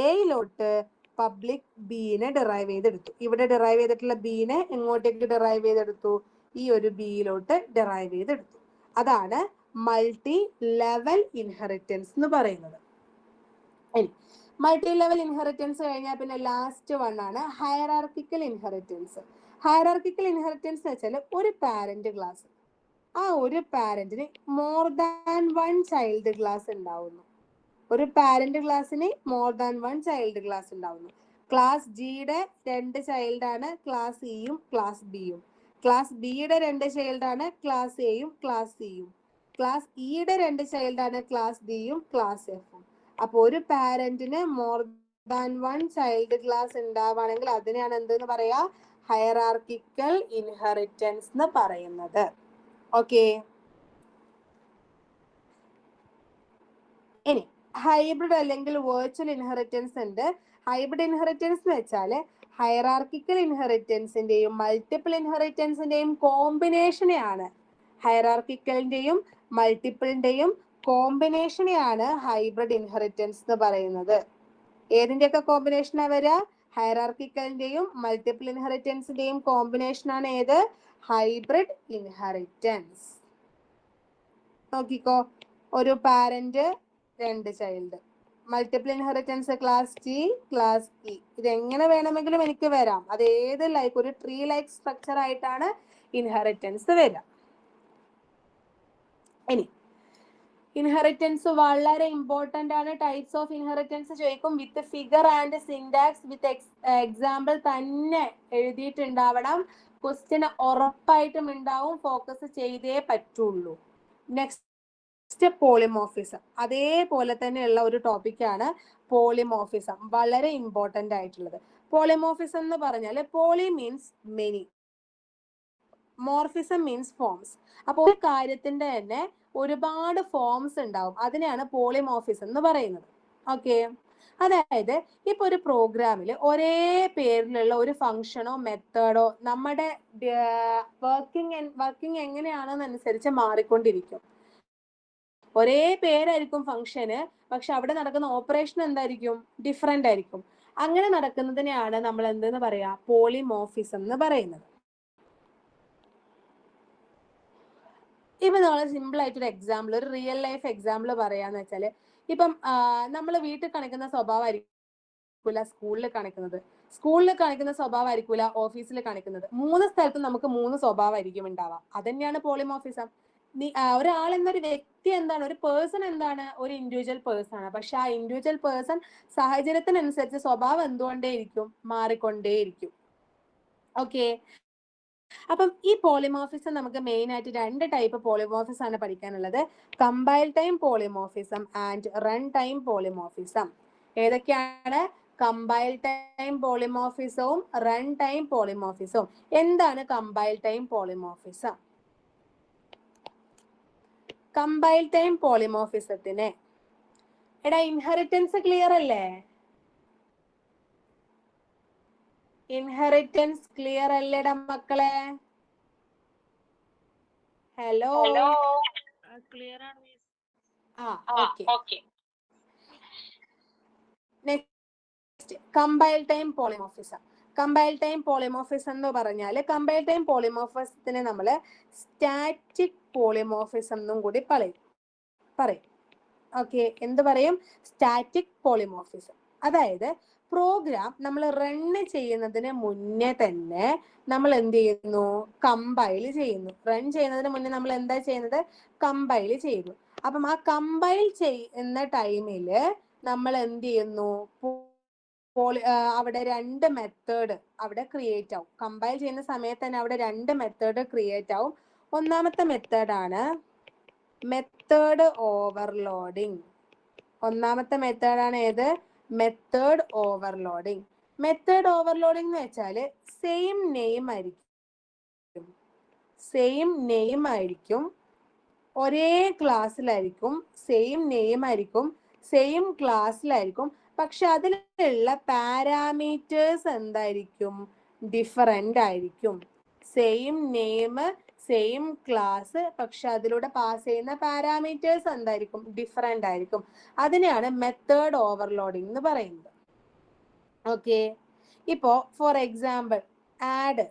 എയിലോട്ട് പബ്ലിക് ബിനെ ഡിറൈവ് ചെയ്തെടുത്തു. ഇവിടെ ഡിറൈവ് ചെയ്തിട്ടുള്ള ബിനെ എങ്ങോട്ടേക്ക് ഡിറൈവ് ചെയ്തെടുത്തു, ഈ ഒരു ബിയിലോട്ട് ഡിറൈവ് ചെയ്തെടുത്തു. അതാണ് മൾട്ടി ലെവൽ ഇൻഹെറിറ്റൻസ് എന്ന് പറയുന്നത്. ഇനി മൾട്ടി ലെവൽ ഇൻഹെറിറ്റൻസ് കഴിഞ്ഞാൽ പിന്നെ ലാസ്റ്റ് വൺ ആണ് ഹയറാർക്കിക്കൽ ഇൻഹെറിറ്റൻസ്. ഹയറാർക്കിക്കൽ ഇൻഹെറിറ്റൻസ് വെച്ചാൽ ഒരു പാരന്റ് ക്ലാസ്, ആ ഒരു പാരന്റിന് more than one child class ഉണ്ടാവുന്നു. ഒരു പാരന്റ് ക്ലാസ്സിന് more than one child class ഉണ്ടാവുന്നു. ക്ലാസ് ജിയുടെ 2 ചൈൽഡാണ് ക്ലാസ് ഇയും ക്ലാസ് ബിയും. ക്ലാസ് ബിയുടെ 2 ചൈൽഡാണ് ക്ലാസ് എയും ക്ലാസ് സിയും. ക്ലാസ് ഇയുടെ 2 ചൈൽഡാണ് ക്ലാസ് ഡിയും ക്ലാസ് എഫും. അപ്പൊ ഒരു പാരന്റിന് more than one child class ഉണ്ടാവുകയാണെങ്കിൽ അതിനെയാണ് എന്തെന്ന് പറയാ, ഹയറാർക്കിക്കൽ ഇൻഹെറിറ്റൻസ് എന്ന് പറയുന്നത്. ഓക്കെ, ഇനി ഹൈബ്രിഡ് അല്ലെങ്കിൽ വെർച്വൽ ഇൻഹെറിറ്റൻസ് ഉണ്ട്. ഹൈബ്രിഡ് ഇൻഹെറിറ്റൻസ് എന്ന് വെച്ചാല് ഹയറാർക്കിക്കൽ ഇൻഹെറിറ്റൻസിന്റെയും മൾട്ടിപ്പിൾ ഇൻഹെറിറ്റൻസിന്റെയും കോമ്പിനേഷനെയാണ്, ഹയറാർക്കിക്കലിന്റെയും മൾട്ടിപ്പിളിന്റെയും കോമ്പിനേഷനെയാണ് ഹൈബ്രിഡ് ഇൻഹെറിറ്റൻസ് എന്ന് പറയുന്നത്. ഏതിന്റെയൊക്കെ കോമ്പിനേഷനാ വരിക, ഹയറാർക്കിക്കലിന്റെയും മൾട്ടിപ്പിൾ ഇൻഹെറിറ്റൻസിന്റെയും കോമ്പിനേഷനാണ് ഏത്, ഹൈബ്രിഡ് ഇൻഹെറിറ്റൻസ്. നോക്കിക്കോ, ഒരു parent 2 child, multiple inheritance class T class E. ഇതെങ്ങനെ വേണമെങ്കിലും എനിക്ക് വരാം, അത് ഏത് ഒരു ട്രീ ലൈക്ക് സ്ട്രക്ചർ ആയിട്ടാണ് ഇൻഹെറിറ്റൻസ് വരിക. ഇനി ഇൻഹെറിറ്റൻസ് വളരെ ഇമ്പോർട്ടന്റ് ആണ്. ടൈപ്സ് ഓഫ് ഇൻഹെറിറ്റൻസ് ചോദിക്കും, with figure and syntax with example തന്നെ എഴുതിയിട്ടുണ്ടാവണം. ക്വസ്റ്റ്യൻ ഉറപ്പായിട്ടും ഉണ്ടാവും, ഫോക്കസ് ചെയ്തേ പറ്റുള്ളൂ. Next polymorphism. അതേപോലെ തന്നെയുള്ള ഒരു ടോപ്പിക്കാണ് പോളിമോർഫിസം, വളരെ ഇമ്പോർട്ടന്റ് ആയിട്ടുള്ളത്. പോളിമോർഫിസം എന്ന് പറഞ്ഞാൽ poly means many, morphism means forms. അപ്പോൾ ഒരു കാര്യത്തിന്റെ തന്നെ ഒരുപാട് ഫോംസ് ഉണ്ടാവും, അതിനെയാണ് പോളിമോർഫിസം എന്ന് പറയുന്നത്. ഓക്കെ, അതായത് ഇപ്പൊ ഒരു പ്രോഗ്രാമിൽ ഒരേ പേരിലുള്ള ഒരു ഫംഗ്ഷനോ മെത്തേഡോ നമ്മുടെ വർക്കിംഗ് എങ്ങനെയാണെന്നനുസരിച്ച് മാറിക്കൊണ്ടിരിക്കും. ഒരേ പേരായിരിക്കും ഫംഗ്ഷന്, പക്ഷെ അവിടെ നടക്കുന്ന ഓപ്പറേഷൻ എന്തായിരിക്കും? ഡിഫറെന്റ് ആയിരിക്കും. അങ്ങനെ നടക്കുന്നതിനെയാണ് നമ്മൾ എന്തെന്ന് പറയാ? പോളിമോർഫിസം എന്ന് പറയുന്നത്. ഇപ്പൊ നമ്മൾ സിമ്പിൾ ആയിട്ടൊരു എക്സാമ്പിൾ, ഒരു റിയൽ ലൈഫ് എക്സാമ്പിൾ പറയാന്ന് വെച്ചാല്, ഇപ്പം നമ്മൾ വീട്ടിൽ കാണിക്കുന്ന സ്വഭാവമായിരിക്കില്ല സ്കൂളിൽ കാണിക്കുന്നത്, സ്കൂളിൽ കാണിക്കുന്ന സ്വഭാവമായിരിക്കില്ല ഓഫീസിൽ കാണിക്കുന്നത്. 3 സ്ഥലത്തും നമുക്ക് 3 സ്വഭാവമായിരിക്കും ഉണ്ടാവുക. അതന്നെയാണ് പോളിമോർഫിസം. ഒരാൾ എന്നൊരു വ്യക്തി എന്താണ്, ഒരു പേഴ്സൺ എന്താണ്? ഒരു ഇൻഡിവിജ്വൽ പേഴ്സൺ ആണ്. പക്ഷെ ആ ഇൻഡിവിജ്വൽ പേഴ്സൺ സാഹചര്യത്തിനനുസരിച്ച് സ്വഭാവം എന്തുകൊണ്ടേയിരിക്കും? മാറിക്കൊണ്ടേയിരിക്കും. ഓക്കെ. അപ്പം ഈ പോളിമോർഫിസം നമുക്ക് മെയിൻ ആയിട്ട് 2 ടൈപ്പ് പോളിമോർഫിസം ആണ് പഠിക്കാനുള്ളത്. Compile time polymorphism and run time polymorphism. ഏതൊക്കെയാണ്? കമ്പൈൽ ടൈം പോളിമോർഫിസവും റൺ ടൈം പോളിമോർഫിസവും. എന്താണ് compile time polymorphism? Compile time പോളിമോർഫിസത്തിന് ഇൻഹെറിറ്റൻസ് ക്ലിയർ അല്ലേ? ഇൻഹെറിറ്റൻസ് ക്ലിയർ അല്ലേടാ മക്കളെ? ഹലോ, ക്ലിയർ ആണ് miss. Okay. Next compile time polymorphism. Compile time polymorphism എന്ന് പറഞ്ഞാൽ, കമ്പൈൽ ടൈം പോളിമോർഫിസത്തിനെ നമ്മൾ സ്റ്റാറ്റിക് പോളിമോർഫിസം എന്നും കൂടി പറയും. ഓക്കെ, എന്ത് പറയും? Static polymorphism. അതായത് പ്രോഗ്രാം നമ്മൾ റണ്ണ് ചെയ്യുന്നതിന് മുന്നേ തന്നെ നമ്മൾ എന്ത് ചെയ്യുന്നു? കമ്പൈൽ ചെയ്യുന്നു. റൺ ചെയ്യുന്നതിന് മുന്നേ നമ്മൾ എന്താ ചെയ്യുന്നത്? കമ്പൈൽ ചെയ്യുന്നു. അപ്പം ആ കമ്പൈൽ ചെയ്യുന്ന ടൈമില് നമ്മൾ എന്ത് ചെയ്യുന്നു? അവിടെ 2 മെത്തേഡ് അവിടെ ക്രിയേറ്റ് ആവും. കമ്പൈൽ ചെയ്യുന്ന സമയത്ത് തന്നെ അവിടെ 2 മെത്തേഡ് ക്രിയേറ്റ് ആവും. ഒന്നാമത്തെ മെത്തേഡാണ് മെത്തേഡ് ഓവർലോഡിങ്. ഒന്നാമത്തെ മെത്തേഡാണ് ഏത്? Method overloading. മെത്തേഡ് ഓവർലോഡിങ് എന്ന് വെച്ചാൽ സെയിം നെയിം ആയിരിക്കും, ഒരേ ക്ലാസ്സിലായിരിക്കും, സെയിം നെയിം ആയിരിക്കും, സെയിം ക്ലാസ്സിലായിരിക്കും. പക്ഷെ അതിലുള്ള പാരാമീറ്റേഴ്സ് എന്തായിരിക്കും? ഡിഫറെന്റ് ആയിരിക്കും. സെയിം നെയിം, സെയിം ക്ലാസ്, പക്ഷെ അതിലൂടെ പാസ് ചെയ്യുന്ന പാരാമീറ്റേഴ്സ് എന്തായിരിക്കും? ഡിഫറെന്റ് ആയിരിക്കും. അതിനെയാണ് മെത്തേഡ് ഓവർലോഡിങ് എന്ന് പറയുന്നത്. ഓക്കെ. ഇപ്പോ ഫോർ എക്സാമ്പിൾ ആഡ്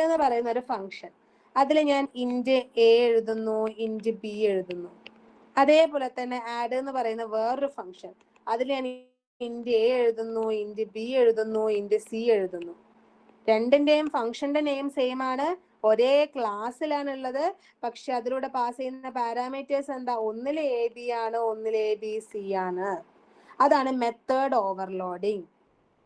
എന്ന് പറയുന്ന ഒരു ഫംഗ്ഷൻ, അതിൽ ഞാൻ ഇന്റ് എ എഴുതുന്നു, ഇന്റ് ബി എഴുതുന്നു. അതേപോലെ തന്നെ ആഡ് എന്ന് പറയുന്ന വേറൊരു ഫംഗ്ഷൻ, അതിൽ ഞാൻ ഇന്റ് എ എഴുതുന്നു, ഇന്റ് ബി എഴുതുന്നു, ഇന്റ് സി എഴുതുന്നു. രണ്ടിന്റെയും ഫംഗ്ഷന്റെ നെയിം സെയിം ആണ്, ഒരേ ക്ലാസ്സിലാണ് ഉള്ളത്. പക്ഷെ അതിലൂടെ പാസ് ചെയ്യുന്ന പാരാമീറ്റേഴ്സ് എന്താ? ഒന്നിൽ എ ബി ആണ്, ഒന്നിൽ എ ബി സി ആണ്. അതാണ് മെത്തേഡ് ഓവർലോഡിങ്.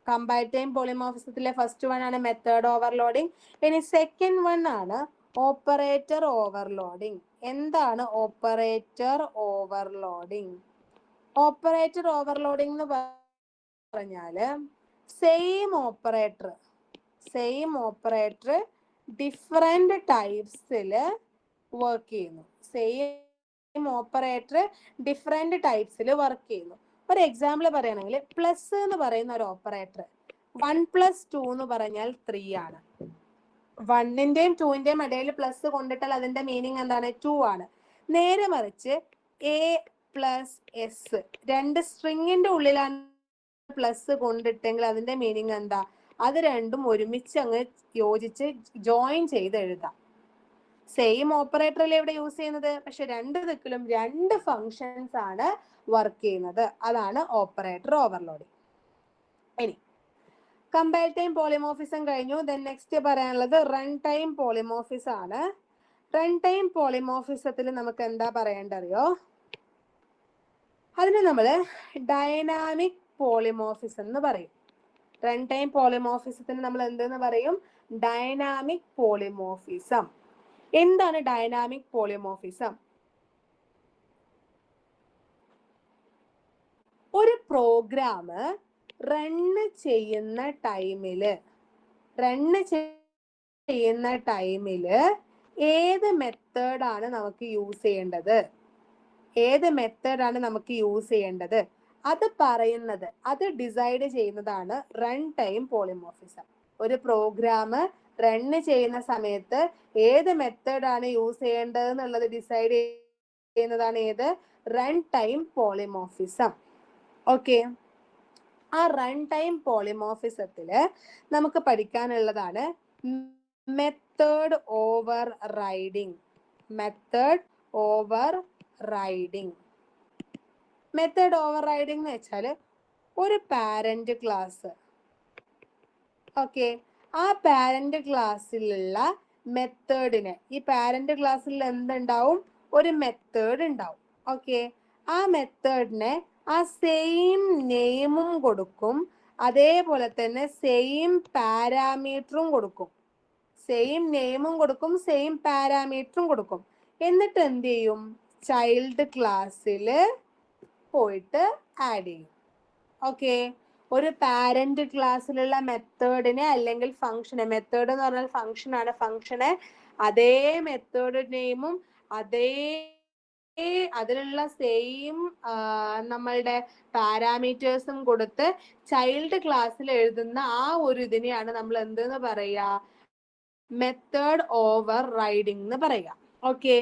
കമ്പൈൽ ടൈം പോളിമോർഫിസത്തിലെ ഫസ്റ്റ് വൺ ആണ് മെത്തേഡ് ഓവർലോഡിങ്. ഇനി സെക്കൻഡ് വൺ ആണ് ഓപ്പറേറ്റർ ഓവർലോഡിങ്. എന്താണ് ഓപ്പറേറ്റർ ഓവർലോഡിങ്? ഓപ്പറേറ്റർ ഓവർലോഡിങ് എന്ന് പറഞ്ഞാല് സെയിം ഓപ്പറേറ്റർ ഡിഫറെന്റ് ടൈപ്സിൽ വർക്ക് ചെയ്യുന്നു. സെയിം ഓപ്പറേറ്റർ ഡിഫറെന്റ് ടൈപ്സിൽ വർക്ക് ചെയ്യുന്നു. ഒരു എക്സാമ്പിൾ പറയുകയാണെങ്കിൽ, പ്ലസ് എന്ന് പറയുന്ന ഒരു ഓപ്പറേറ്റർ 1 + 2 എന്ന് പറഞ്ഞാൽ 3 ആണ്. 1ന്റെയും 2ന്റെയും ഇടയിൽ പ്ലസ് കൊണ്ടിട്ടാൽ അതിന്റെ മീനിങ് എന്താണ്? 2 ആണ്. നേരെ മറിച്ച് എ പ്ലസ് എസ്, 2 സ്ട്രിങ്ങിന്റെ ഉള്ളിലാണ് പ്ലസ് കൊണ്ടിട്ടെങ്കിൽ അതിന്റെ മീനിങ് എന്താ? അത് രണ്ടും ഒരുമിച്ച് അങ്ങ് യോജിച്ച് ജോയിൻ ചെയ്ത് എഴുതാം. സെയിം ഓപ്പറേറ്റർ അല്ലേ ഇവിടെ യൂസ് ചെയ്യുന്നത്, പക്ഷെ 2 ദിക്കിലും 2 ഫങ്ഷൻസ് ആണ് വർക്ക് ചെയ്യുന്നത്. അതാണ് ഓപ്പറേറ്റർ ഓവർലോഡിങ്. ഇനി കമ്പൈൽ ടൈം പോളിമോർഫിസം കഴിഞ്ഞു. ദെൻ നെക്സ്റ്റ് പറയാനുള്ളത് റൺ ടൈം പോളിമോർഫിസം ആണ്. റൺ ടൈം പോളിമോർഫിസത്തിൽ നമുക്ക് എന്താ പറയേണ്ടറിയോ? അതിന് നമ്മൾ ഡൈനാമിക് പോളിമോർഫിസം എന്ന് പറയും. റൺ ടൈം പോളിമോർഫിസത്തിന് നമ്മൾ എന്തെന്ന് പറയും? Dynamic polymorphism. എന്താണ് ഡൈനാമിക് പോളിമോർഫിസം? ഒരു പ്രോഗ്രാം റണ്ണ് ചെയ്യുന്ന ടൈമില് ഏത് മെത്തേഡാണ് നമുക്ക് യൂസ് ചെയ്യേണ്ടത്? അത് പറയുന്നത്, അത് ഡിസൈഡ് ചെയ്യുന്നതാണ് റൺ ടൈം പോളിമോർഫിസം. ഒരു പ്രോഗ്രാം റൺ ചെയ്യുന്ന സമയത്ത് ഏത് മെത്തേഡാണ് യൂസ് ചെയ്യേണ്ടത് എന്നുള്ളത് ഡിസൈഡ് ചെയ്യുന്നതാണ് ഏത്? Run time polymorphism. ഓക്കെ, ആ റൺ ടൈം പോളിമോർഫിസത്തില് നമുക്ക് പഠിക്കാനുള്ളതാണ് method overriding. Method overriding. Method overriding എന്ന് വെച്ചാൽ ഒരു പാരന്റ് ക്ലാസ്, ഓക്കെ, ആ പാരന്റ് ക്ലാസ്സിലുള്ള മെത്തേഡിന്, ഈ പാരന്റ് ക്ലാസ്സിൽ എന്തുണ്ടാവും? ഒരു മെത്തേഡ് ഉണ്ടാവും. ഓക്കെ, ആ മെത്തേഡിനെ ആ സെയിം നെയിമും കൊടുക്കും, അതേപോലെ തന്നെ സെയിം പാരാമീറ്ററും കൊടുക്കും. സെയിം നെയിമും കൊടുക്കും, സെയിം പാരാമീറ്ററും കൊടുക്കും. എന്നിട്ട് എന്ത് ചെയ്യും? ചൈൽഡ് ക്ലാസ്സിൽ പോയിട്ട് ആഡ് ചെയ്യും. ഓക്കെ, ഒരു പാരന്റ് ക്ലാസ്സിലുള്ള മെത്തേഡിനെ അല്ലെങ്കിൽ ഫംഗ്ഷനെ, മെത്തേഡ് എന്ന് പറഞ്ഞാൽ ഫംഗ്ഷൻ ആണ്, ഫംഗ്ഷനെ അതേ മെത്തേഡ് നെയിമും അതേ അതിലുള്ള സെയിം നമ്മളുടെ പാരാമീറ്റേഴ്സും കൊടുത്ത് ചൈൽഡ് ക്ലാസ്സിൽ എഴുതുന്ന ആ ഒരു ഇതിനെയാണ് നമ്മൾ എന്തെന്ന് പറയാ? മെത്തേഡ് ഓവർ റൈഡിങ് എന്ന് പറയാം. ഓക്കെ,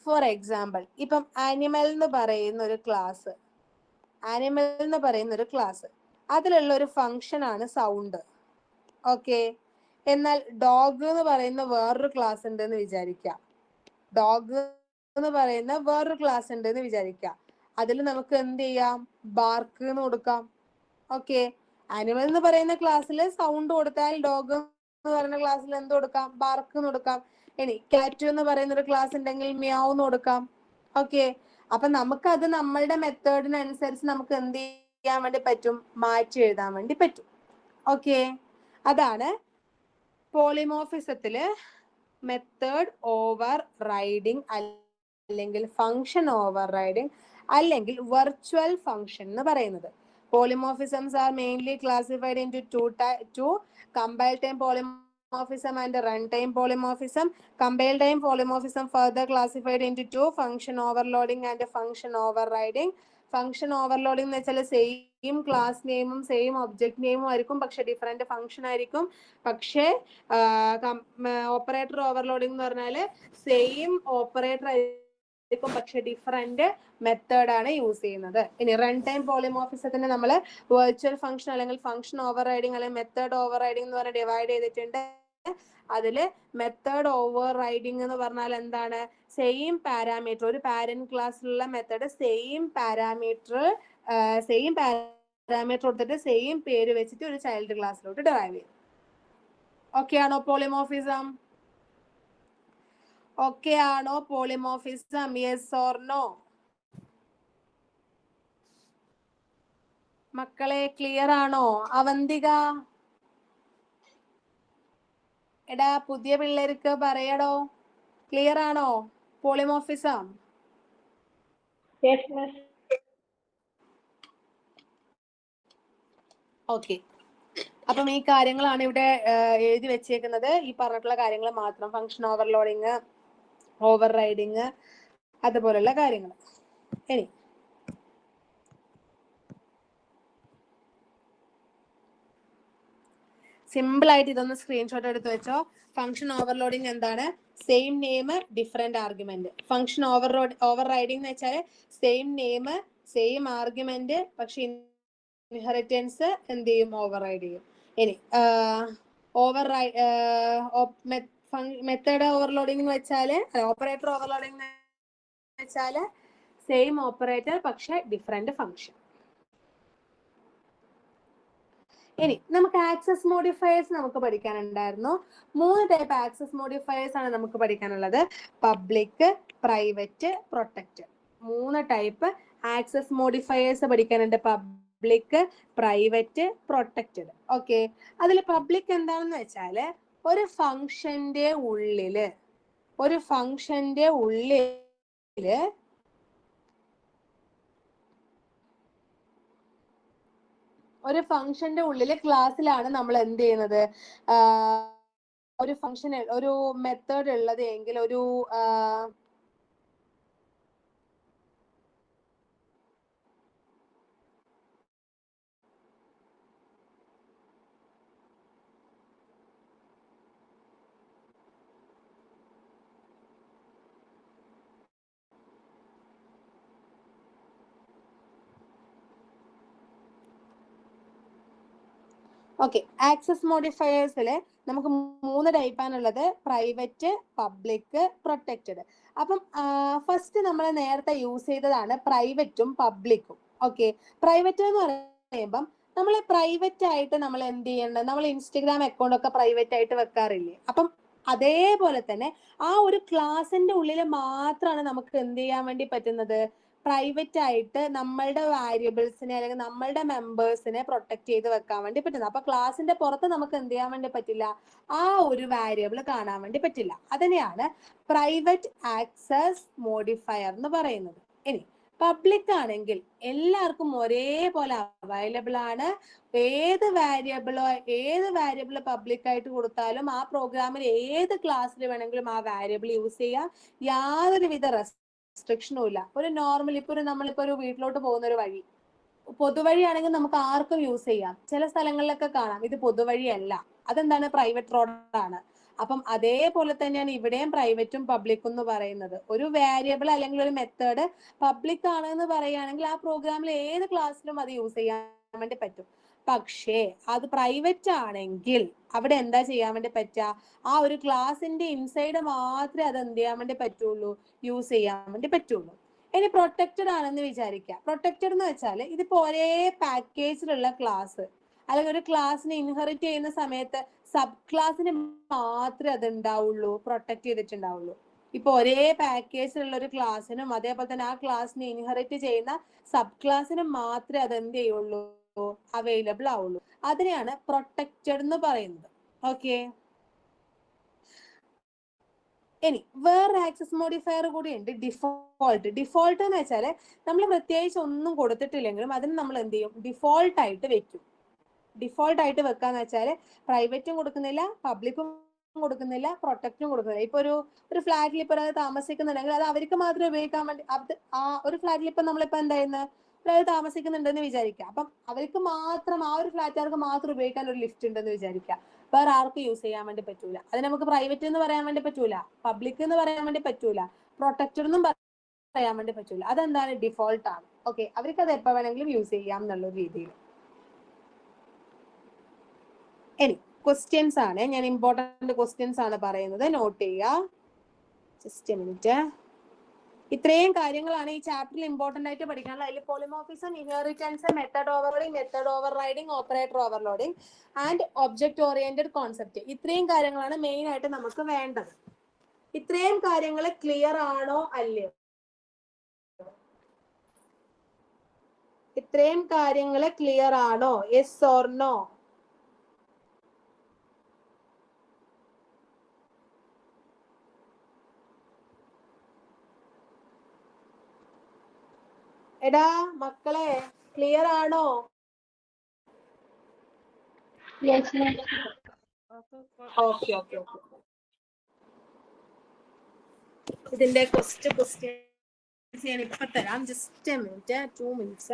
ഫോർ എക്സാമ്പിൾ, ഇപ്പം ആനിമൽ എന്ന് പറയുന്ന ഒരു ക്ലാസ്, ആനിമൽ എന്ന് പറയുന്ന ഒരു ക്ലാസ്, അതിലുള്ള ഒരു ഫംഗ്ഷൻ ആണ് സൗണ്ട്. ഓക്കെ, എന്നാൽ ഡോഗ് എന്ന് പറയുന്ന വേറൊരു ക്ലാസ് ഉണ്ട് എന്ന് വിചാരിക്കാം. ഡോഗ് എന്ന് പറയുന്ന വേറൊരു ക്ലാസ് ഉണ്ട് എന്ന് വിചാരിക്കാം. അതിൽ നമുക്ക് എന്ത് ചെയ്യാം? ബാർക്ക് എന്ന് കൊടുക്കാം. ഓക്കെ, ആനിമൽ എന്ന് പറയുന്ന ക്ലാസ്സിൽ സൗണ്ട് കൊടുത്താൽ ഡോഗ് എന്ന് പറയുന്ന ക്ലാസ്സിൽ എന്ത് കൊടുക്കാം? ബാർക്ക് എന്ന് കൊടുക്കാം. ഇനി കാറ്റ് എന്ന് പറയുന്ന ഒരു ക്ലാസ് ഉണ്ടെങ്കിൽ മ്യാവ് എന്ന് കൊടുക്കാം. ഓക്കെ, അപ്പൊ നമുക്ക് അത് നമ്മളുടെ മെത്തേഡിനനുസരിച്ച് നമുക്ക് എന്ത് ചെയ്യാൻ വേണ്ടി പറ്റും? മാറ്റി എഴുതാൻ വേണ്ടി പറ്റും. ഓക്കെ, അതാണ് പോളിമോർഫിസത്തില് മെത്തേഡ് ഓവർ റൈഡിങ് അല്ലെങ്കിൽ ഫംഗ്ഷൻ ഓവർ റൈഡിങ് അല്ലെങ്കിൽ വെർച്വൽ ഫംഗ്ഷൻ എന്ന് പറയുന്നത്. Polymorphisms are mainly classified into compile time polymorphism and runtime polymorphism. Compile time polymorphism further classified into two: function overloading and function overriding. Function overloading എന്ന് വെച്ചാൽ same class നെയിമും same object നെയിമും ആയിരിക്കും, പക്ഷെ different function ആയിരിക്കും. പക്ഷേ operator overloading എന്ന് പറഞ്ഞാൽ സെയിം ഓപ്പറേറ്റർ ആയിരിക്കും, പക്ഷെ ഡിഫറെന്റ് മെത്തേഡാണ് യൂസ് ചെയ്യുന്നത്. ഇനി റൺ ടൈം പോളിമോർഫിസത്തിന് നമ്മൾ വെർച്വൽ ഫംഗ്ഷൻ അല്ലെങ്കിൽ ഫംഗ്ഷൻ ഓവർ റൈഡിങ് അല്ലെങ്കിൽ മെത്തേഡ് ഓവർ റൈഡിങ് എന്ന് പറഞ്ഞാൽ ഡിവൈഡ് ചെയ്തിട്ടുണ്ട്. അതില് മെത്തേഡ് ഓവർ റൈഡിങ് എന്ന് പറഞ്ഞാൽ എന്താണ്? സെയിം പാരാമീറ്റർ, ഒരു പാരന്റ് ക്ലാസ്സിലുള്ള മെത്തേഡ് സെയിം പാരാമീറ്റർ കൊടുത്തിട്ട് സെയിം പേര് വെച്ചിട്ട് ഒരു ചൈൽഡ് ക്ലാസ്സിലോട്ട് ഡ്രൈവ് ചെയ്യും. ഓക്കെ ആണോ പോളിമോർഫിസം? ഓക്കെ ആണോ പോളിമോർഫിസം? Yes or no? മക്കളെ ക്ലിയർ ആണോ? അവന്തിക, എടാ പുതിയ പിള്ളേർക്ക് പറയടോ, ക്ലിയർ ആണോ പോളിമോർഫിസം? ഓക്കെ, അപ്പം ഈ കാര്യങ്ങളാണ് ഇവിടെ എഴുതി വെച്ചേക്കുന്നത്. ഈ പറഞ്ഞിട്ടുള്ള കാര്യങ്ങൾ മാത്രം, ഫംഗ്ഷൻ ഓവർലോഡിങ്, ഓവർ റൈഡിങ്, അതുപോലുള്ള കാര്യങ്ങൾ. ഇനി സിമ്പിൾ ആയിട്ട് ഇതൊന്ന് സ്ക്രീൻഷോട്ട് എടുത്ത് വെച്ചോ. ഫംഗ്ഷൻ ഓവർലോഡിങ് എന്താണ്? Same name different argument. Function overriding എന്ന് വെച്ചാൽ സെയിം നെയിം സെയിം ആർഗ്യുമെന്റ്, പക്ഷെ ഇൻഹെറിറ്റൻസ് എന്ത് ചെയ്യും? ഓവർ റൈഡ് ചെയ്യും. ഇനി മെത്തേഡ് ഓവർലോഡിംഗ് എന്ന് വെച്ചാല്, ഓപ്പറേറ്റർ ഓവർലോഡിംഗ് എന്ന് വെച്ചാല് സെയിം ഓപ്പറേറ്റർ പക്ഷെ ഡിഫറെന്റ് ഫംഗ്ഷൻ. ഇനി നമുക്ക് ആക്സസ് മോഡിഫയേഴ്സ് നമുക്ക് പഠിക്കാനുണ്ടായിരുന്നു. 3 ടൈപ്പ് ആക്സസ് മോഡിഫയേഴ്സ് ആണ് നമുക്ക് പഠിക്കാനുള്ളത്: public, private, protect. 3 type access modifiers പഠിക്കാനുണ്ട്: പബ്ലിക്, പ്രൈവറ്റ്, പ്രൊട്ടക്റ്റഡ്. ഓക്കെ, അതിൽ പബ്ലിക് എന്താണെന്ന് വെച്ചാല് ഒരു ഫംഗ്ഷന്റെ ഉള്ളില് ക്ലാസ്സിലാണ് നമ്മൾ എന്ത് ചെയ്യുന്നത്? ഒരു ഫംഗ്ഷൻ, ഒരു മെത്തേഡ് ഉള്ളത് എങ്കിൽ ഓക്കെ, ആക്സസ് മോഡിഫയേഴ്സിൽ നമുക്ക് 3 ടൈപ്പാണുള്ളത്: പ്രൈവറ്റ്, പബ്ലിക്, പ്രൊട്ടക്റ്റഡ്. അപ്പം ഫസ്റ്റ് നമ്മൾ നേരത്തെ യൂസ് ചെയ്തതാണ് പ്രൈവറ്റും പബ്ലിക്കും. ഓക്കെ, പ്രൈവറ്റ് എന്ന് പറയുമ്പം നമ്മൾ പ്രൈവറ്റ് ആയിട്ട് നമ്മൾ എന്ത് ചെയ്യേണ്ടത്, നമ്മൾ ഇൻസ്റ്റഗ്രാം അക്കൗണ്ട് ഒക്കെ പ്രൈവറ്റ് ആയിട്ട് വെക്കാറില്ലേ? അപ്പം അതേപോലെ തന്നെ ആ ഒരു ക്ലാസിന്റെ ഉള്ളിൽ മാത്രമാണ് നമുക്ക് എന്ത് ചെയ്യാൻ വേണ്ടി പറ്റുന്നത്, പ്രൈവറ്റ് ആയിട്ട് നമ്മളുടെ വാരിയബിൾസിനെ അല്ലെങ്കിൽ നമ്മളുടെ മെമ്പേഴ്സിനെ പ്രൊട്ടക്ട് ചെയ്ത് വെക്കാൻ വേണ്ടി പറ്റുന്നത്. അപ്പൊ ക്ലാസിന്റെ പുറത്ത് നമുക്ക് എന്ത് ചെയ്യാൻ വേണ്ടി പറ്റില്ല, ആ ഒരു വാരിയബിൾ കാണാൻ വേണ്ടി പറ്റില്ല. അതിനെയാണ് പ്രൈവറ്റ് ആക്സസ് മോഡിഫയർ എന്ന് പറയുന്നത്. ഇനി പബ്ലിക് ആണെങ്കിൽ എല്ലാവർക്കും ഒരേപോലെ അവൈലബിൾ ആണ്. ഏത് വാരിയബിൾ പബ്ലിക് ആയിട്ട് കൊടുത്താലും ആ പ്രോഗ്രാമിൽ ഏത് ക്ലാസ്സിൽ വേണമെങ്കിലും ആ വാരിയബിൾ യൂസ് ചെയ്യാം. യാതൊരുവിധ റെസ്ട്രിക്ഷനും ഇല്ല. ഒരു നോർമൽ നമ്മളിപ്പോ ഒരു വീട്ടിലോട്ട് പോകുന്ന ഒരു വഴി പൊതുവഴിയാണെങ്കിൽ നമുക്ക് ആർക്കും യൂസ് ചെയ്യാം. ചില സ്ഥലങ്ങളിലൊക്കെ കാണാം ഇത് പൊതുവഴിയല്ല, അതെന്താണ്, പ്രൈവറ്റ് റോഡാണ്. അപ്പം അതേപോലെ തന്നെയാണ് ഇവിടെയും പ്രൈവറ്റും പബ്ലിക്കും എന്ന് പറയുന്നത്. ഒരു വാരിയബിൾ അല്ലെങ്കിൽ ഒരു മെത്തേഡ് പബ്ലിക് ആണ് എന്ന് പറയുകയാണെങ്കിൽ ആ പ്രോഗ്രാമിൽ ഏത് ക്ലാസ്സിലും അത് യൂസ് ചെയ്യാൻ വേണ്ടി പറ്റും. പക്ഷേ അത് പ്രൈവറ്റ് ആണെങ്കിൽ അവിടെ എന്താ ചെയ്യാൻ വേണ്ടി പറ്റുക, ആ ഒരു ക്ലാസിന്റെ ഇൻസൈഡ് മാത്രമേ അത് എന്ത് ചെയ്യാൻ വേണ്ടി പറ്റുള്ളൂ, യൂസ് ചെയ്യാൻ വേണ്ടി പറ്റുള്ളൂ. ഇനി പ്രൊട്ടക്റ്റഡ് ആണെന്ന് വിചാരിക്കുക. പ്രൊട്ടക്റ്റഡ് എന്ന് വെച്ചാൽ ഇതിപ്പോ ഒരേ പാക്കേജിലുള്ള ക്ലാസ് അല്ലെങ്കിൽ ഒരു ക്ലാസ്സിനെ ഇൻഹെറിറ്റ് ചെയ്യുന്ന സമയത്ത് സബ് ക്ലാസ്സിന് മാത്രമേ അത് ഉണ്ടാവുള്ളൂ, പ്രൊട്ടക്ട് ചെയ്തിട്ടുണ്ടാവുള്ളൂ. ഇപ്പൊ ഒരേ പാക്കേജിലുള്ള ഒരു ക്ലാസ്സിനും അതേപോലെ തന്നെ ആ ക്ലാസ്സിനെ ഇൻഹെറിറ്റ് ചെയ്യുന്ന സബ് ക്ലാസ്സിനും മാത്രമേ അത് എന്ത് ചെയ്യുള്ളൂ, അവൈലബിൾ ആവുള്ളൂ. അതിനെയാണ് പ്രൊട്ടക്റ്റഡ് എന്ന് പറയുന്നത്. ഓക്കെ, ഇനി വേറെ ആക്സസ് മോഡിഫയർ കൂടി ഉണ്ട്, ഡിഫോൾട്ട്. ഡിഫോൾട്ട് എന്ന് വെച്ചാൽ നമ്മൾ പ്രത്യേകിച്ച് ഒന്നും കൊടുത്തിട്ടില്ലെങ്കിലും അതിന് നമ്മൾ എന്ത് ചെയ്യും, ഡിഫോൾട്ട് ആയിട്ട് വെക്കും. ഡിഫോൾട്ട് ആയിട്ട് വെക്കാന്ന് വെച്ചാൽ പ്രൈവറ്റും കൊടുക്കുന്നില്ല, പബ്ലിക്കും കൊടുക്കുന്നില്ല, പ്രൊട്ടക്റ്റും കൊടുക്കുന്നില്ല. ഇപ്പൊ ഒരു ഫ്ലാറ്റിൽ ഇപ്പൊ അത് താമസിക്കുന്നുണ്ടെങ്കിൽ അത് അവർക്ക് മാത്രമേ ഉപയോഗിക്കാൻ വേണ്ടി, ആ ഒരു ഫ്ലാറ്റിൽ ഇപ്പൊ നമ്മളിപ്പോ എന്തായിരുന്നു ഒരാൾ താമസിക്കുന്നുണ്ടെന്ന് വിചാരിക്കുക. അപ്പം അവർക്ക് മാത്രം, ആ ഒരു ഫ്ലാറ്റുകാർക്ക് മാത്രം ഉപയോഗിക്കാൻ ഒരു ലിഫ്റ്റ് ഉണ്ടെന്ന് വിചാരിക്കുക. വേറെ ആർക്കും യൂസ് ചെയ്യാൻ വേണ്ടി പറ്റൂല. അത് നമുക്ക് പ്രൈവറ്റ് എന്ന് പറയാൻ വേണ്ടി പറ്റൂല, പബ്ലിക് എന്ന് പറയാൻ വേണ്ടി പറ്റൂല, പ്രൊട്ടക്റ്റഡ് എന്നും പറയാൻ വേണ്ടി പറ്റൂല. അതെന്താണ്, ഡിഫോൾട്ട് ആണ്. ഓക്കെ, അവർക്ക് അത് എപ്പോ വേണമെങ്കിലും യൂസ് ചെയ്യാം എന്നുള്ള രീതിയിൽ. ഇനി ക്വസ്റ്റ്യൻസ് ആണ്, ഞാൻ ഇമ്പോർട്ടന്റ് ക്വസ്റ്റ്യൻസ് ആണ് പറയുന്നത്, നോട്ട് ചെയ്യുക. Just a minute. ഇത്രയും കാര്യങ്ങളാണ് ഈ ചാപ്റ്ററിൽ ഇമ്പോർട്ടന്റ് ആയിട്ട് പഠിക്കാനുള്ളത്. അതിൽ polymorphism, inheritance, method overloading, method over riding, operator overloading and object oriented concept. ഇത്രയും കാര്യങ്ങളാണ് മെയിൻ ആയിട്ട് നമുക്ക് വേണ്ടത്. ഇത്രയും കാര്യങ്ങൾ ക്ലിയർ ആണോ അല്ലയോ? ഇത്രയും കാര്യങ്ങൾ ക്ലിയർ ആണോ? Yes or no? എടാ മക്കളെ, ക്ലിയർ ആണോ? Okay okay okay. ഇതിന്റെ ക്വസ്റ്റ്യൻസ് ഞാൻ ഇപ്പൊ തരാം. Just a minute, 2 minutes.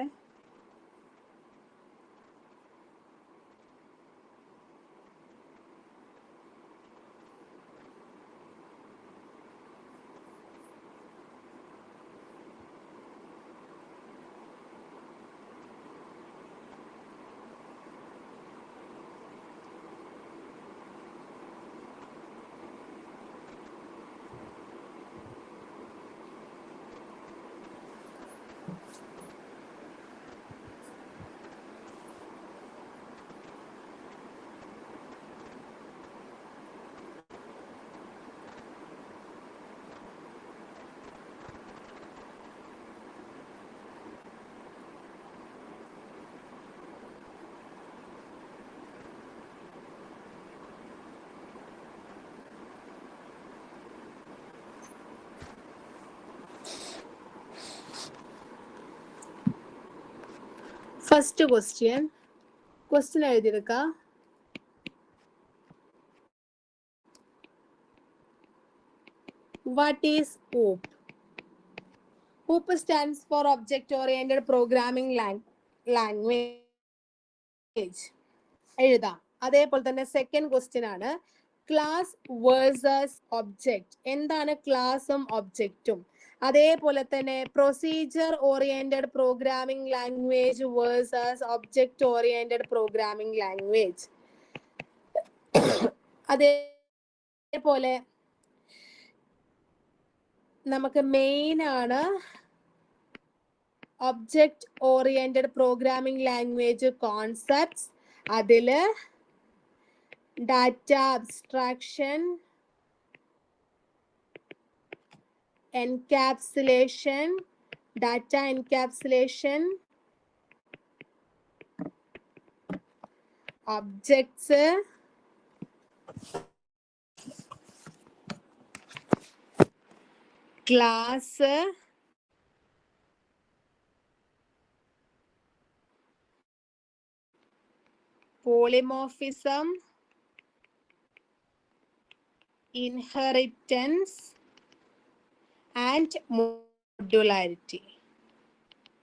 First question എഴുതിയെടുക്ക. What is OOP? OOP stands for Object Oriented Programming Language. എഴുതാം. അതേപോലെ തന്നെ സെക്കൻഡ് ക്വസ്റ്റ്യൻ ആണ്, ക്ലാസ് വേഴ്സസ് ഒബ്ജക്റ്റ്. എന്താണ് ക്ലാസും ഒബ്ജക്റ്റും? അതേപോലെ തന്നെ procedure oriented programming language versus object oriented programming language. അതേപോലെ നമുക്ക് മെയിൻ ആണ് object oriented programming language concepts. അതില് data abstraction, encapsulation, data encapsulation, objects, class, polymorphism, inheritance and modularity.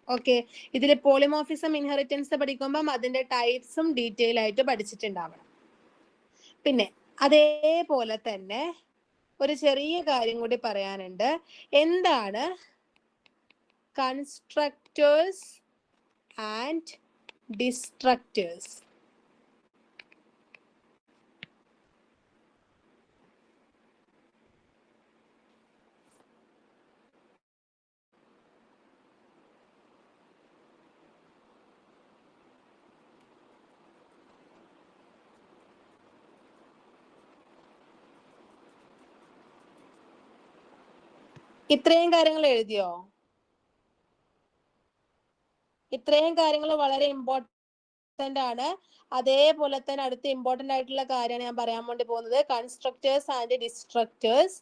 Okay, ഇതിൽ പോളിമോർഫിസം ഇൻഹെറിറ്റൻസ് പഠിക്കുമ്പം അതിന്റെ ടൈപ്സും ഡീറ്റെയിൽ ആയിട്ട് പഠിച്ചിട്ടുണ്ടാവണം. പിന്നെ അതേപോലെ തന്നെ ഒരു ചെറിയ കാര്യം കൂടി പറയാനുണ്ട്. എന്താണ് കൺസ്ട്രക്ടേഴ്സ് ആൻഡ് ഡിസ്ട്രക്ടേഴ്സ്? ഇത്രയും കാര്യങ്ങൾ എഴുതിയോ? ഇത്രയും കാര്യങ്ങൾ വളരെ ഇമ്പോർട്ടന്റ് ആണ്. അതേപോലെ തന്നെ അടുത്ത ഇമ്പോർട്ടന്റ് ആയിട്ടുള്ള കാര്യമാണ് ഞാൻ പറയാൻ വേണ്ടി പോകുന്നത്, കൺസ്ട്രക്ടേഴ്സ് ആൻഡ് ഡിസ്ട്രക്ടേഴ്സ്.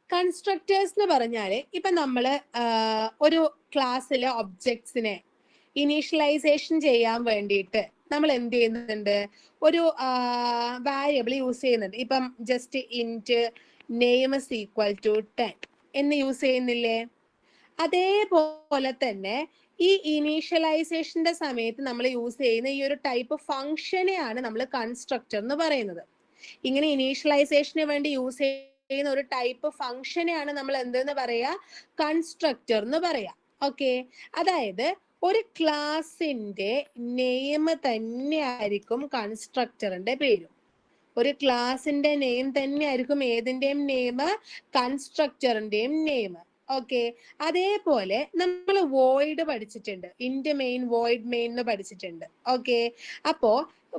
കൺസ്ട്രക്ടേഴ്സ് എന്ന് പറഞ്ഞാല് ഇപ്പൊ നമ്മള് ഒരു ക്ലാസ്സിലെ ഒബ്ജക്ട്സിനെ ഇനീഷ്യലൈസേഷൻ ചെയ്യാൻ വേണ്ടിയിട്ട് നമ്മൾ എന്ത് ചെയ്യുന്നുണ്ട്? ഒരു വാരിയബിൾ യൂസ് ചെയ്യുന്നുണ്ട്. ഇപ്പം just int name is equal to 10 എന്ന് യൂസ് ചെയ്യുന്നില്ലേ? അതേപോലെ തന്നെ ഈ ഇനീഷ്യലൈസേഷന്റെ സമയത്ത് നമ്മൾ യൂസ് ചെയ്യുന്ന ഈ ഒരു ടൈപ്പ് ഫംഗ്ഷനെയാണ് നമ്മൾ കൺസ്ട്രക്ടർ എന്ന് പറയുന്നത്. ഇങ്ങനെ ഇനീഷ്യലൈസേഷന് വേണ്ടി യൂസ് ചെയ്യുന്ന ഒരു ടൈപ്പ് ഫംഗ്ഷനെയാണ് നമ്മൾ എന്തെന്ന് പറയാ? കൺസ്ട്രക്ടർ എന്ന് പറയാ. ഓക്കെ, അതായത് ഒരു ക്ലാസിന്റെ നെയിം തന്നെയായിരിക്കും കൺസ്ട്രക്ടറിന്റെ പേരും. ഒരു ക്ലാസിന്റെ നെയിം തന്നെയായിരിക്കും ഏതിന്റെയും നെയിം? കൺസ്ട്രക്ടറിന്റെയും നെയിം. ഓക്കെ, അതേപോലെ നമ്മൾ വോയിഡ് പഠിച്ചിട്ടുണ്ട്, ഇന്റ് മെയിൻ, വോയിഡ് മെയിൻ എന്ന് പഠിച്ചിട്ടുണ്ട്. ഓക്കെ, അപ്പോ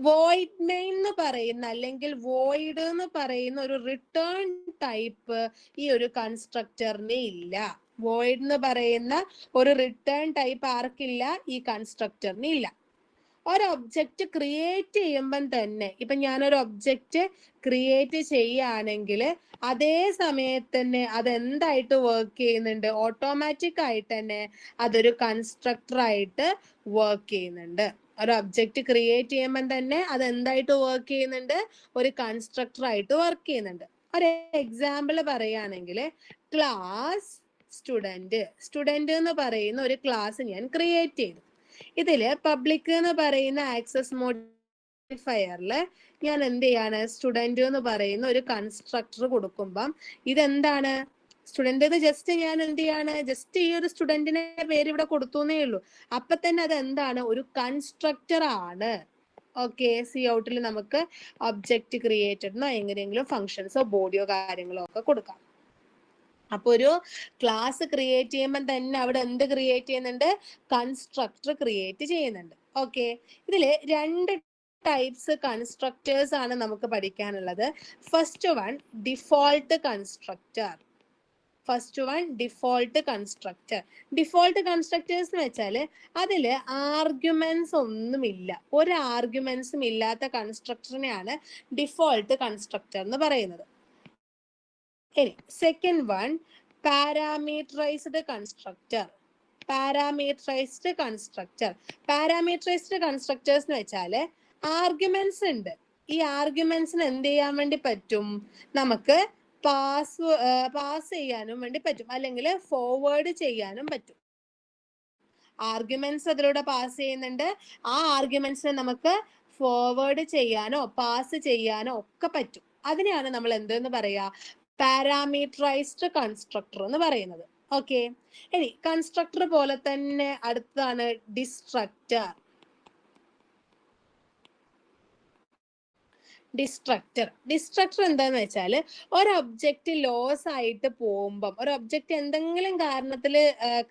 വോയിഡ് മെയിൻ എന്ന് പറയുന്ന അല്ലെങ്കിൽ വോയിഡ് എന്ന് പറയുന്ന ഒരു റിട്ടേൺ ടൈപ്പ് ഈ ഒരു കൺസ്ട്രക്ടറിന് ഇല്ല. വോയിഡ് എന്ന് പറയുന്ന ഒരു റിട്ടേൺ ടൈപ്പ് ആർക്കില്ല? ഈ കൺസ്ട്രക്ടറിന് ഇല്ല. ഒരു ഒബ്ജക്റ്റ് ക്രിയേറ്റ് ചെയ്യുമ്പം തന്നെ, ഇപ്പൊ ഞാനൊരു ഒബ്ജക്റ്റ് ക്രിയേറ്റ് ചെയ്യുകയാണെങ്കിൽ അതേ സമയത്ത് തന്നെ അതെന്തായിട്ട് വർക്ക് ചെയ്യുന്നുണ്ട്? ഓട്ടോമാറ്റിക് ആയിട്ട് തന്നെ അതൊരു കൺസ്ട്രക്ടർ ആയിട്ട് വർക്ക് ചെയ്യുന്നുണ്ട്. ഒരു ഒബ്ജക്റ്റ് ക്രിയേറ്റ് ചെയ്യുമ്പം തന്നെ അത് എന്തായിട്ട് വർക്ക് ചെയ്യുന്നുണ്ട്? ഒരു കൺസ്ട്രക്ടർ ആയിട്ട് വർക്ക് ചെയ്യുന്നുണ്ട്. ഒരു എക്സാമ്പിൾ പറയുകയാണെങ്കിൽ, ക്ലാസ് സ്റ്റുഡന്റ്. സ്റ്റുഡന്റ് എന്ന് പറയുന്ന ഒരു ക്ലാസ് ഞാൻ ക്രിയേറ്റ് ചെയ്തു. ഇതില് പബ്ലിക് എന്ന് പറയുന്ന ആക്സസ് മോഡിഫയറിൽ ഞാൻ എന്ത് ചെയ്യാണ്? സ്റ്റുഡന്റ് എന്ന് പറയുന്ന ഒരു കൺസ്ട്രക്ടർ കൊടുക്കുമ്പം ഇതെന്താണ്? സ്റ്റുഡന്റ് എന്ന് ജസ്റ്റ് ഞാൻ എന്ത് ചെയ്യാണ്? ജസ്റ്റ് ഈ ഒരു സ്റ്റുഡന്റിനെ പേര് ഇവിടെ കൊടുത്തുന്നേ ഉള്ളൂ. അപ്പൊ തന്നെ അത് എന്താണ്? ഒരു കൺസ്ട്രക്ടർ ആണ്. ഓക്കെ, സി ഔട്ടിൽ നമുക്ക് ഒബ്ജക്റ്റ് ക്രിയേറ്റഡെന്നോ എങ്ങനെയെങ്കിലും ഫങ്ഷൻസോ ബോഡിയോ കാര്യങ്ങളോ ഒക്കെ കൊടുക്കാം. അപ്പൊ ഒരു ക്ലാസ് ക്രിയേറ്റ് ചെയ്യുമ്പോൾ തന്നെ അവിടെ എന്ത് ക്രിയേറ്റ് ചെയ്യുന്നുണ്ട്? കൺസ്ട്രക്ടർ ക്രിയേറ്റ് ചെയ്യുന്നുണ്ട്. ഓക്കെ, ഇതില് രണ്ട് ടൈപ്സ് കൺസ്ട്രക്ടേഴ്സ് ആണ് നമുക്ക് പഠിക്കാനുള്ളത്. First one default constructor. Default constructors എന്ന് വെച്ചാല് അതില് ആർഗ്യുമെന്റ്സ് ഒന്നുമില്ല. ഒരു ആർഗ്യുമെന്റ്സും ഇല്ലാത്ത കൺസ്ട്രക്ടറിനെയാണ് ഡിഫോൾട്ട് കൺസ്ട്രക്ടർ എന്ന് പറയുന്നത്. ഇനി second one parameterised constructor. Parameterised constructors എന്ന് വെച്ചാല് ആർഗ്യുമെന്റ്സ് ഉണ്ട്. ഈ ആർഗ്യുമെന്റ്സിന് എന്ത് ചെയ്യാൻ വേണ്ടി പറ്റും? നമുക്ക് പാസ് ചെയ്യാനും വേണ്ടി പറ്റും, അല്ലെങ്കിൽ ഫോർവേഡ് ചെയ്യാനും പറ്റും. ആർഗ്യുമെന്റ്സ് അതിലൂടെ പാസ് ചെയ്യുന്നുണ്ട്. ആ ആർഗ്യുമെന്റ്സിനെ നമുക്ക് ഫോർവേഡ് ചെയ്യാനോ പാസ് ചെയ്യാനോ ഒക്കെ പറ്റും. അതിനെയാണ് നമ്മൾ എന്തെന്ന് പറയാ, പാരാമീറ്ററൈസ്ഡ് കൺസ്ട്രക്ടർ എന്ന് പറയുന്നത്. ഓക്കെ, ഇനി കൺസ്ട്രക്ടർ പോലെ തന്നെ അടുത്താണ് ഡിസ്ട്രക്ടർ. ഡിസ്ട്രക്ടർ എന്താന്ന് വെച്ചാൽ ഒരു ഒബ്ജക്റ്റ് ലോസ് ആയിട്ട് പോകുമ്പം, ഒരു ഒബ്ജക്റ്റ് എന്തെങ്കിലും കാരണത്തില്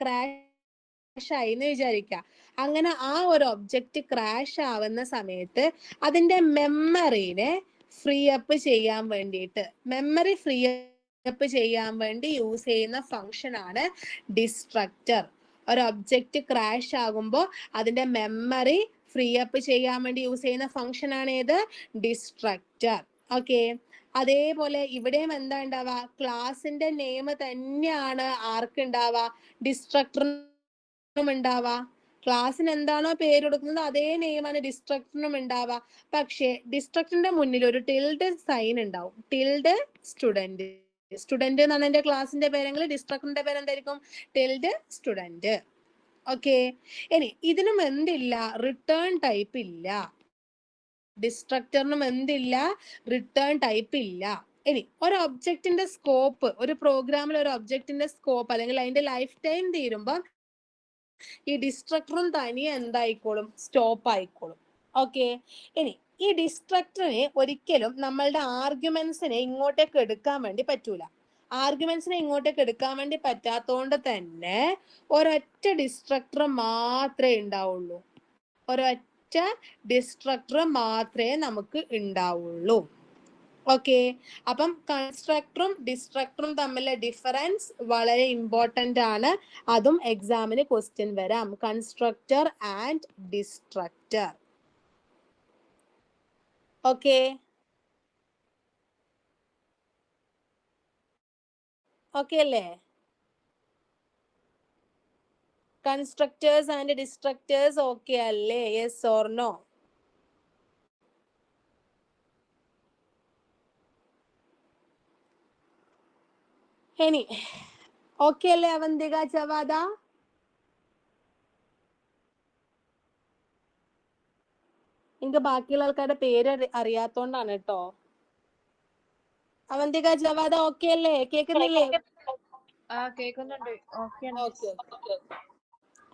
ക്രാഷ് ആയി എന്ന് വിചാരിക്കുക. അങ്ങനെ ആ ഒരു ഒബ്ജക്റ്റ് ക്രാഷ് ആവുന്ന സമയത്ത് അതിന്റെ മെമ്മറിനെ ഫ്രീ അപ്പ് ചെയ്യാൻ വേണ്ടിയിട്ട്, മെമ്മറി ഫ്രീ അപ്പ് ചെയ്യാൻ വേണ്ടി യൂസ് ചെയ്യുന്ന ഫംഗ്ഷൻ ആണ് ഡിസ്ട്രക്ടർ. ഒരു ഒബ്ജക്റ്റ് ക്രാഷ് ആകുമ്പോൾ അതിന്റെ മെമ്മറി ഫ്രീ അപ്പ് ചെയ്യാൻ വേണ്ടി യൂസ് ചെയ്യുന്ന ഫംഗ്ഷൻ ആണ് ഏത്, ഡിസ്ട്രക്ടർ. ഓക്കെ, അതേപോലെ ഇവിടെയും എന്താ ഉണ്ടാവുക, ക്ലാസിന്റെ നെയിം തന്നെയാണ് ആർക്ക് ഉണ്ടാവുക, ഡിസ്ട്രക്ടറിനും ഉണ്ടാവുക. ക്ലാസ്സിന് എന്താണോ പേര് കൊടുക്കുന്നത് അതേ നെയിമാണ് ഡിസ്ട്രക്ടറിനും ഉണ്ടാവുക. പക്ഷേ ഡിസ്ട്രക്ടറിന്റെ മുന്നിൽ ഒരു ടിൽഡ് സൈൻ ഉണ്ടാവും, ടിൽഡ് സ്റ്റുഡന്റ്. സ്റ്റുഡന്റ് എന്നാണ് എന്റെ ക്ലാസിന്റെ പേരെങ്കിൽ ഡിസ്ട്രക്ടറിന്റെ പേര് എന്തായിരിക്കും, ടിൽഡ് സ്റ്റുഡന്റ്. ഓക്കെ, ഇനി ഇതിനും എന്തില്ല, റിട്ടേൺ ടൈപ്പ് ഇല്ല. ഡിസ്ട്രക്ടറിനും എന്തില്ല, റിട്ടേൺ ടൈപ്പ് ഇല്ല. ഇനി ഒരു ഒബ്ജക്റ്റിന്റെ സ്കോപ്പ്, ഒരു പ്രോഗ്രാമിൽ ഒരു ഒബ്ജക്റ്റിന്റെ സ്കോപ്പ് അല്ലെങ്കിൽ അതിന്റെ ലൈഫ് ടൈം തീരുമ്പോൾ ഈ ഡിസ്ട്രക്ടറും തനിയെ എന്തായിക്കോളും, സ്റ്റോപ്പ് ആയിക്കോളും. ഓക്കെ, ഇനി ഈ ഡിസ്ട്രക്ടറിനെ ഒരിക്കലും നമ്മളുടെ ആർഗ്യുമെന്റ്സിനെ ഇങ്ങോട്ടേക്ക് എടുക്കാൻ വേണ്ടി പറ്റൂല. ആർഗ്യുമെന്റ്സിനെ ഇങ്ങോട്ടേക്ക് എടുക്കാൻ വേണ്ടി പറ്റാത്തോണ്ട് തന്നെ ഒരൊറ്റ ഡിസ്ട്രക്ടർ മാത്രമേ ഉണ്ടാവുള്ളൂ. ഒരൊറ്റ ഡിസ്ട്രക്ടർ മാത്രമേ നമുക്ക് ഉണ്ടാവുള്ളൂ. ഓക്കെ, അപ്പം കൺസ്ട്രക്ടറും ഡിസ്ട്രക്ടറും തമ്മിലുള്ള ഡിഫറൻസ് വളരെ ഇമ്പോർട്ടന്റ് ആണ്. അതും എക്സാമിന് ക്വസ്റ്റ്യൻ വരാം, കൺസ്ട്രക്ടർ ആൻഡ് ഡിസ്ട്രക്ടർ. ഓക്കെ, ഓക്കെ അല്ലേ? കൺസ്ട്രക്ടേഴ്സ് ആൻഡ് ഡിസ്ട്രക്ടേഴ്സ് ഓക്കെ അല്ലേ? Yes or no? ഇനി ഓക്കെ അല്ലേ അവന്തിക, ജവാദ? എനിക്ക് ബാക്കിയുള്ള ആൾക്കാരുടെ പേര് അറിയാത്തോണ്ടാണ് കേട്ടോ. അവന്തിക, ജവാദ ഓക്കെ അല്ലേ? കേൾക്കുന്നില്ലേ? കേൾക്കുന്നുണ്ട്.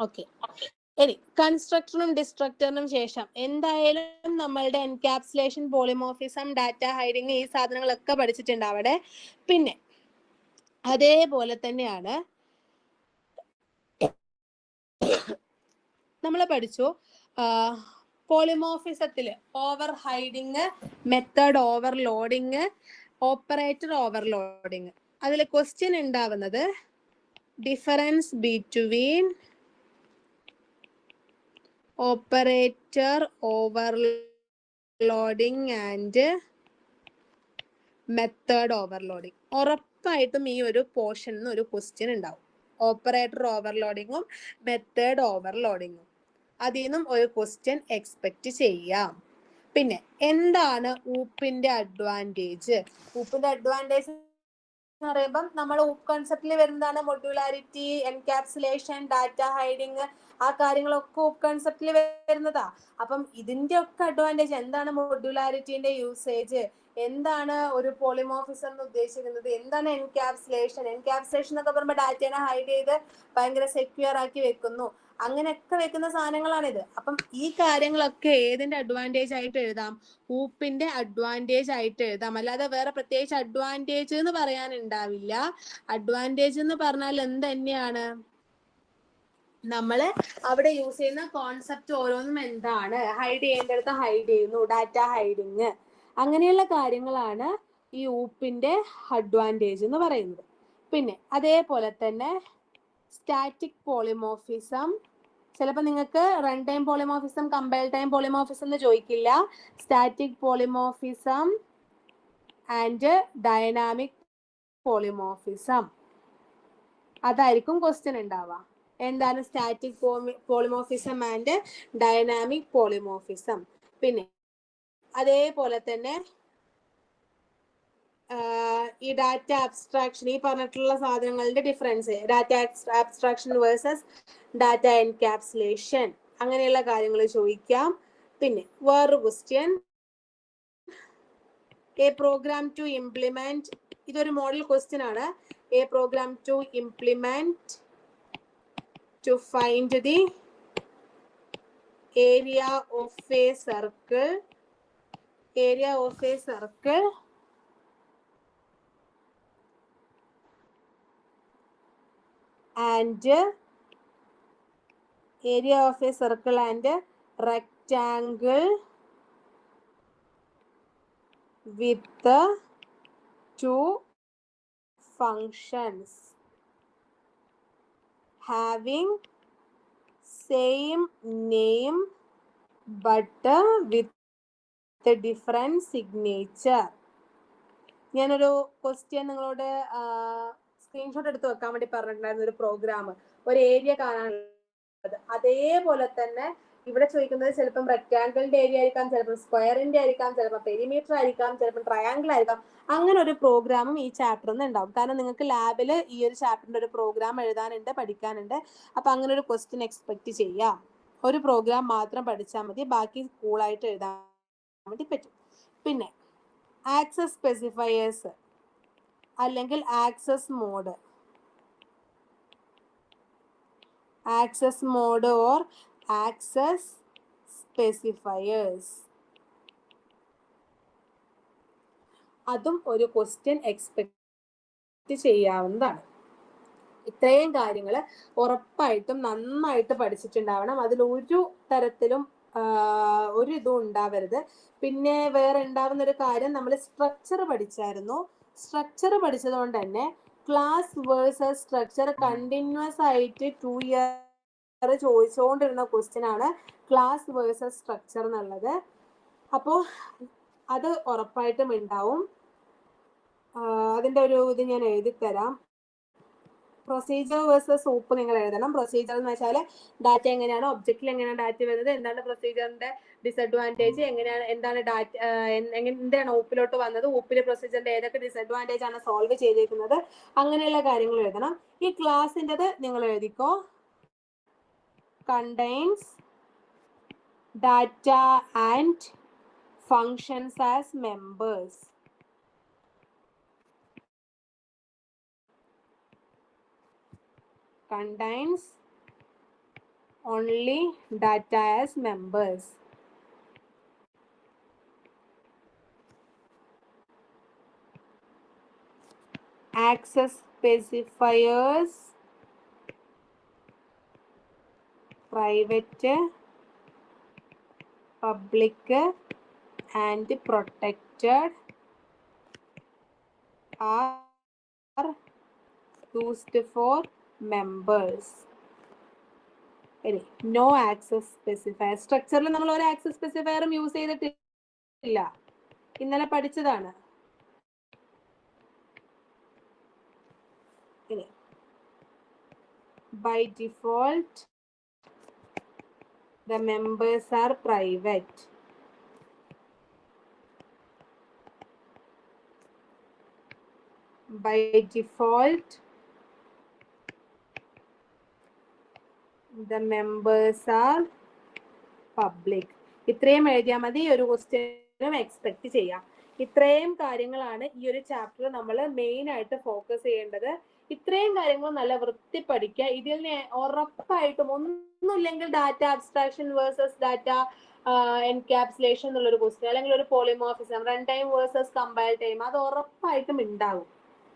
ഓക്കെ, ഇനി കൺസ്ട്രക്ടറിനും ഡിസ്ട്രക്ടറിനും ശേഷം എന്തായാലും നമ്മളുടെ എൻകാപ്സുലേഷൻ, പോളിമോർഫിസം, ഡാറ്റ ഹൈഡിങ്, ഈ സാധനങ്ങളൊക്കെ പഠിച്ചിട്ടുണ്ട് അവിടെ. പിന്നെ അതേപോലെ തന്നെയാണ് നമ്മൾ പഠിച്ചു പോളിമോർഫിസത്തില് over hiding, method overloading, operator overloading. അതിൽ ക്വസ്റ്റ്യൻ ഉണ്ടാവുന്നത് difference between operator overloading and method overloading. ഉറപ്പായിട്ടും ഈ ഒരു പോർഷനിൽ ഒരു ക്വസ്റ്റ്യൻ ഉണ്ടാവും, ഓപ്പറേറ്റർ ഓവർലോഡിങ്ങും മെത്തേഡ് ഓവർലോഡിങ്ങും. അതിൽ നിന്നും ഒരു ക്വസ്റ്റ്യൻ എക്സ്പെക്ട് ചെയ്യാം. പിന്നെ എന്താണ് ഊപ്പിന്റെ അഡ്വാൻറ്റേജ്? ഊപ്പിന്റെ അഡ്വാൻറ്റേജ് എന്ന് പറയുമ്പം നമ്മൾ ഊപ്പ് കൺസെപ്റ്റിൽ വരുന്നതാണ് മൊഡ്യൂലാരിറ്റി, എൻകാപ്സുലേഷൻ, ഡാറ്റ ഹൈഡിങ്, ആ കാര്യങ്ങളൊക്കെ ഊപ്പ് കൺസെപ്റ്റിൽ വരുന്നതാ. അപ്പം ഇതിന്റെ ഒക്കെ അഡ്വാൻറ്റേജ് എന്താണ്, മൊഡ്യൂലാരിറ്റിന്റെ യൂസേജ് എന്താണ്, ഒരു പോളിമോർഫിസം എന്ന് ഉദ്ദേശിക്കുന്നത് എന്താണ്, എൻകാപ്സുലേഷൻ എന്നൊക്കെ പറയുമ്പോൾ ഡാറ്റേനെ ഹൈഡ് ചെയ്ത് ഭയങ്കര സെക്യൂർ ആക്കി വെക്കുന്നു, അങ്ങനെയൊക്കെ വെക്കുന്ന സാധനങ്ങളാണിത്. അപ്പം ഈ കാര്യങ്ങളൊക്കെ ഏതിന്റെ അഡ്വാൻറ്റേജ് ആയിട്ട് എഴുതാം, ഊപ്പിന്റെ അഡ്വാൻറ്റേജ് ആയിട്ട് എഴുതാം. അല്ലാതെ വേറെ പ്രത്യേകിച്ച് അഡ്വാൻറ്റേജ് എന്ന് പറയാനുണ്ടാവില്ല. അഡ്വാൻറ്റേജ് എന്ന് പറഞ്ഞാൽ എന്ത് തന്നെയാണ്, നമ്മള് അവിടെ യൂസ് ചെയ്യുന്ന കോൺസെപ്റ്റ് ഓരോന്നും എന്താണ്, ഹൈഡ് ചെയ്യേണ്ടടുത്ത് ഹൈഡ് ചെയ്യുന്നു, ഡാറ്റ ഹൈഡിങ്, അങ്ങനെയുള്ള കാര്യങ്ങളാണ് ഈ ഊപ്പിന്റെ അഡ്വാൻറ്റേജ് എന്ന് പറയുന്നത്. പിന്നെ അതേപോലെ തന്നെ സ്റ്റാറ്റിക് പോളിമോർഫിസം, ചിലപ്പോൾ നിങ്ങൾക്ക് run time polymorphism, compile time polymorphism എന്ന് ചോദിക്കില്ല. Static polymorphism and dynamic polymorphism, അതായിരിക്കും ക്വസ്റ്റ്യൻ ഉണ്ടാവുക. എന്താണ് static polymorphism and dynamic polymorphism. പിന്നെ അതേപോലെ തന്നെ ഈ ഡാറ്റ അബ്സ്ട്രാക്ഷൻ, ഈ പറഞ്ഞിട്ടുള്ള സാധനങ്ങളുടെ difference, data abstraction versus data encapsulation, അങ്ങനെയുള്ള കാര്യങ്ങൾ ചോദിക്കാം. പിന്നെ വേറൊരു question, a program to implement, ഇതൊരു മോഡൽ ക്വസ്റ്റ്യൻ ആണ്. A program to implement to find the area of a circle, area of a circle and area of a circle and rectangle with the two functions having same name but with a different signature. ഞാനൊരു question നിങ്ങളോട് screenshot എടുത്ത് വെക്കാൻ വേണ്ടി പറഞ്ഞിട്ടുണ്ടായിരുന്നു. ഒരു programme, ഒരു area കാണാനുള്ളത്. അതേപോലെ തന്നെ ഇവിടെ ചോദിക്കുന്നത് ചിലപ്പം റെക്ടാങ്കിളിന്റെ ഏരിയ ആയിരിക്കാം, ചിലപ്പോൾ സ്ക്വയറിന്റെ ആയിരിക്കാം, ചിലപ്പോൾ പെരിമീറ്റർ ആയിരിക്കാം, ചിലപ്പോൾ ട്രയാങ്കിൾ ആയിരിക്കാം. അങ്ങനെ ഒരു പ്രോഗ്രാമും ഈ ചാപ്റ്ററിൽ നിന്ന് ഉണ്ടാവും. കാരണം നിങ്ങൾക്ക് ലാബിൽ ഈ ഒരു ചാപ്റ്ററിന്റെ ഒരു പ്രോഗ്രാം എഴുതാനുണ്ട്, പഠിക്കാനുണ്ട്. അപ്പൊ അങ്ങനെ ഒരു ക്വസ്റ്റ്യൻ എക്സ്പെക്ട് ചെയ്യാം. ഒരു പ്രോഗ്രാം മാത്രം പഠിച്ചാൽ മതി, ബാക്കി കൂളായിട്ട് എഴുതാൻ വേണ്ടി പറ്റും. പിന്നെ ആക്സസ് സ്പെസിഫയേഴ്സ് അല്ലെങ്കിൽ access mode, access mode or access specifiers, അതും ഒരു ക്വസ്റ്റ്യൻ എക്സ്പെക്ട് ചെയ്യാവുന്നതാണ്. ഇത്രയും കാര്യങ്ങൾ ഉറപ്പായിട്ടും നന്നായിട്ട് പഠിച്ചിട്ടുണ്ടാവണം. അതിലൊരു തരത്തിലും ഒരു ഇതും ഉണ്ടാവരുത്. പിന്നെ വേറെ ഉണ്ടാവുന്ന ഒരു കാര്യം, നമ്മൾ സ്ട്രക്ചർ പഠിച്ചായിരുന്നു. സ്ട്രക്ചർ പഠിച്ചതുകൊണ്ട് തന്നെ ക്ലാസ് വേഴ്സസ് സ്ട്രക്ചർ കണ്ടിന്യൂസ് ആയിട്ട് 2 ഇയർ ചോദിച്ചുകൊണ്ടിരുന്ന ക്വസ്റ്റ്യൻ ആണ് ക്ലാസ് വേഴ്സസ് സ്ട്രക്ചർ എന്നുള്ളത്. അപ്പോൾ അത് ഉറപ്പായിട്ടും ഉണ്ടാവും. അതിൻ്റെ ഒരു ഇത് ഞാൻ എഴുതി തരാം. പ്രൊസീജിയർ വേഴ്സസ് സൂപ്പ് നിങ്ങൾ എഴുതണം. പ്രൊസീജിയർ എന്ന് വെച്ചാൽ ഡാറ്റ എങ്ങനെയാണ്, ഒബ്ജക്റ്റിൽ എങ്ങനെയാണ് ഡാറ്റ വരുന്നത്, എന്താണ് പ്രൊസീജിയറിന്റെ ഡിസഡ്വാൻറ്റേജ്, എങ്ങനെയാണ്, എന്താണ് ഡാറ്റ, എന്താണ് ഊപ്പിലോട്ട് വന്നത്, ഊപ്പിലെ പ്രൊസീജിയറിന്റെ ഏതൊക്കെ ഡിസഡ്വാൻറ്റേജ് ആണ് സോൾവ് ചെയ്തിരിക്കുന്നത്, അങ്ങനെയുള്ള കാര്യങ്ങൾ എഴുതണം. ഈ ക്ലാസിൻ്റെത് നിങ്ങൾ എഴുതിക്കോ. Contains data and functions as members. Contains only data as members. Access specifiers, private, public and protected are used for members. No access specifier. സ്ട്രക്ചറിൽ നമ്മൾ ഒരു ആക്സസ് സ്പെസിഫയറും യൂസ് ചെയ്തിട്ടില്ല, ഇന്നലെ പഠിച്ചതാണ്. By default the members are private. By default the members are public. ഇത്രയും എഴുതിയാൽ മതി, ഒരു ക്വസ്റ്റ്യനും എക്സ്പെക്ട് ചെയ്യാം. ഇത്രയും കാര്യങ്ങളാണ് ഈ ഒരു ചാപ്റ്റർ നമ്മൾ മെയിൻ ആയിട്ട് ഫോക്കസ് ചെയ്യേണ്ടത്. ഇത്രയും കാര്യങ്ങൾ നല്ല വൃത്തി പഠിക്കുക. ഇതിൽ ഉറപ്പായിട്ടും ഒന്നുമില്ലെങ്കിൽ data abstraction versus data encapsulation എന്നുള്ളൊരു ക്വസ്റ്റ്യൻ, അല്ലെങ്കിൽ ഒരു polymorphism, run time versus compile time, അത് ഉറപ്പായിട്ടും ഉണ്ടാവും.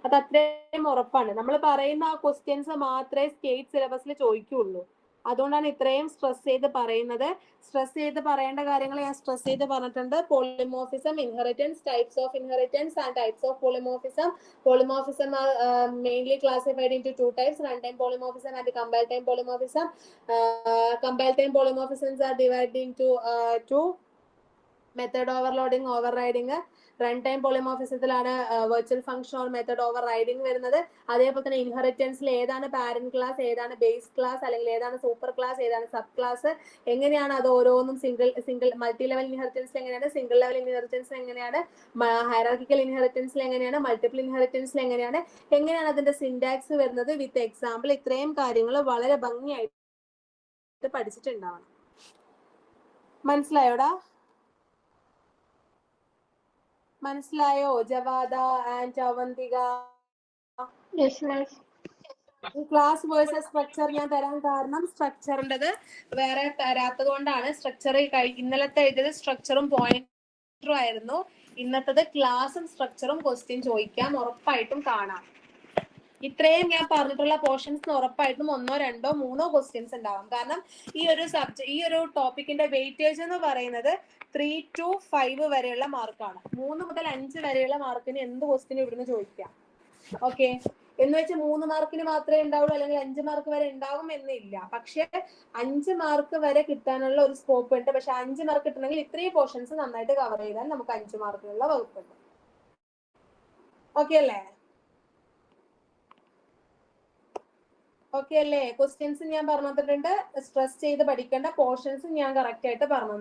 അത് അത്രയും ഉറപ്പാണ്. നമ്മൾ പറയുന്ന ആ ക്വസ്റ്റ്യൻസ് മാത്രമേ സ്റ്റേറ്റ് സിലബസിൽ ചോദിക്കുള്ളൂ. അതുകൊണ്ടാണ് ഇത്രയും സ്ട്രെസ് ചെയ്ത് പറയുന്നത്. സ്ട്രെസ് ചെയ്ത് പറയേണ്ട കാര്യങ്ങൾ ഞാൻ സ്ട്രെസ് ചെയ്ത് പറഞ്ഞിട്ടുണ്ട്. Polymorphism, inheritance, types of inheritance and types of polymorphism. Polymorphism are mainly classified into 2 types: runtime polymorphism and compile time polymorphism. Compile time polymorphisms are divided into 2: method overloading, overriding. Runtime polymorphismത്തിലാണ് virtual function or method overriding വരുന്നത്. അതേപോലെ തന്നെ ഇൻഹെറിറ്റൻസിൽ ഏതാണ് parent class, ഏതാണ് base class, അല്ലെങ്കിൽ ഏതാണ് super class, ഏതാണ് സബ് ക്ലാസ്, എങ്ങനെയാണ് അത് ഓരോന്നും സിംഗിൾ മൾട്ടി ലെവൽ ഇൻഹെറിറ്റൻസിൽ എങ്ങനെയാണ്, സിംഗിൾ ലെവൽ ഇൻഹെറിറ്റൻസിൽ എങ്ങനെയാണ്, ഹൈറാർക്കിക്കൽ ഇൻഹെറിറ്റൻസിൽ എങ്ങനെയാണ്, മൾട്ടിപ്പിൾ ഇൻഹെറിറ്റൻസിൽ എങ്ങനെയാണ് അതിന്റെ സിന്റാക്സ് വരുന്നത് വിത്ത് എക്സാമ്പിൾ. ഇത്രയും കാര്യങ്ങൾ വളരെ ഭംഗിയായിട്ട് പഠിച്ചിട്ടുണ്ടാവണം. മനസ്സിലായോടാ? മനസ്സിലായോ ജവാദ and Avantika? Class versus structure ഞാൻ തരാൻ കാരണം സ്ട്രക്ചറിൻ്റെത് വേറെ തരാത്തത് കൊണ്ടാണ്. സ്ട്രക്ചർ ഇന്നലത്തെ എഴുതിയത് സ്ട്രക്ചറും പോയിന്ററും ആയിരുന്നു. ഇന്നത്തത് ക്ലാസും സ്ട്രക്ചറും ക്വസ്റ്റ്യൻ ചോദിക്കാം, ഉറപ്പായിട്ടും കാണാം. ഇത്രയും ഞാൻ പറഞ്ഞിട്ടുള്ള പോർഷൻസ് ഉറപ്പായിട്ടും 1, 2, 3 ക്വസ്റ്റ്യൻസ് ഉണ്ടാവും. കാരണം ഈ ഒരു ടോപ്പിക്കിന്റെ വെയിറ്റേജ് എന്ന് പറയുന്നത് 3 to 5 വരെയുള്ള മാർക്കാണ്. 3 മുതൽ 5 വരെയുള്ള മാർക്കിന് എന്ത് ക്വസ്റ്റ്യൻ ഇവിടുന്ന് ചോദിക്കാം. ഓക്കെ, എന്ന് വെച്ച് 3 മാർക്കിന് മാത്രമേ ഉണ്ടാവുള്ളൂ അല്ലെങ്കിൽ 5 മാർക്ക് വരെ ഉണ്ടാവും എന്നില്ല. പക്ഷെ 5 മാർക്ക് വരെ കിട്ടാനുള്ള ഒരു സ്കോപ്പ് ഉണ്ട്. പക്ഷെ 5 മാർക്ക് കിട്ടണമെങ്കിൽ ഇത്രയും പോർഷൻസ് നന്നായിട്ട് കവർ ചെയ്താൽ നമുക്ക് 5 മാർക്കിനുള്ള വകുപ്പുണ്ട്. ഓക്കെ അല്ലേ? ഓക്കെ അല്ലേ? ക്വസ്റ്റ്യൻസ് ഞാൻ പറഞ്ഞിട്ടുണ്ട്, സ്ട്രെസ് ചെയ്ത് പഠിക്കേണ്ട പോർഷൻസ് ഞാൻ കറക്റ്റ് ആയിട്ട് പറഞ്ഞു.